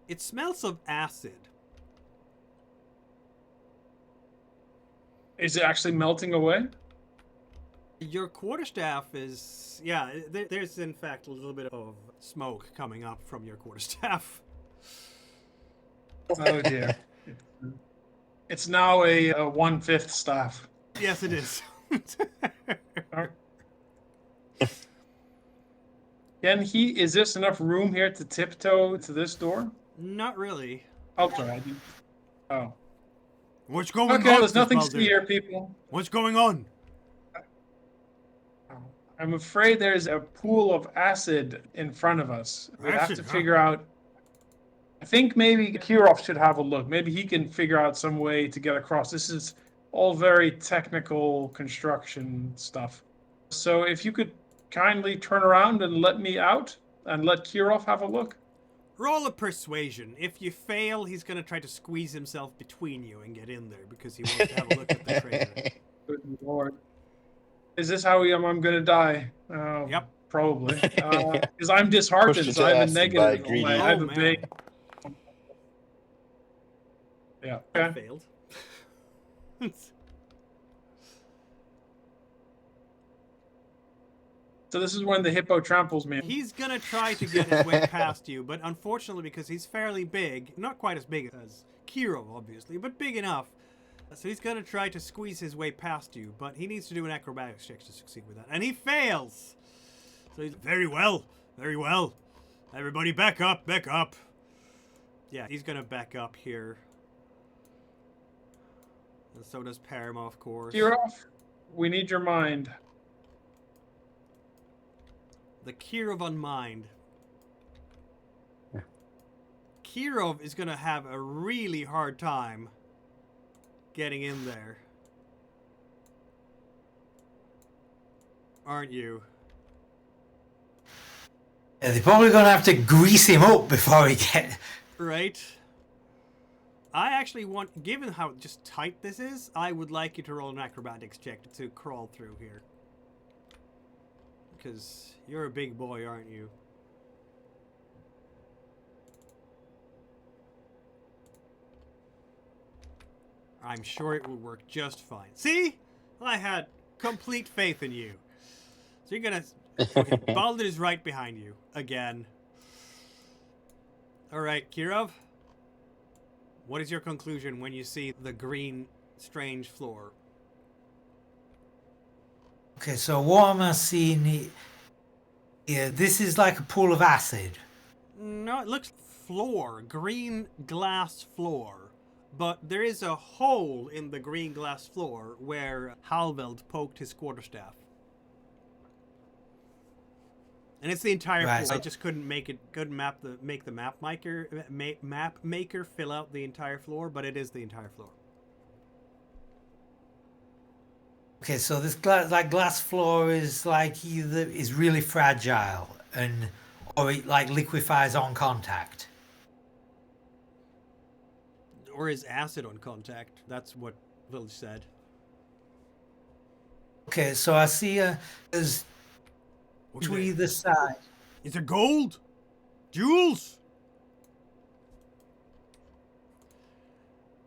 It smells of acid. Is it actually melting away? Your quarterstaff is... Yeah, there's in fact a little bit of smoke coming up from your quarterstaff. Oh dear. It's now a 1/5 staff. Yes, it is. Is this enough room here to tiptoe to this door? Not really. I'll try. Oh. What's going on? Okay, there's nothing to see here, people. What's going on? I'm afraid there's a pool of acid in front of us. We have Acid, to huh? figure out. I think maybe Kirov should have a look. Maybe he can figure out some way to get across. This is all very technical construction stuff. So if you could kindly turn around and let me out and let Kirov have a look? Roll a persuasion. If you fail, he's going to try to squeeze himself between you and get in there because he wants to have a look at the traitor. Good lord. Is this how I'm going to die? Yep. Probably. Because I'm Pushed disheartened, into so I have a acid by negative. greedy. I have Oh, a man. big. Yeah. That Okay. failed. So this is when the hippo tramples me. He's gonna try to get his way past you, but unfortunately, because he's fairly big, not quite as big as Kiro, obviously, but big enough. So he's gonna try to squeeze his way past you, but he needs to do an acrobatics check to succeed with that, and he fails. So he's very well, very well. Everybody, back up, back up. Yeah, he's gonna back up here. And so does Parma, of course. Kirov, we need your mind. The Kirov on mind. Kirov is gonna have a really hard time getting in there. Aren't you? Yeah, they're probably going to have to grease him up before he get... Right? I actually want, given how just tight this is, I would like you to roll an acrobatics check to crawl through here. Because you're a big boy, aren't you? I'm sure it will work just fine. See? I had complete faith in you. So you're gonna... Okay, Baldur is right behind you. Again. Alright, Kirov. What is your conclusion when you see the green, strange floor? Okay, so what am I seeing? Yeah, this is like a pool of acid. No, it looks floor. Green glass floor. But there is a hole in the green glass floor where Halveld poked his quarterstaff. And it's the entire Right, floor. I so- just couldn't make the map maker fill out the entire floor, but it is the entire floor. Okay, so this glass floor is like either is really fragile or it like liquefies on contact. Or is acid on contact? That's what Village said. Okay, so I see there's What is to it? either side. Is it gold? Jewels?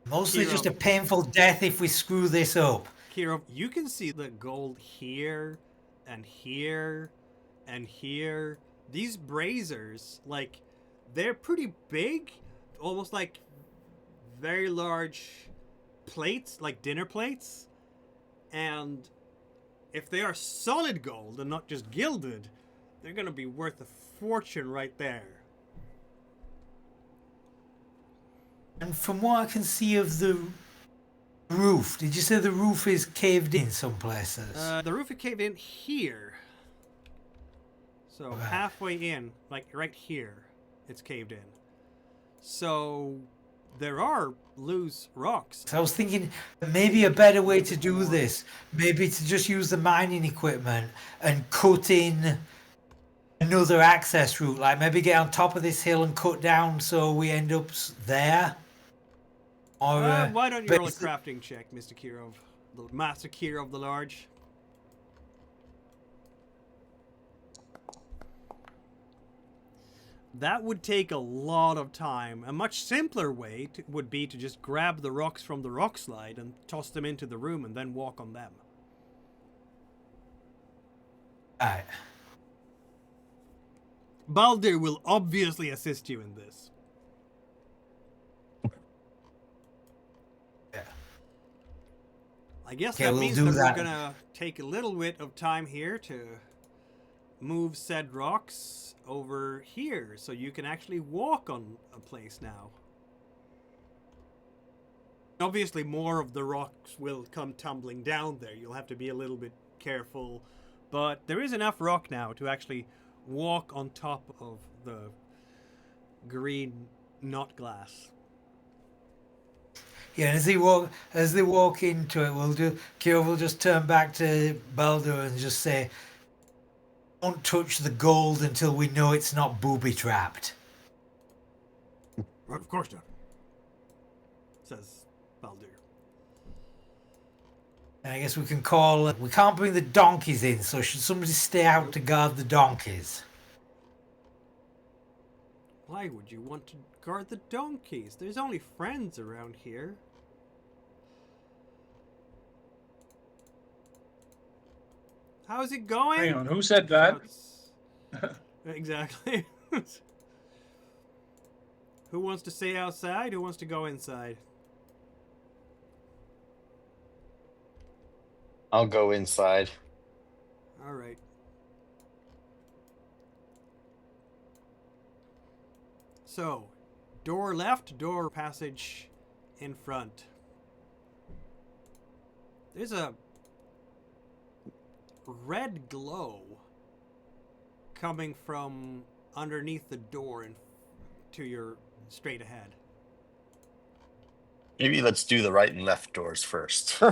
Mostly Hero. just a painful death if we screw this up. Kiro, you can see the gold here and here and here. These braziers, like, they're pretty big, almost like very large plates, like dinner plates. And if they are solid gold and not just gilded, they're going to be worth a fortune right there. And from what I can see of the roof, did you say the roof is caved in some places? The roof is caved in here. So Okay. halfway in, like right here, it's caved in. So there are loose rocks. So I was thinking maybe a better way to do this, maybe to just use the mining equipment and cut in another access route, like maybe get on top of this hill and cut down so we end up there. Or Why don't you roll a basi- crafting check, Mr. Kirov? The Master Kirov the Large. That would take a lot of time. A much simpler way would be to just grab the rocks from the rock slide and toss them into the room and then walk on them. Right. Baldur will obviously assist you in this. Yeah. I guess Okay, that we'll means do that that. we're gonna take a little bit of time here to move said rocks over here so you can actually walk on a place now. Obviously more of the rocks will come tumbling down there. You'll have to be a little bit careful, but there is enough rock now to actually walk on top of the green not glass. Yeah, and as they walk into it, Kira will just turn back to Baldur and just say, Don't touch the gold until we know it's not booby-trapped. Of course not, says Baldur. And I guess we can call... We can't bring the donkeys in, so should somebody stay out to guard the donkeys? Why would you want to guard the donkeys? There's only friends around here. How's it going? Hang on, who said that? Exactly. Who wants to stay outside? Who wants to go inside? I'll go inside. All right. So, door left, door passage in front. There's a red glow coming from underneath the door and to your straight ahead. Maybe let's do the right and left doors first.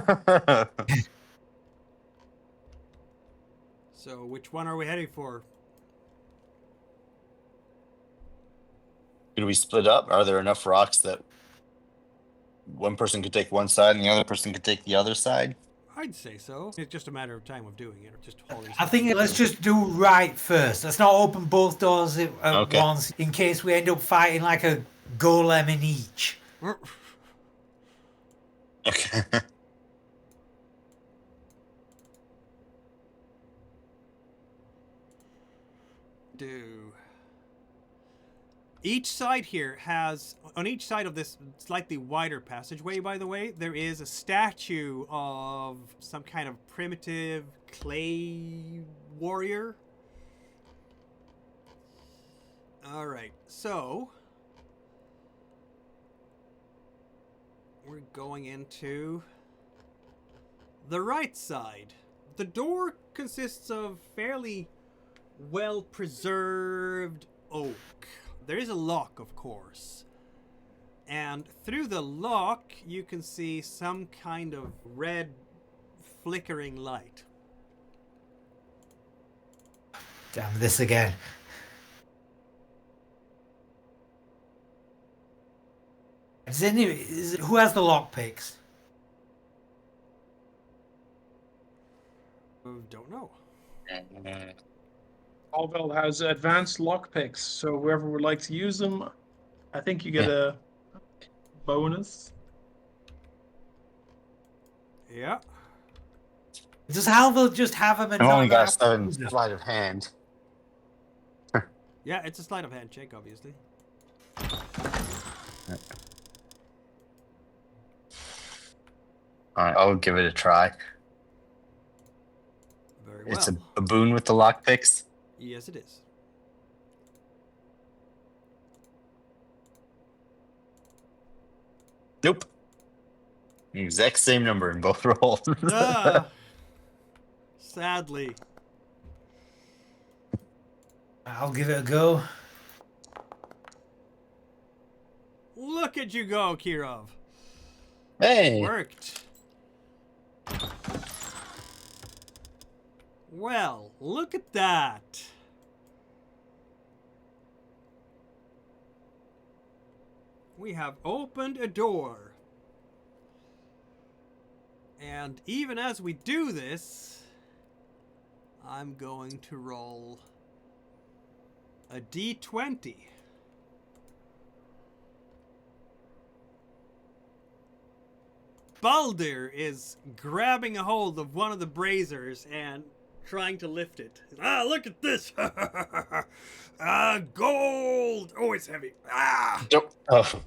So, which one are we heading for? Could we split up? Are there enough rocks that one person could take one side and the other person could take the other side? I'd say so. It's just a matter of time of doing it, or just holding. I think let's just do right first. Let's not open both doors at Okay. once in case we end up fighting like a golem in each. Okay. Do. Each side here has, on each side of this slightly wider passageway, by the way, there is a statue of some kind of primitive clay warrior. Alright, so we're going into the right side. The door consists of fairly well-preserved oak. There is a lock, of course. And through the lock, you can see some kind of red flickering light. Damn this again. Who has the lockpicks? Don't know. Alvel has advanced lockpicks, so whoever would like to use them, I think you get a bonus. Yeah. Does Halville just have them and I've not only got have- 7 sleight of hand. Yeah, it's a sleight of hand check, obviously. Alright, I'll give it a try. Very well. It's a boon with the lockpicks. Yes, it is. Nope. Exact same number in both rolls. Ah, sadly. I'll give it a go. Look at you go, Kirov. Hey! Worked. Well, look at that. We have opened a door. And even as we do this, I'm going to roll a d20. Baldur is grabbing a hold of one of the braziers and trying to lift it. Ah, look at this! Ah, gold! Oh, it's heavy. Ah! Oh,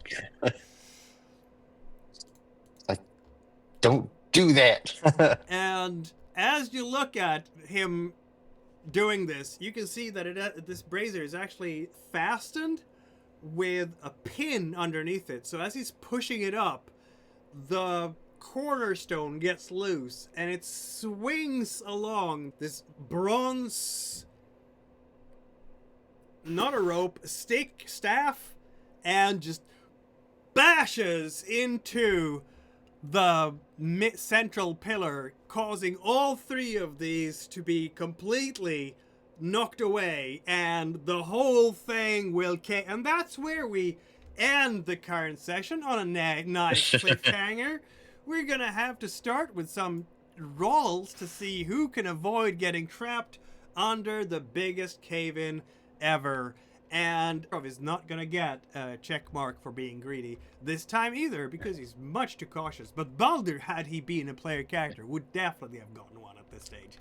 like, don't do that. And as you look at him doing this, you can see that this brazier is actually fastened with a pin underneath it. So as he's pushing it up, the cornerstone gets loose and it swings along this bronze, not a rope, stick, staff, and just bashes into the central pillar, causing all three of these to be completely knocked away, and the whole thing will and that's where we end the current session on a nice cliffhanger. We're gonna have to start with some rolls to see who can avoid getting trapped under the biggest cave-in ever. And is not gonna get a check mark for being greedy this time either, because he's much too cautious. But Baldur, had he been a player character, would definitely have gotten one at this stage.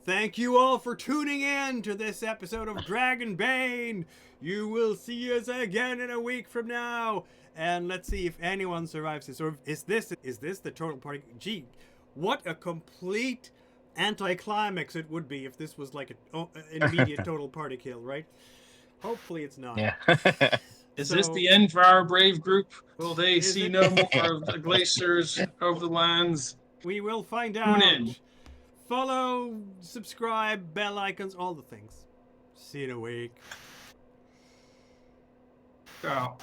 Thank you all for tuning in to this episode of Dragon Bane. You will see us again in a week from now. And let's see if anyone survives this. Or is this the total party? Gee, what a complete anticlimax it would be if this was like an immediate total party kill, right? Hopefully it's not. Yeah. Is this the end for our brave group? Will they see no more of the glaciers over the lands? We will find Tune out. in. Follow, subscribe, bell icons, all the things. See you in a week. Ciao.